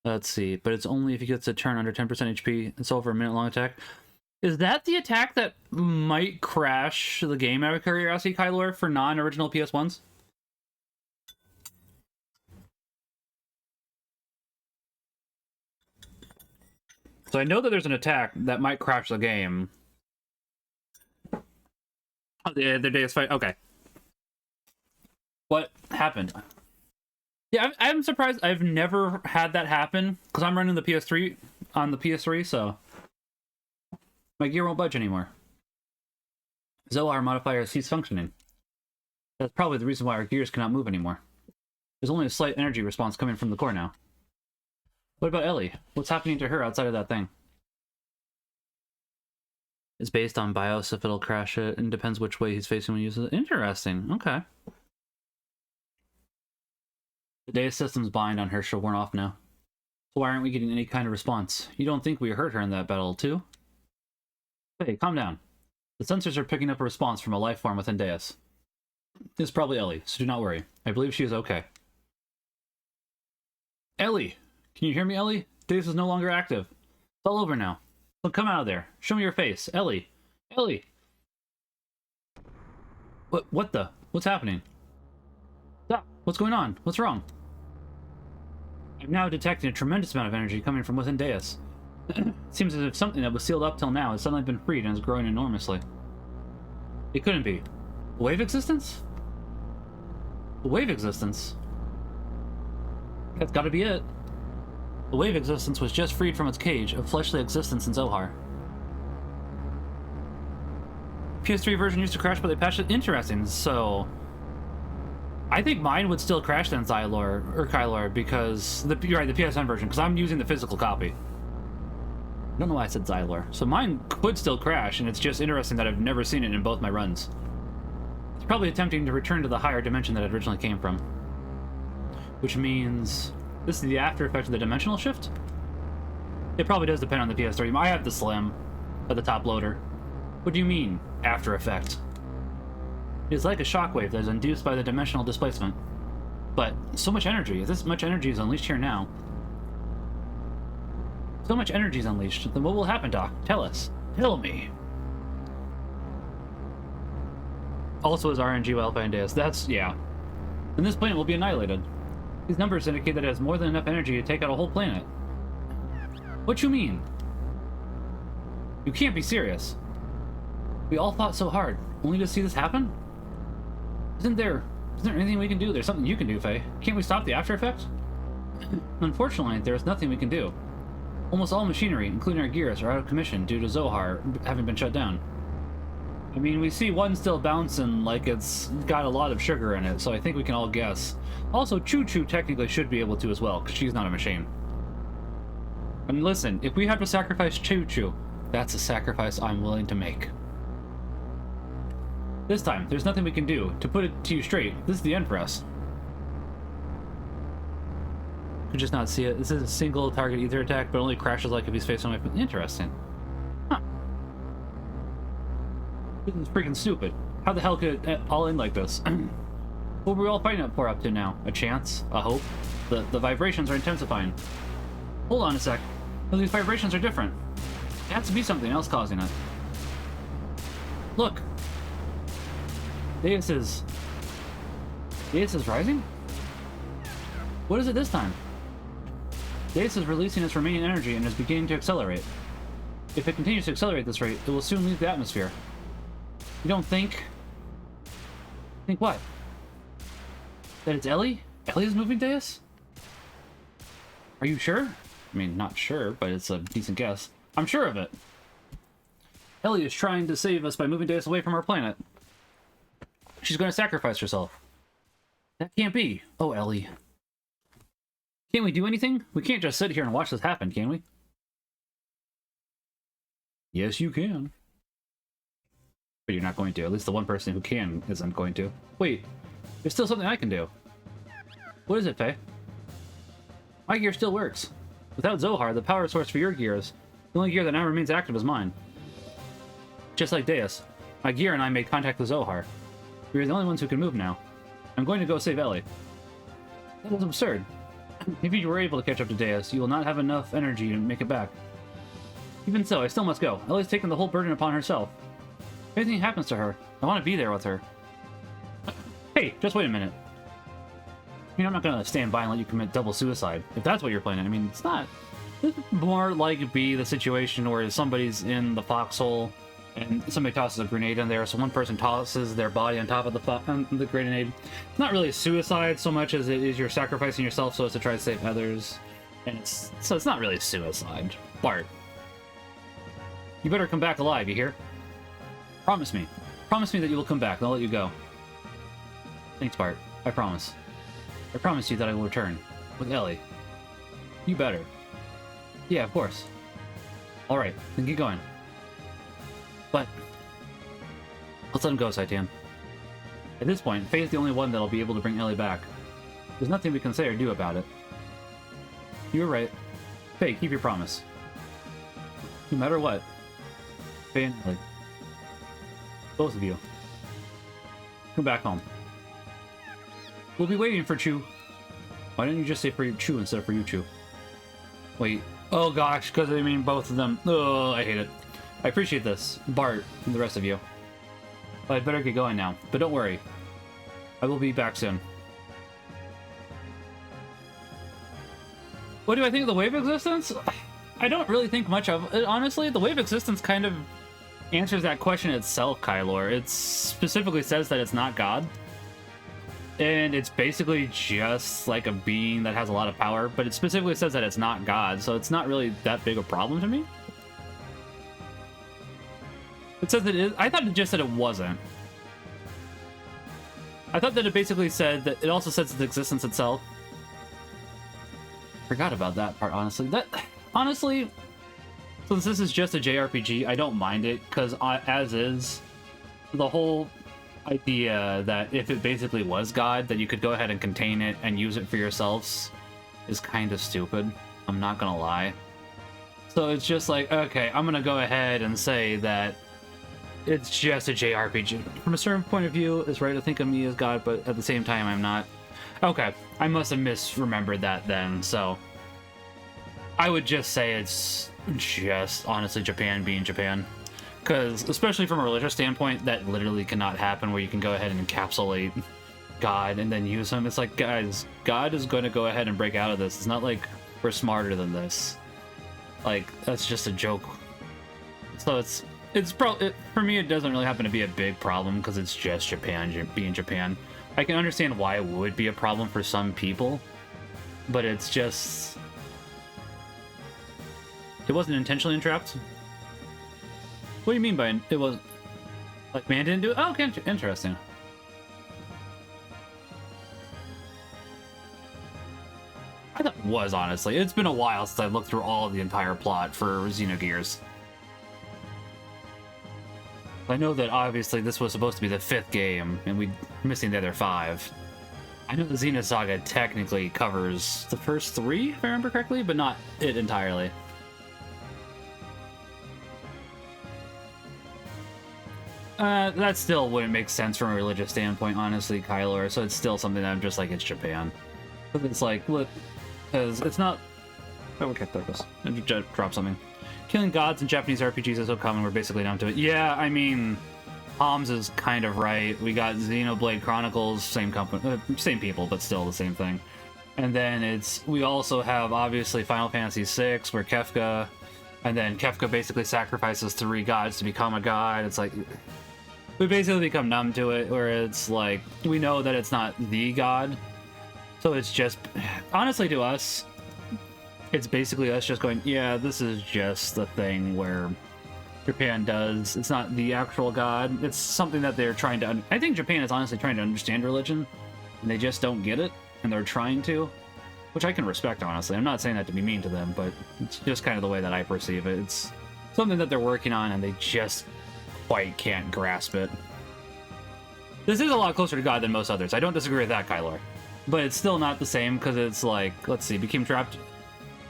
Speaker 1: Let's see, but it's only if he gets a turn under 10% HP. It's over a minute long attack. Is that the attack that might crash the game out of curiosity, Kylor, for non-original PS1s? So I know that there's an attack that might crash the game. Oh, the Deus fight. Okay. What happened? Yeah, I'm surprised. I've never had that happen because I'm running the PS3 on the PS3, so my gear won't budge anymore. Zohar modifier cease functioning. That's probably the reason why our gears cannot move anymore. There's only a slight energy response coming from the core now. What about Ellie? What's happening to her outside of that thing? It's based on BIOS if it'll crash it, and depends which way he's facing when he uses it. Interesting. Okay. The data system's blind on her. She'll warn off now. So why aren't we getting any kind of response? You don't think we hurt her in that battle, too? Hey, calm down. The sensors are picking up a response from a life form within Deus. It's probably Ellie, so do not worry. I believe she is okay. Ellie! Can you hear me, Ellie? Deus is no longer active. It's all over now. Look, come out of there. Show me your face. Ellie! Ellie! What the? What's happening? Stop! What's going on? What's wrong? I'm now detecting a tremendous amount of energy coming from within Deus. It seems as if something that was sealed up till now has suddenly been freed and is growing enormously. It couldn't be. A wave existence? A wave existence? That's gotta be it. The wave existence was just freed from its cage of fleshly existence in Zohar. PS3 version used to crash, but they patched it. Interesting, so I think mine would still crash then, Xylor, or Kylor, because you're right, the PSN version, because I'm using the physical copy. I don't know why I said Xylor. So mine could still crash, and it's just interesting that I've never seen it in both my runs. It's probably attempting to return to the higher dimension that it originally came from. Which means this is the after effect of the dimensional shift? It probably does depend on the PS3. I have the Slim, at the top loader. What do you mean, after effect? It is like a shockwave that is induced by the dimensional displacement. But so much energy. If this much energy is unleashed here now, so much energy is unleashed, then what will happen, Doc? Tell us. Tell me. Also is RNG Alpha and Deus. That's, yeah. Then this planet will be annihilated. These numbers indicate that it has more than enough energy to take out a whole planet. What you mean? You can't be serious. We all fought so hard, only to see this happen? Isn't there anything we can do? There's something you can do, Faye. Can't we stop the after effect? Unfortunately, there is nothing we can do. Almost all machinery, including our gears, are out of commission due to Zohar having been shut down. I mean, we see one still bouncing like it's got a lot of sugar in it, so I think we can all guess. Also, Choo-Choo technically should be able to as well, because she's not a machine. And listen, if we have to sacrifice Choo-Choo, that's a sacrifice I'm willing to make. This time, there's nothing we can do. To put it to you straight, this is the end for us. Could just not see it. This is a single target ether attack, but only crashes like if he's facing my... Interesting. Huh. This is freaking stupid. How the hell could it all end like this? What were we all fighting for up to now? A chance? A hope? The vibrations are intensifying. Hold on a sec. These vibrations are different. It has to be something else causing it. Look. Deus is rising? What is it this time? Deus is releasing its remaining energy and is beginning to accelerate. If it continues to accelerate at this rate, it will soon leave the atmosphere. You don't think... Think what? That it's Ellie? Ellie is moving Deus? Are you sure? I mean, not sure, but it's a decent guess. I'm sure of it. Ellie is trying to save us by moving Deus away from our planet. She's going to sacrifice herself. That can't be. Oh, Ellie. Can't we do anything? We can't just sit here and watch this happen, can we? Yes, you can. But you're not going to. At least the one person who can isn't going to. Wait, there's still something I can do. What is it, Faye? My gear still works. Without Zohar, the power source for your gears, the only gear that now remains active is mine. Just like Deus, my gear and I made contact with Zohar. We are the only ones who can move now. I'm going to go save Ellie. That is absurd. If you were able to catch up to Deus, you will not have enough energy to make it back. Even so, I still must go. Ellie's taken the whole burden upon herself. If anything happens to her, I want to be there with her. Hey, just wait a minute. I mean, I'm not going to stand by and let you commit double suicide. If that's what you're planning, I mean, it's not. It's more like be the situation where somebody's in the foxhole and somebody tosses a grenade in there, so one person tosses their body on top of the grenade. It's not really suicide so much as it is you're sacrificing yourself so as to try to save others. And so it's not really suicide. Bart, you better come back alive, you hear? Promise me. Promise me that you will come back, and I'll let you go. Thanks, Bart. I promise. I promise you that I will return. With Ellie. You better. Yeah, of course. Alright, then get going. But... let's let him go, Saitan. At this point, Faye's the only one that'll be able to bring Ellie back. There's nothing we can say or do about it. You were right. Faye, keep your promise. No matter what. Faye and Ellie. Both of you. Come back home. We'll be waiting for Chu. Why didn't you just say for Chu instead of for you, Chu? Wait. Oh gosh, because I mean both of them. Oh, I hate it. I appreciate this, Bart, and the rest of you. But I'd better get going now. But don't worry. I will be back soon. What do I think of the wave existence? I don't really think much of it, honestly. The wave existence kind of answers that question itself, Kylor. It specifically says that it's not God. And it's basically just like a being that has a lot of power, but it specifically says that it's not God, so it's not really that big a problem to me. It says that it is. I thought it just said it wasn't. I thought that it basically said that it also says its existence itself. Forgot about that part, honestly. Honestly, since this is just a JRPG, I don't mind it, because as is, the whole idea that if it basically was God, that you could go ahead and contain it and use it for yourselves is kind of stupid. I'm not gonna lie. So it's just like, okay, I'm gonna go ahead and say that it's just a JRPG. From a certain point of view, it's right to think of me as God, but at the same time, I'm not. Okay, I must have misremembered that then, so I would just say it's just, honestly, Japan being Japan. Because, especially from a religious standpoint, that literally cannot happen where you can go ahead and encapsulate God and then use him. It's like, guys, God is going to go ahead and break out of this. It's not like we're smarter than this. Like, that's just a joke. So for me, it doesn't really happen to be a big problem because it's just Japan being Japan. I can understand why it would be a problem for some people, but it's just... It wasn't intentionally entrapped? What do you mean by it was... Like, man didn't do it? Oh, okay, interesting. I thought it was, honestly. It's been a while since I looked through all of the entire plot for Xenogears. I know that obviously this was supposed to be the 5th game, and we're missing the other 5. I know the Xenosaga technically covers the first 3, if I remember correctly, but not it entirely. That still wouldn't make sense from a religious standpoint, honestly, Kylo. So it's still something that I'm just like, it's Japan. But it's like, look, because it's not... Oh, okay, there it goes. I just dropped something. Killing gods in Japanese RPGs is so common, we're basically down to it. Yeah, I mean, Homs is kind of right. We got Xenoblade Chronicles, same company, same people, but still the same thing. And then we also have, obviously, Final Fantasy VI, where Kefka... And then Kefka basically sacrifices 3 gods to become a god. It's like... We basically become numb to it, where it's like, we know that it's not the god. So it's just, honestly to us, it's basically us just going, yeah, this is just the thing where Japan does. It's not the actual god. It's something that they're trying to, I think Japan is honestly trying to understand religion, and they just don't get it, and they're trying to, which I can respect, honestly. I'm not saying that to be mean to them, but it's just kind of the way that I perceive it. It's something that they're working on, and they just quite can't grasp it. This is a lot closer to God than most others. I don't disagree with that, Kylo. But it's still not the same, because it's like, let's see, became trapped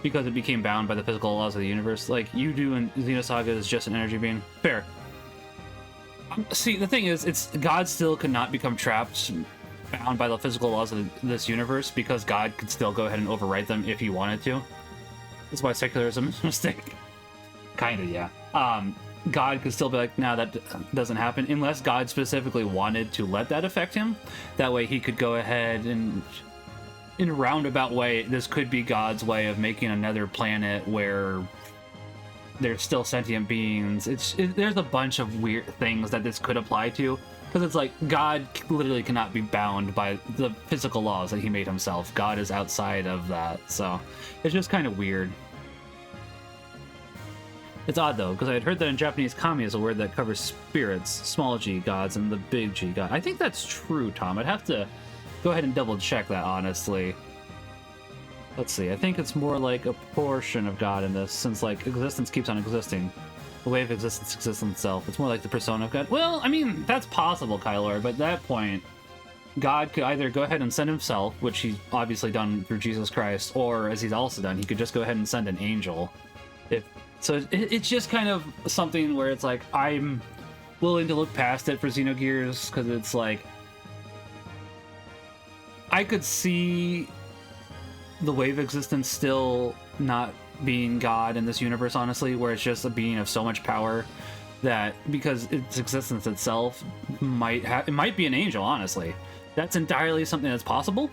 Speaker 1: because it became bound by the physical laws of the universe. Like you do in Xenosaga is just an energy being. Fair. See, the thing is, it's God still could not become trapped, bound by the physical laws of this universe, because God could still go ahead and overwrite them if he wanted to. That's why secularism is a mistake. Kinda, yeah. God could still be like, nah, that doesn't happen, unless God specifically wanted to let that affect him. That way he could go ahead and, in a roundabout way, this could be God's way of making another planet where there's still sentient beings. There's a bunch of weird things that this could apply to, because it's like, God literally cannot be bound by the physical laws that he made himself. God is outside of that, so it's just kind of weird. It's odd, though, because I had heard that in Japanese, kami is a word that covers spirits, small g gods, and the big G god. I think that's true, Tom. I'd have to go ahead and double-check that, honestly. Let's see. I think it's more like a portion of God in this, since, like, existence keeps on existing. The way of existence exists in itself. It's more like the persona of God. Well, I mean, that's possible, Kylo, but at that point, God could either go ahead and send himself, which he's obviously done through Jesus Christ, or, as he's also done, he could just go ahead and send an angel. So it's just kind of something where it's like, I'm willing to look past it for Xenogears, because it's like, I could see the wave existence still not being God in this universe, honestly, where it's just a being of so much power that, because its existence itself it might be an angel, honestly. That's entirely something that's possible,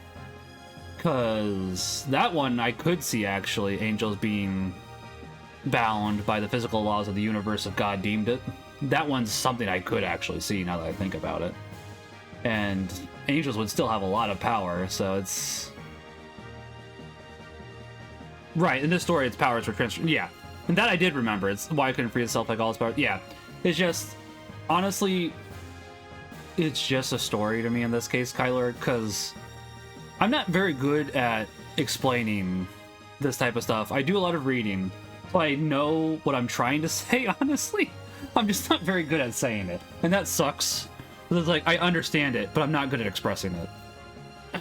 Speaker 1: because that one I could see, actually, angels being bound by the physical laws of the universe if God deemed it. That one's something I could actually see now that I think about it. And angels would still have a lot of power, so it's... Right, in this story, its powers were transferred. Yeah, and that I did remember. It's why it couldn't free itself like all its powers. Yeah, it's just... Honestly, it's just a story to me in this case, Kyler, because I'm not very good at explaining this type of stuff. I do a lot of reading. I know what I'm trying to say, honestly. I'm just not very good at saying it. And that sucks. It's like, I understand it, but I'm not good at expressing it.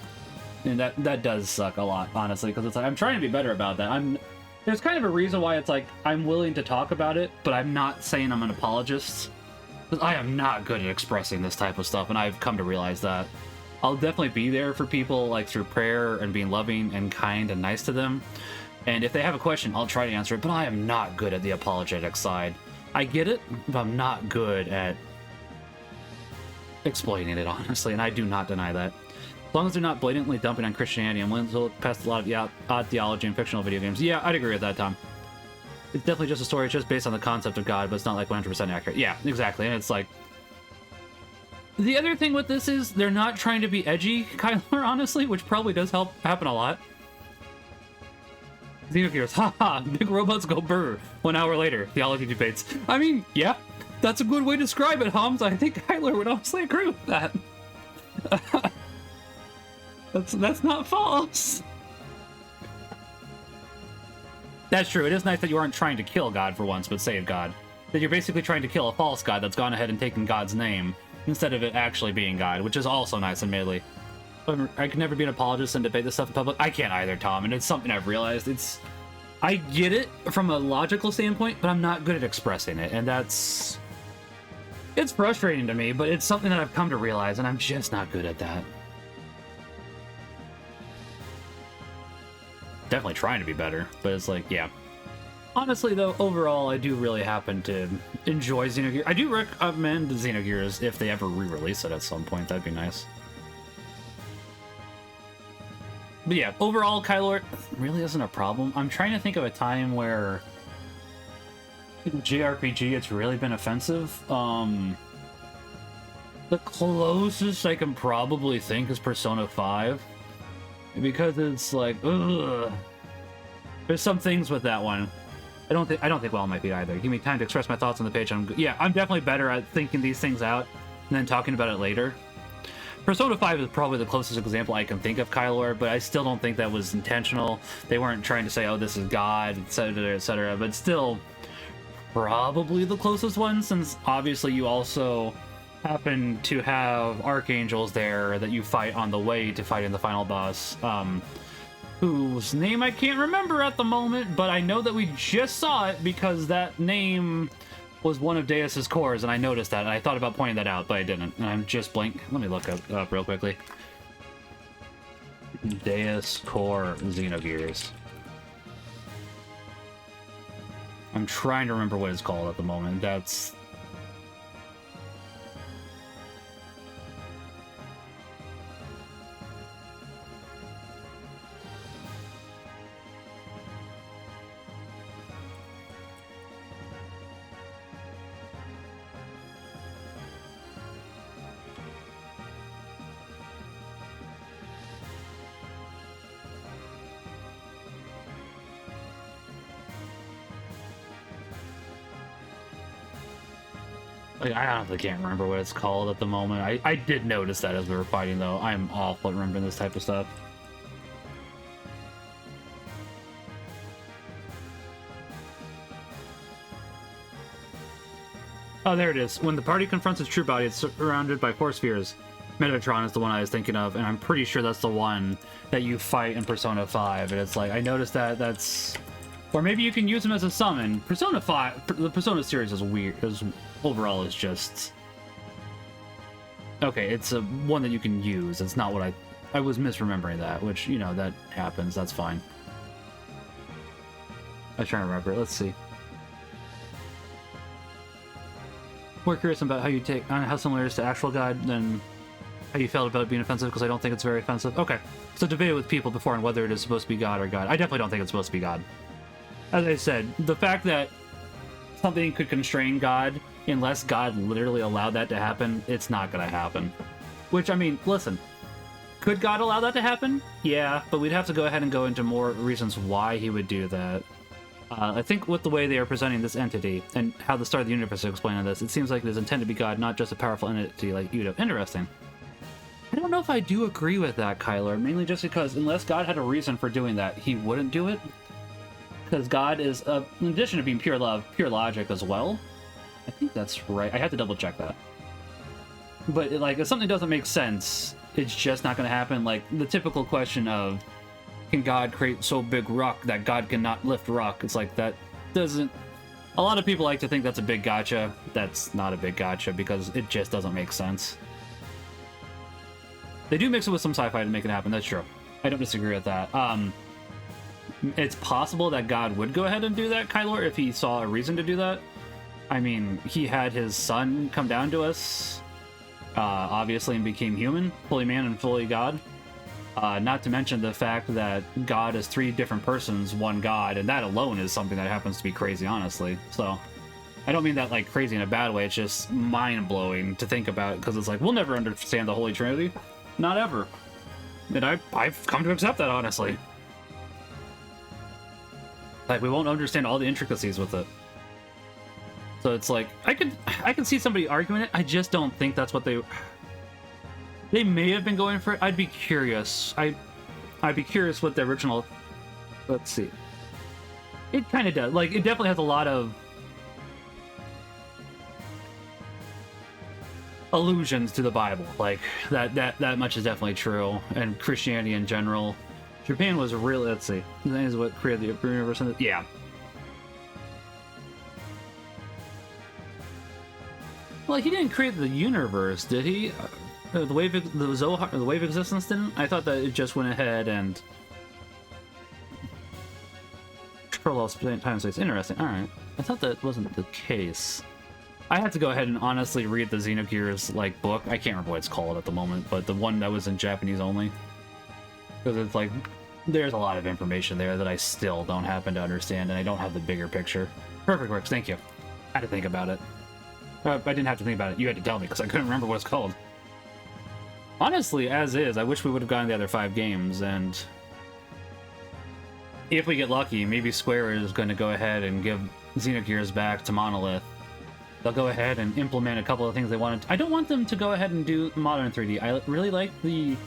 Speaker 1: And that does suck a lot, honestly, because it's like, I'm trying to be better about that. There's kind of a reason why it's like, I'm willing to talk about it, but I'm not saying I'm an apologist. Because I am not good at expressing this type of stuff, and I've come to realize that. I'll definitely be there for people, like, through prayer and being loving and kind and nice to them. And if they have a question, I'll try to answer it, but I am not good at the apologetic side. I get it, but I'm not good at explaining it, honestly, and I do not deny that. As long as they're not blatantly dumping on Christianity, I'm willing to look past a lot of odd theology and fictional video games. Yeah, I'd agree with that, Tom. It's definitely just a story, it's just based on the concept of God, but it's not like 100% accurate. Yeah, exactly, and it's like... The other thing with this is, they're not trying to be edgy, Kyler, honestly, which probably does happen a lot. Xenogears, haha, big robots go brr. 1 hour later, theology debates. I mean, yeah, that's a good way to describe it, Homs. I think Kyler would honestly agree with that. That's not false. That's true. It is nice that you aren't trying to kill God for once, but save God. that you're basically trying to kill a false god that's gone ahead and taken God's name instead of it actually being God, which is also nice, admittedly. I can never be an apologist and debate this stuff in public. I can't either, Tom, and it's something I've realized. I get it from a logical standpoint, but I'm not good at expressing it, and it's frustrating to me, but it's something that I've come to realize, and I'm just not good at that. Definitely trying to be better, but it's like, yeah. Honestly, though, overall, I do really happen to enjoy Xenogears. I do recommend Xenogears if they ever re-release it at some point. That'd be nice. But yeah, overall, Kylor really isn't a problem. I'm trying to think of a time where in JRPG it's really been offensive. The closest I can probably think is Persona 5. Because it's like, ugh. There's some things with that one. I don't think well on my feet either. Give me time to express my thoughts on the page. I'm definitely better at thinking these things out and then talking about it later. Persona 5 is probably the closest example I can think of, Kylor, but I still don't think that was intentional. They weren't trying to say, oh, this is God, etc., etc., but still probably the closest one, since obviously you also happen to have archangels there that you fight on the way to fighting the final boss, whose name I can't remember at the moment, but I know that we just saw it because that name was one of Deus's cores, and I noticed that, and I thought about pointing that out, but I didn't, and I'm just blank. Let me look up real quickly. Deus Core Xenogears. I'm trying to remember what it's called at the moment. That's... Like, I honestly can't remember what it's called at the moment. I did notice that as we were fighting, though. I'm awful at remembering this type of stuff. Oh, there it is. When the party confronts its true body, it's surrounded by 4 spheres. Metatron is the one I was thinking of, and I'm pretty sure that's the one that you fight in Persona 5. And it's like, I noticed that's... Or maybe you can use them as a summon. Persona 5... The Persona series is weird. Overall is just... Okay, it's a one that you can use. It's not what I was misremembering that, which, you know, that happens. That's fine. I was trying to remember it. Let's see. More curious about how you take on how similar it is to actual God than how you felt about it being offensive, because I don't think it's very offensive. Okay, so debated with people before on whether it is supposed to be God or God. I definitely don't think it's supposed to be God. As I said, the fact that something could constrain God, unless God literally allowed that to happen, it's not going to happen. Which, I mean, listen, could God allow that to happen? Yeah, but we'd have to go ahead and go into more reasons why he would do that. I think with the way they are presenting this entity, and how the start of the universe is explaining this, it seems like it is intended to be God, not just a powerful entity like Udo. Interesting. I don't know if I do agree with that, Kyler, mainly just because unless God had a reason for doing that, he wouldn't do it. Because God is, in addition to being pure love, pure logic as well. I think that's right. I have to double check that. But, like, if something doesn't make sense, it's just not going to happen. Like, the typical question of, can God create so big rock that God cannot lift rock? It's like, that doesn't... A lot of people like to think that's a big gotcha. That's not a big gotcha, because it just doesn't make sense. They do mix it with some sci-fi to make it happen, that's true. I don't disagree with that. It's possible that God would go ahead and do that, Kylor, if he saw a reason to do that. I mean, he had his son come down to us, obviously, and became human, fully man and fully God. Not to mention the fact that God is 3 different persons, one God, and that alone is something that happens to be crazy, honestly. So, I don't mean that, like, crazy in a bad way, it's just mind-blowing to think about, because it's like, we'll never understand the Holy Trinity. Not ever. And I've come to accept that, honestly. Like, we won't understand all the intricacies with it. So it's like, I can see somebody arguing it, I just don't think that's what they may have been going for it. I'd be curious. I'd be curious what the original... Let's see. It kind of does. Like, it definitely has a lot of allusions to the Bible. Like that much is definitely true. And Christianity in general. Japan was really, let's see, that is what created the universe. Yeah. Well, he didn't create the universe, did he? The wave of existence didn't. I thought that it just went ahead and control all time space. Interesting. All right, I thought that wasn't the case. I had to go ahead and honestly read the Xenogears like book. I can't remember what it's called at the moment, but the one that was in Japanese only. Because it's like, there's a lot of information there that I still don't happen to understand, and I don't have the bigger picture. Perfect works, thank you. I had to think about it. I didn't have to think about it. You had to tell me, because I couldn't remember what it's called. Honestly, as is, I wish we would have gotten the other 5 games, and if we get lucky, maybe Square is going to go ahead and give Xenogears back to Monolith. They'll go ahead and implement a couple of things they wanted. I don't want them to go ahead and do modern 3D. I really like the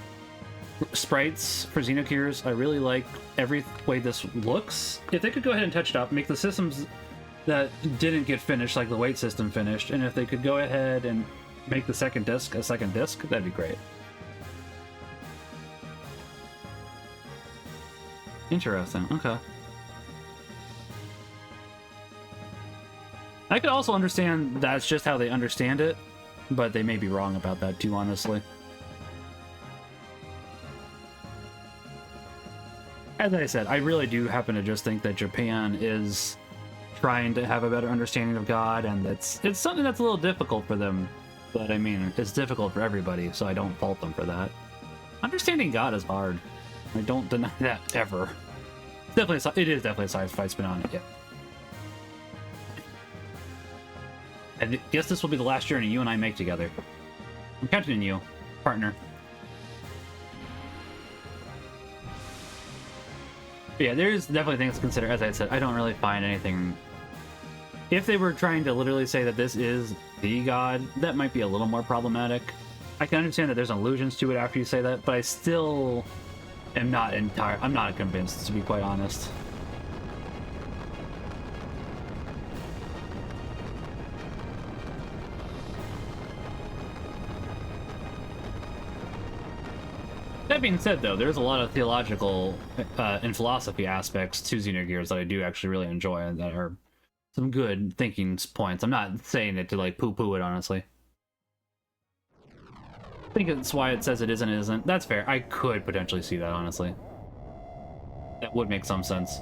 Speaker 1: sprites for Xenogears. I really like every way this looks. If they could go ahead and touch it up, make the systems that didn't get finished, like the weight system, finished, and if they could go ahead and make the second disc a second disc, that'd be great. Interesting, okay. I could also understand that's just how they understand it, but they may be wrong about that too, honestly. As I said, I really do happen to just think that Japan is trying to have a better understanding of God, and it's something that's a little difficult for them. But I mean, it's difficult for everybody, so I don't fault them for that. Understanding God is hard. I don't deny that ever. It is definitely a sci-fi spin on it, yeah. I guess this will be the last journey you and I make together. I'm counting on you, partner. But yeah, there's definitely things to consider. As I said, I don't really find anything... If they were trying to literally say that this is the god, that might be a little more problematic. I can understand that there's allusions to it after you say that, but I still am not I'm not convinced, to be quite honest. That being said, though, there's a lot of theological and philosophy aspects to Xenogears that I do actually really enjoy, and that are some good thinking points. I'm not saying it to, like, poo-poo it, honestly. I think it's why it says it isn't, it isn't. That's fair. I could potentially see that, honestly. That would make some sense.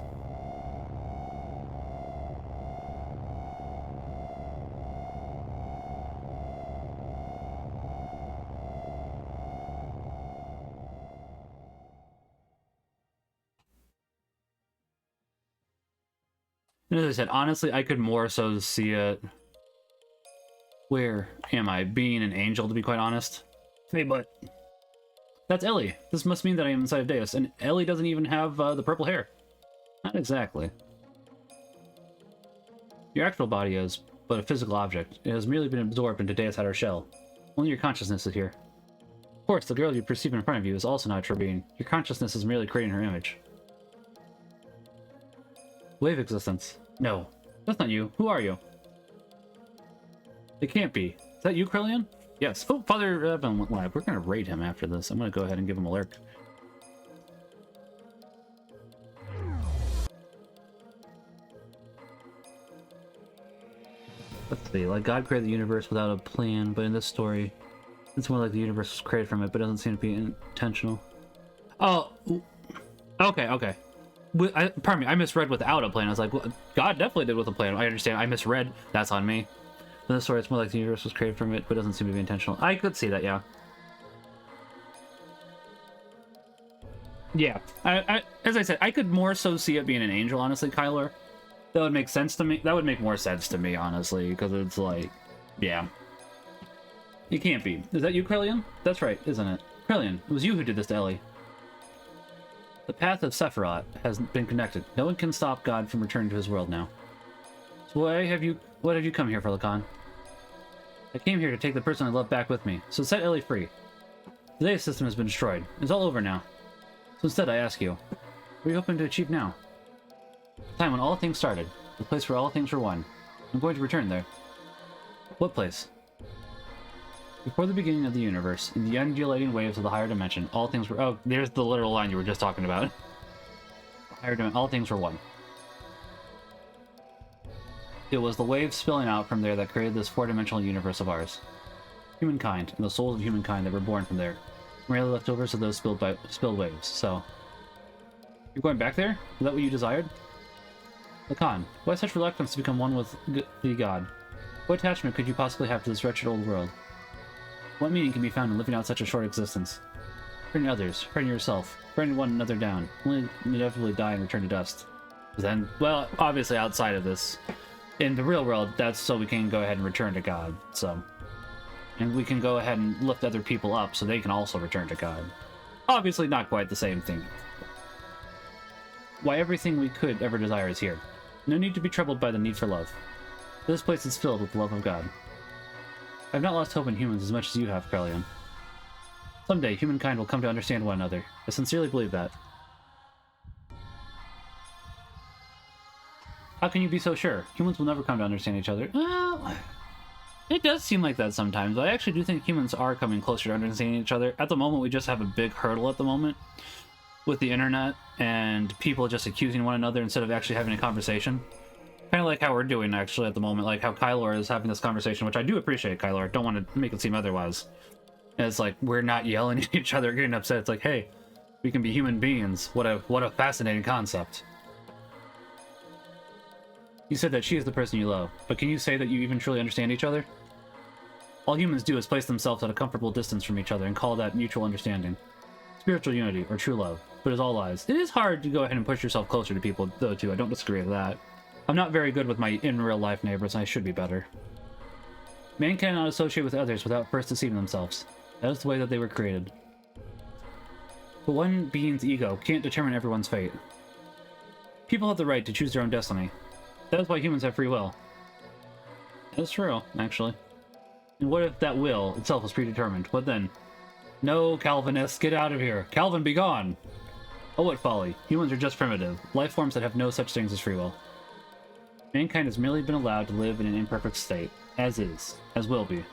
Speaker 1: And as I said, honestly, I could more so see it... Where am I? Being an angel, to be quite honest. Hey, but... That's Ellie. This must mean that I am inside of Deus, and Ellie doesn't even have the purple hair. Not exactly. Your actual body is but a physical object. It has merely been absorbed into Deus' outer shell. Only your consciousness is here. Of course, the girl you perceive in front of you is also not a true being. Your consciousness is merely creating her image. Wave existence. No, that's not you. Who are you? It can't be. Is that you, Krillian? Yes. Oh, Father Evan went live. We're going to raid him after this. I'm going to go ahead and give him a lurk. Let's see. Like, God created the universe without a plan, but in this story, it's more like the universe was created from it, but it doesn't seem to be intentional. Oh, okay, okay. Pardon me, I misread without a plan. I was like, well, God definitely did with a plan. I understand. I misread. That's on me. In this story, it's more like the universe was created from it, but doesn't seem to be intentional. I could see that, yeah. Yeah. As I said, I could more so see it being an angel, honestly, Kyler. That would make sense to me. That would make more sense to me, honestly, because it's like, yeah. It can't be. Is that you, Krillian? That's right, isn't it? Krillian, it was you who did this to Ellie. The path of Sephiroth has been connected. No one can stop God from returning to his world now. So what have you come here for, Lacan? I came here to take the person I love back with me, so set Ellie free. The Deus system has been destroyed. It's all over now. So instead, I ask you, what are you hoping to achieve now? The time when all things started. The place where all things were one. I'm going to return there. What place? Before the beginning of the universe, in the undulating waves of the higher dimension, all things were... Oh, there's the literal line you were just talking about. All things were one. It was the waves spilling out from there that created this four-dimensional universe of ours. Humankind, and the souls of humankind that were born from there. Merely leftovers of those spilled waves, so... You're going back there? Is that what you desired? Lacan, why such reluctance to become one with the god? What attachment could you possibly have to this wretched old world? What meaning can be found in living out such a short existence? Hurting others, hurting yourself, hurting one another down, only inevitably die and return to dust. But then, well, obviously outside of this, in the real world, that's so we can go ahead and return to God, so... And we can go ahead and lift other people up so they can also return to God. Obviously not quite the same thing. Why everything we could ever desire is here. No need to be troubled by the need for love. This place is filled with the love of God. I have not lost hope in humans as much as you have, Krelian. Someday, humankind will come to understand one another. I sincerely believe that. How can you be so sure? Humans will never come to understand each other. Well, it does seem like that sometimes. I actually do think humans are coming closer to understanding each other. At the moment, we just have a big hurdle at the moment with the internet and people just accusing one another instead of actually having a conversation. Kind of like how we're doing actually at the moment, like how Kylor is having this conversation, which I do appreciate, Kylor. Don't want to make it seem otherwise. And it's like, we're not yelling at each other, getting upset. It's like, hey, we can be human beings. What a fascinating concept. You said that she is the person you love, but can you say that you even truly understand each other? All humans do is place themselves at a comfortable distance from each other and call that mutual understanding. Spiritual unity, or true love, but it's all lies. It is hard to go ahead and push yourself closer to people, though, too. I don't disagree with that. I'm not very good with my in-real-life neighbors, and I should be better. Man cannot associate with others without first deceiving themselves. That is the way that they were created. But one being's ego can't determine everyone's fate. People have the right to choose their own destiny. That is why humans have free will. That's true, actually. And what if that will itself was predetermined? What then? No, Calvinists, get out of here. Calvin, be gone! Oh, what folly. Humans are just primitive. Life forms that have no such things as free will. Mankind has merely been allowed to live in an imperfect state, as is, as will be.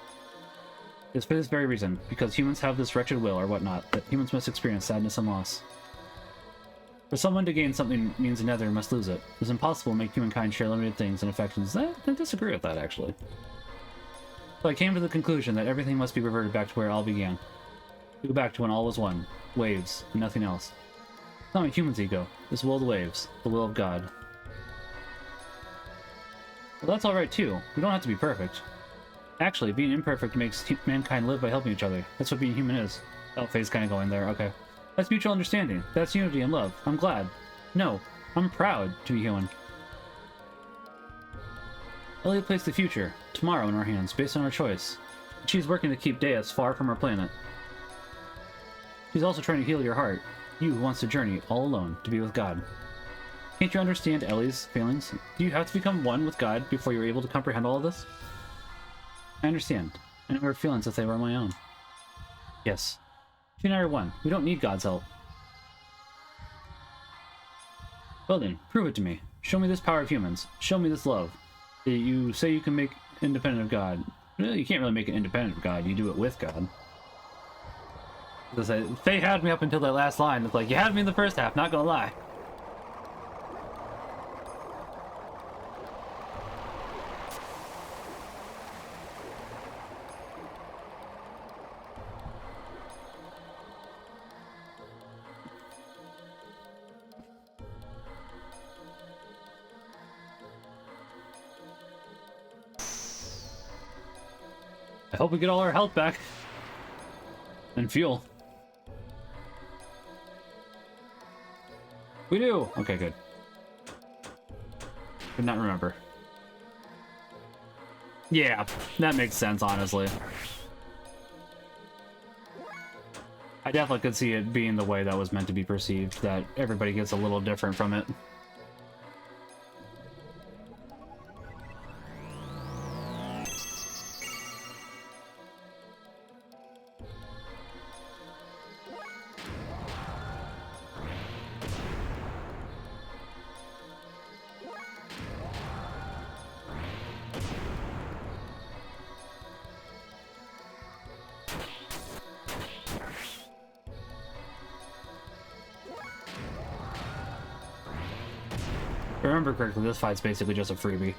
Speaker 1: It's for this very reason, because humans have this wretched will or whatnot, that humans must experience sadness and loss. For someone to gain something means another must lose it. It's impossible to make humankind share limited things and affections. I disagree with that, actually. So I came to the conclusion that everything must be reverted back to where it all began. We go back to when all was one. Waves, and nothing else. It's not a human's ego. It's the will of the waves. The will of God. Well, that's alright too. We don't have to be perfect. Actually, being imperfect makes mankind live by helping each other. That's what being human is. Oh, face kind of going there. Okay. That's mutual understanding. That's unity and love. I'm glad. No, I'm proud to be human. Elliot placed the future, tomorrow, in our hands, based on our choice. She's working to keep Deus far from our planet. She's also trying to heal your heart. You who wants to journey all alone to be with God. Can't you understand Ellie's feelings? Do you have to become one with God before you're able to comprehend all of this? I understand. I know her feelings if they were my own. Yes. She and I are one. We don't need God's help. Well then, prove it to me. Show me this power of humans. Show me this love. You say you can make independent of God. Well, you can't really make it independent of God. You do it with God. They had me up until that last line. It's like, you had me in the first half, not gonna lie. I hope we get all our health back. And fuel. We do! Okay, good. Could not remember. Yeah, that makes sense, honestly. I definitely could see it being the way that was meant to be perceived, that everybody gets a little different from it. I remember correctly, this fight's basically just a freebie.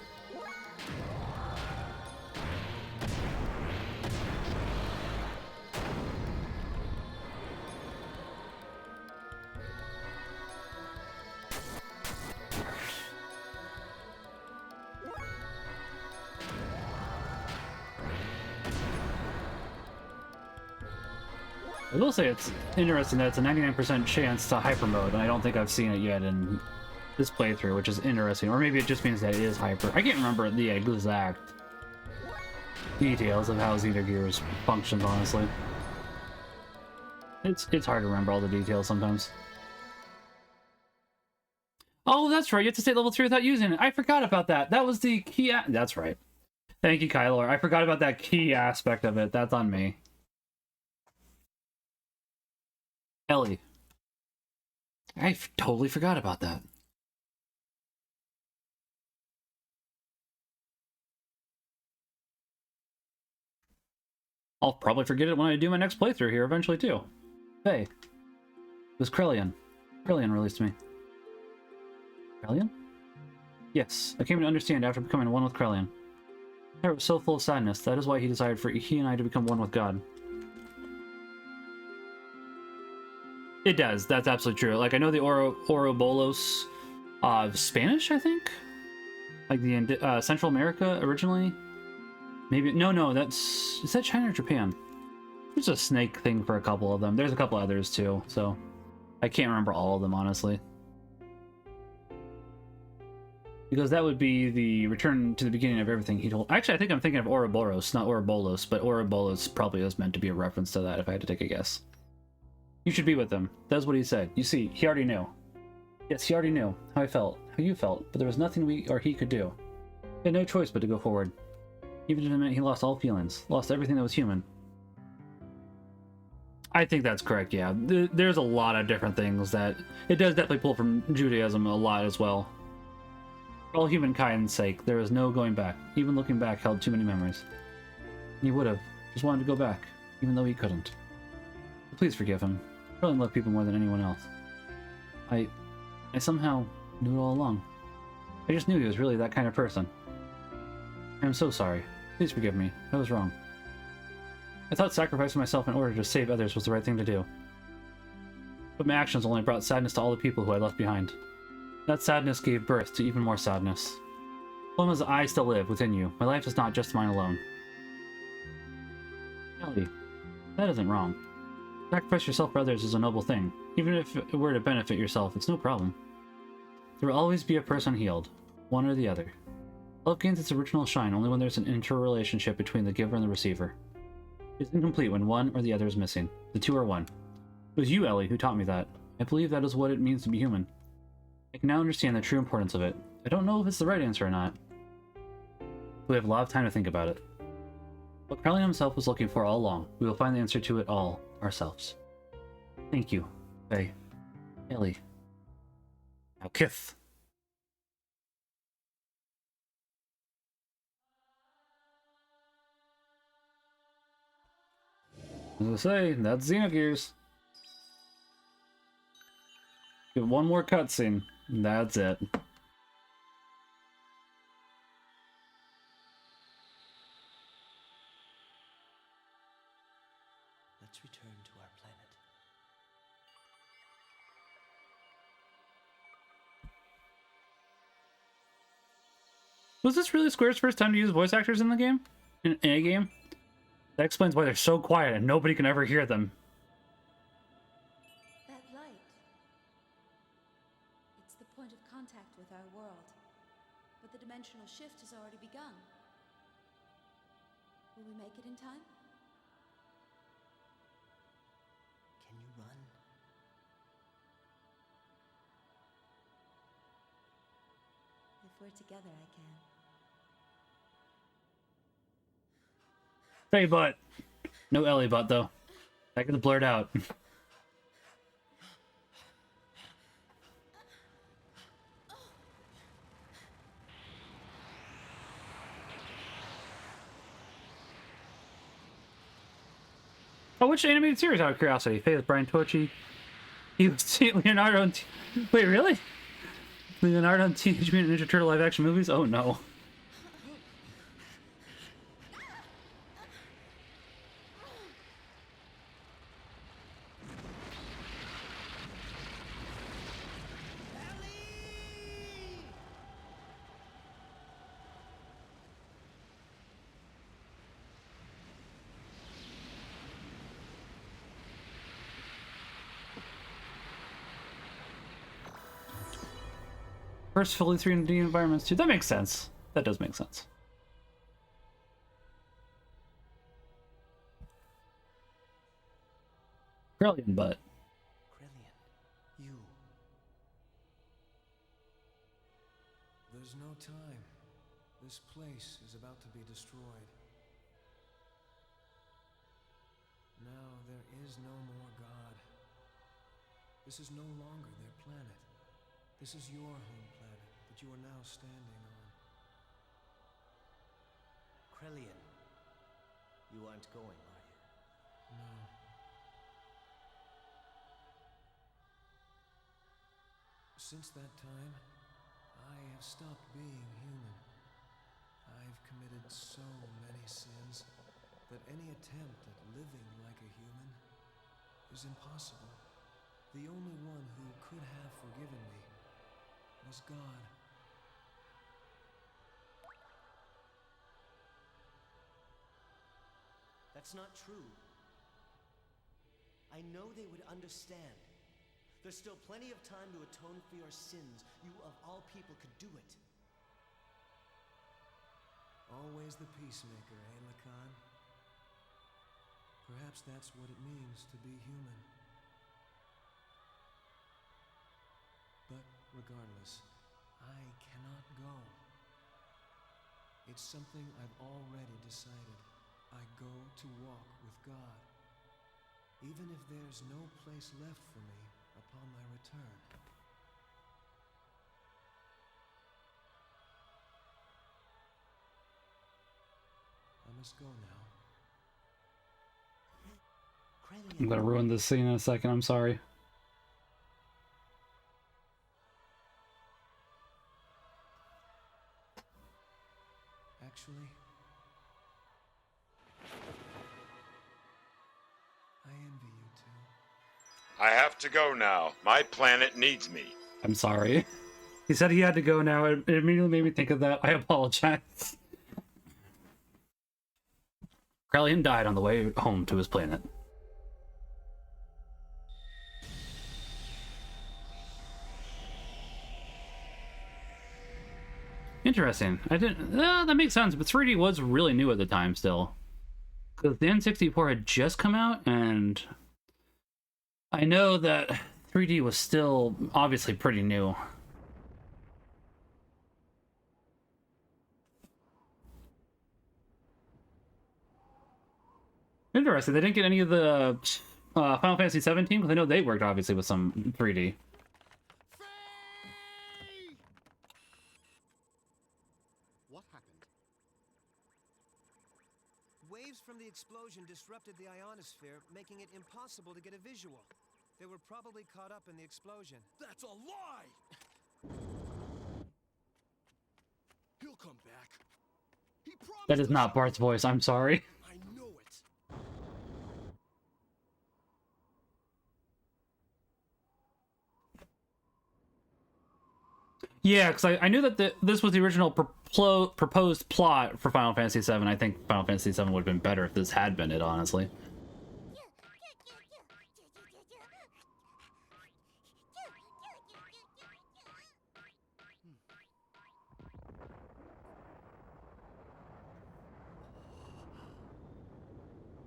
Speaker 1: I will say it's interesting that it's a 99% chance to hyper mode, and I don't think I've seen it yet in this playthrough, which is interesting. Or maybe it just means that it is hyper. I can't remember the exact details of how Xenogears functions, honestly. It's hard to remember all the details sometimes. Oh, that's right. You have to stay level 3 without using it. I forgot about that. That was the key. That's right. Thank you, Kyler. I forgot about that key aspect of it. That's on me. Ellie. I totally forgot about that. I'll probably forget it when I do my next playthrough here eventually too. Hey. It was Krellian. Krellian released me. Krellian? Yes, I came to understand after becoming one with Krellian. My heart was so full of sadness, that is why he decided for he and I to become one with God. It does, that's absolutely true. Like, I know the Ouroboros, Spanish, I think? Like the Central America originally? Maybe, no, is that China or Japan? There's a snake thing for a couple of them. There's a couple others too, so I can't remember all of them, honestly. Because that would be the return to the beginning of everything he told. Actually, I think I'm thinking of Ouroboros, not Ouroboros, but Ouroboros probably is meant to be a reference to that if I had to take a guess. You should be with them. That's what he said. You see, he already knew. Yes, he already knew how I felt, how you felt, but there was nothing we or he could do. He had no choice but to go forward. Even if it meant he lost all feelings, lost everything that was human. I think that's correct, yeah. There's a lot of different things that... It does definitely pull from Judaism a lot as well. For all humankind's sake, there is no going back. Even looking back held too many memories. He would have. Just wanted to go back, even though he couldn't. So please forgive him. I really love people more than anyone else. I somehow knew it all along. I just knew he was really that kind of person. I am so sorry. Please forgive me. I was wrong. I thought sacrificing myself in order to save others was the right thing to do. But my actions only brought sadness to all the people who I left behind. That sadness gave birth to even more sadness. As long as I still live within you, my life is not just mine alone. Ellie, that isn't wrong. Sacrifice yourself for others is a noble thing. Even if it were to benefit yourself, it's no problem. There will always be a person healed, one or the other. Love gains its original shine only when there's an interrelationship between the giver and the receiver. It's incomplete when one or the other is missing. The two are one. It was you, Ellie, who taught me that. I believe that is what it means to be human. I can now understand the true importance of it. I don't know if it's the right answer or not. We have a lot of time to think about it. What Crowley himself was looking for all along, we will find the answer to it all ourselves. Thank you, Faye. Ellie. Now, Kith. As I say, that's Xenogears. Give one more cutscene. That's it.
Speaker 11: Let's return to our planet.
Speaker 1: Was this really Square's first time to use voice actors in the game? In a game? That explains why they're so quiet and nobody can ever hear them.
Speaker 12: That light. It's the point of contact with our world. But the dimensional shift has already begun. Will we make it in time?
Speaker 11: Can you run?
Speaker 12: If we're together, I can.
Speaker 1: Hey, butt. No Ellie butt, though. That gets blurred out. Oh, which animated series, out of curiosity? Faith, Brian Tochi. You've seen Leonardo and... Wait, really? Leonardo and Teenage Mutant Ninja Turtle live action movies? Oh no. First fully 3D environments too. That makes sense. That does make sense. Brilliant, but
Speaker 11: Krillin, you.
Speaker 13: There's no time. This place is about to be destroyed. Now there is no more God. This is no longer their planet. This is your home planet that you are now standing on.
Speaker 11: Krillin, you aren't going, are you?
Speaker 13: No. Since that time, I have stopped being human. I've committed so many sins that any attempt at living like a human is impossible. The only one who could have forgiven me was God.
Speaker 11: That's not true. I know they would understand. There's still plenty of time to atone for your sins. You, of all people, could do it.
Speaker 13: Always the peacemaker, eh, Lacan? Perhaps that's what it means to be human. But regardless, I cannot go. It's something I've already decided. I go to walk with God, even if there's no place left for me upon my return. I must go now.
Speaker 1: I'm gonna ruin this scene in a second. I'm sorry.
Speaker 13: Actually, I envy you two.
Speaker 14: I have to go now. My planet needs me.
Speaker 1: I'm sorry. He said he had to go now. It immediately made me think of that. I apologize. Krellian died on the way home to his planet. Interesting. I didn't. That makes sense. But 3D was really new at the time, still, because the N64 had just come out, and I know that 3D was still obviously pretty new. Interesting. They didn't get any of the Final Fantasy 17 because I know they worked obviously with some 3D.
Speaker 15: What happened? Waves from the explosion disrupted the ionosphere, making it impossible to get a visual. They were probably caught up in the explosion.
Speaker 13: That's a lie! He'll come back. He promised.
Speaker 1: That is not Bart's voice. I'm sorry.
Speaker 13: I know it.
Speaker 1: Yeah, because I knew that this was the original proposed plot for Final Fantasy VII. I think Final Fantasy VII would have been better if this had been it, honestly.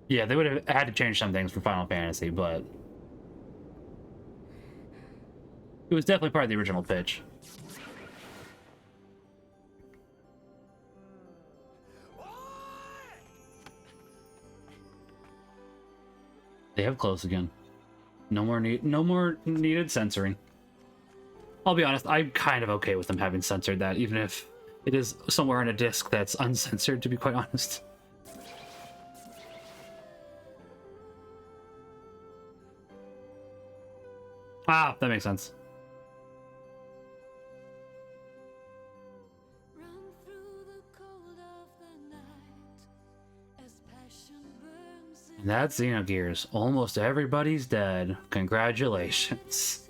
Speaker 1: Yeah, they would have had to change some things for Final Fantasy, but it was definitely part of the original pitch. They have clothes again. No more needed censoring. I'll be honest, I'm kind of okay with them having censored that, even if it is somewhere on a disc that's uncensored, to be quite honest. Ah, that makes sense. That's Xenogears. Almost everybody's dead. Congratulations.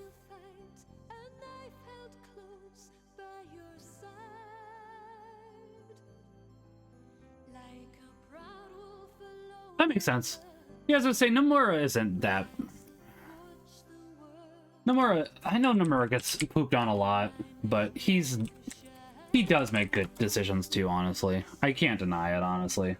Speaker 1: That makes sense. Yeah, I was gonna say, Nomura isn't that... Nomura... I know Nomura gets pooped on a lot, but he does make good decisions too, honestly. I can't deny it, honestly.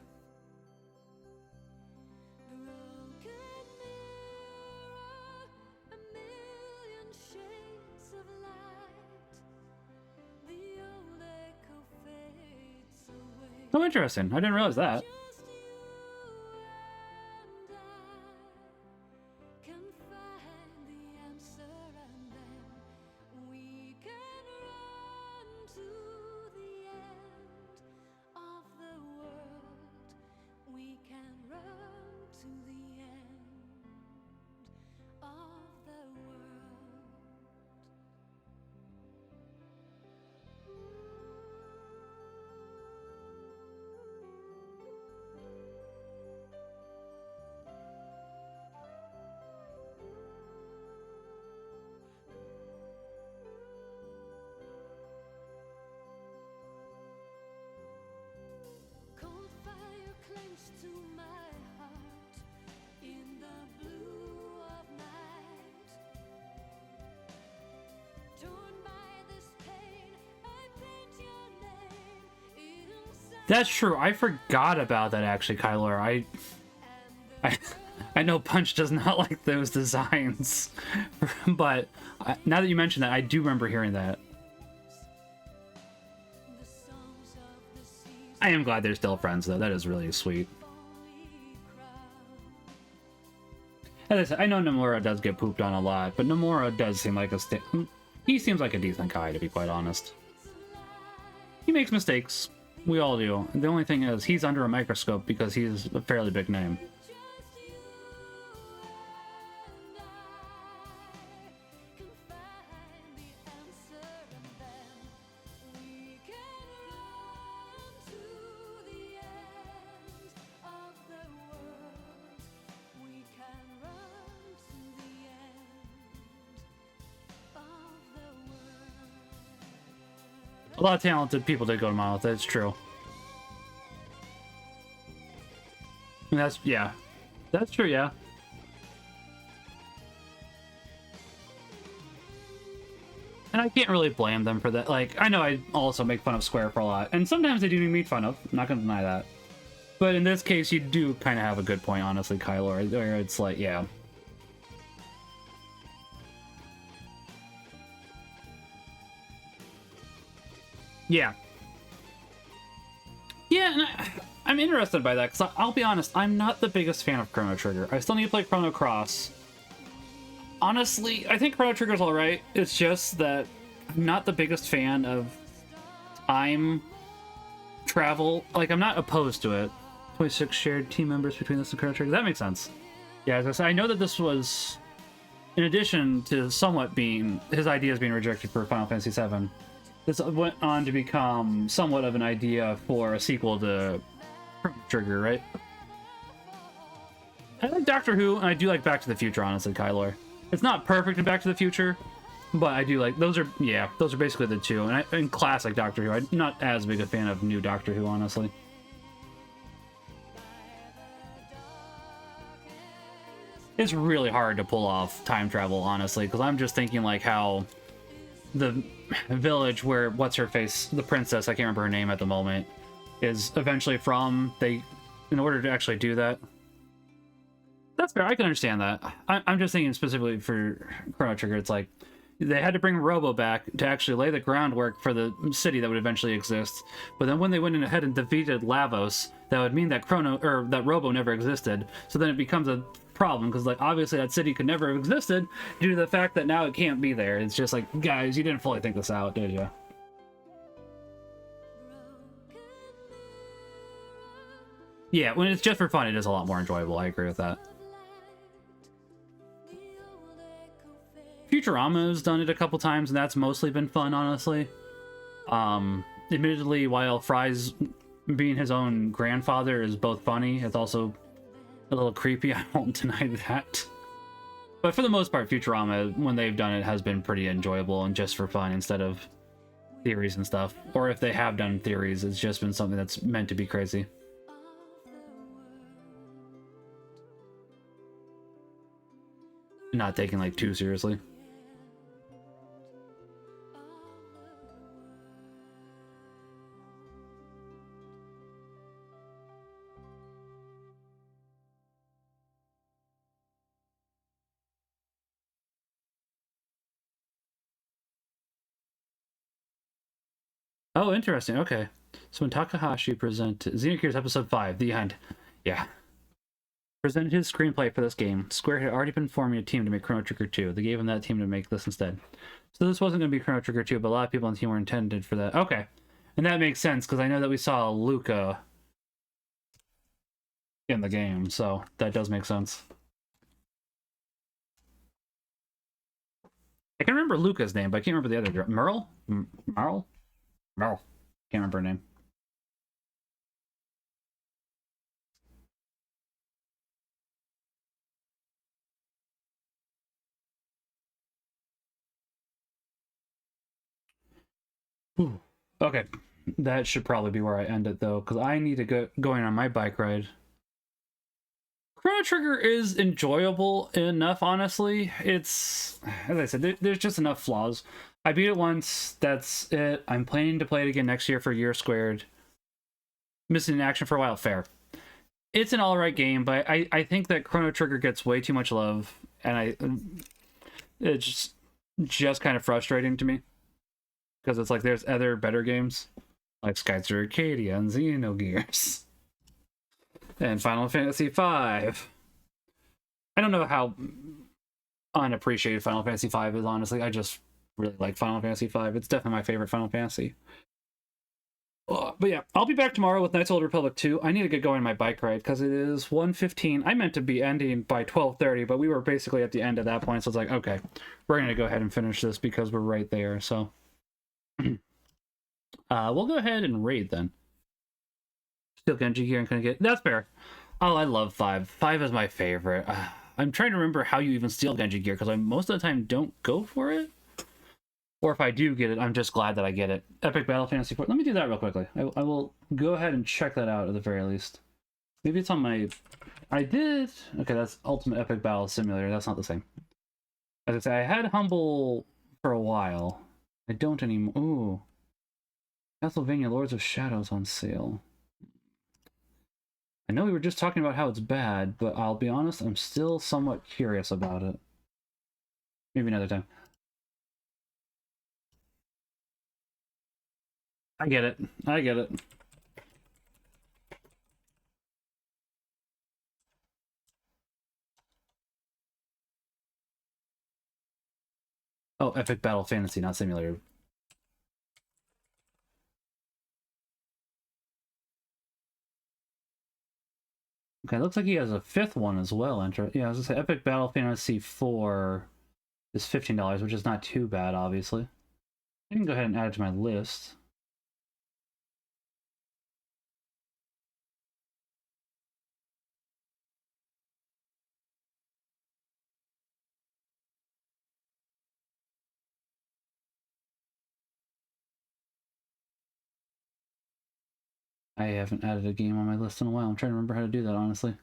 Speaker 1: Oh, interesting. I didn't realize that. That's true. I forgot about that, actually, Kyler. I know Punch does not like those designs, but now that you mention that, I do remember hearing that. I am glad they're still friends, though. That is really sweet. As I said, I know Nomura does get pooped on a lot, but Nomura does seem like he seems like a decent guy, to be quite honest. He makes mistakes. We all do. The only thing is, he's under a microscope because he's a fairly big name. A lot of talented people did go to Monolith, that's true. And that's, yeah. That's true, yeah. And I can't really blame them for that. Like, I know I also make fun of Square for a lot, and sometimes they do make fun of. I'm not gonna deny that. But in this case, you do kind of have a good point, honestly, Kylo, where it's like, yeah. Yeah. Yeah, and I'm interested by that, because I'll be honest, I'm not the biggest fan of Chrono Trigger. I still need to play Chrono Cross. Honestly, I think Chrono Trigger's alright. It's just that I'm not the biggest fan of time travel. Like, I'm not opposed to it. 26 shared team members between this and Chrono Trigger. That makes sense. Yeah, as I said, I know that this was, in addition to somewhat being, his ideas being rejected for Final Fantasy VII, this went on to become somewhat of an idea for a sequel to Chrono Trigger, right? I like Doctor Who, and I do like Back to the Future, honestly, Kylo. It's not perfect in Back to the Future, but I do like, those are basically the two. And in classic Doctor Who, I'm not as big a fan of new Doctor Who, honestly. It's really hard to pull off time travel, honestly, because I'm just thinking like how the village where what's-her-face, the princess, I can't remember her name at the moment, is eventually from, in order to actually do that. That's fair, I can understand that. I'm just thinking specifically for Chrono Trigger, it's like, they had to bring Robo back to actually lay the groundwork for the city that would eventually exist. But then when they went ahead and defeated Lavos, that would mean that that Robo never existed. So then it becomes a problem, because like obviously that city could never have existed due to the fact that now it can't be there. It's just like, guys, you didn't fully think this out, did you? Yeah, when it's just for fun, it is a lot more enjoyable. I agree with that. Futurama's done it a couple times, and that's mostly been fun, honestly. Admittedly, while Fry's being his own grandfather is both funny, it's also a little creepy. I won't deny that. But for the most part, Futurama, when they've done it, has been pretty enjoyable and just for fun instead of theories and stuff. Or if they have done theories, it's just been something that's meant to be crazy. Not taken like too seriously. Oh, interesting. Okay. So when Takahashi presented Xenogears Episode 5, the end. Yeah. Presented his screenplay for this game, Square had already been forming a team to make Chrono Trigger 2. They gave him that team to make this instead. So this wasn't going to be Chrono Trigger 2, but a lot of people on the team were intended for that. Okay. And that makes sense, because I know that we saw Luca in the game, so that does make sense. I can remember Luca's name, but I can't remember the other girl. Merle? Merle? Merle. Can't remember her name. Ooh. Okay, that should probably be where I end it though, because I need to go going on my bike ride. Chrono Trigger is enjoyable enough, honestly. It's, as I said, there's just enough flaws. I beat it once, that's it. I'm planning to play it again next year for Year Squared. Missing in action for a while, fair. It's an alright game, but I think that Chrono Trigger gets way too much love, and it's just kind of frustrating to me. Because it's like there's other better games, like Skyzer Arcadia and Xenogears. And Final Fantasy V. I don't know how unappreciated Final Fantasy V is, honestly. I just really like Final Fantasy V. It's definitely my favorite Final Fantasy. But yeah, I'll be back tomorrow with Knights of the Old Republic 2. I need to get going on my bike ride because it is 1:15. I meant to be ending by 12:30, but we were basically at the end at that point. So it's like, okay, we're going to go ahead and finish this because we're right there. So we'll go ahead and raid then. Still Genji gear and couldn't get... That's fair. Oh, I love 5. 5 is my favorite. I'm trying to remember how you even steal Genji gear because I most of the time don't go for it. Or if I do get it, I'm just glad that I get it. Epic Battle Fantasy 4. Let me do that real quickly. I will go ahead and check that out at the very least. Maybe it's on my... I did... Okay, that's Ultimate Epic Battle Simulator. That's not the same. As I say, I had Humble for a while. I don't anymore. Ooh. Castlevania Lords of Shadows on sale. I know we were just talking about how it's bad, but I'll be honest, I'm still somewhat curious about it. Maybe another time. I get it. I get it. Oh, Epic Battle Fantasy, not Simulator. Okay, looks like he has a 5th one as well. Yeah, I was gonna say Epic Battle Fantasy 4 is $15, which is not too bad, obviously. I can go ahead and add it to my list. I haven't added a game on my list in a while. I'm trying to remember how to do that, honestly.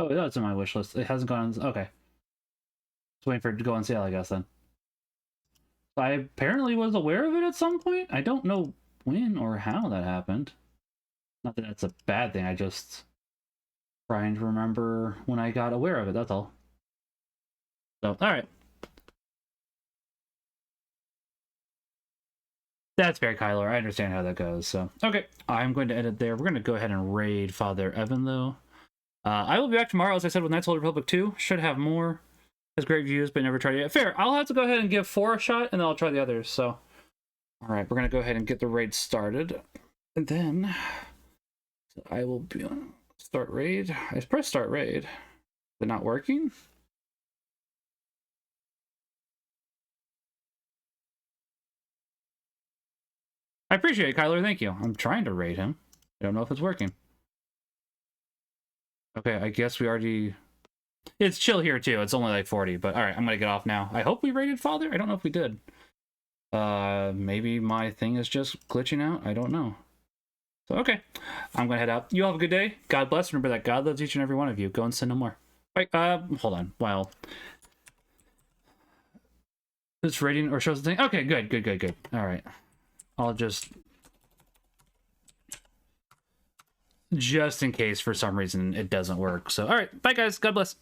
Speaker 1: Oh, that's in my wish list. It hasn't gone on... Okay. Just waiting for it to go on sale, I guess, then. I apparently was aware of it at some point. I don't know when or how that happened. Not that that's a bad thing, I just... trying to remember when I got aware of it, that's all. So, alright. That's fair, Kyler. I understand how that goes. So, okay, I'm going to edit there. We're going to go ahead and raid Father Evan, though. I will be back tomorrow, as I said, with Knights of the Old Republic 2. Should have more. Has great views, but never tried it yet. Fair. I'll have to go ahead and give 4 a shot, and then I'll try the others. So, all right, we're going to go ahead and get the raid started. And then I will be on start raid. I press start raid. Is it not working? I appreciate it, Kyler. Thank you. I'm trying to raid him. I don't know if it's working. Okay, I guess we already... It's chill here, too. It's only like 40, but alright, I'm gonna get off now. I hope we rated Father? I don't know if we did. Maybe my thing is just glitching out? I don't know. So, okay. I'm gonna head out. You all have a good day. God bless. Remember that God loves each and every one of you. Go and sin no more. Wait, hold on. Well... This rating or shows the thing? Okay, good. Alright. I'll just in case for some reason it doesn't work. So, alright. Bye, guys. God bless.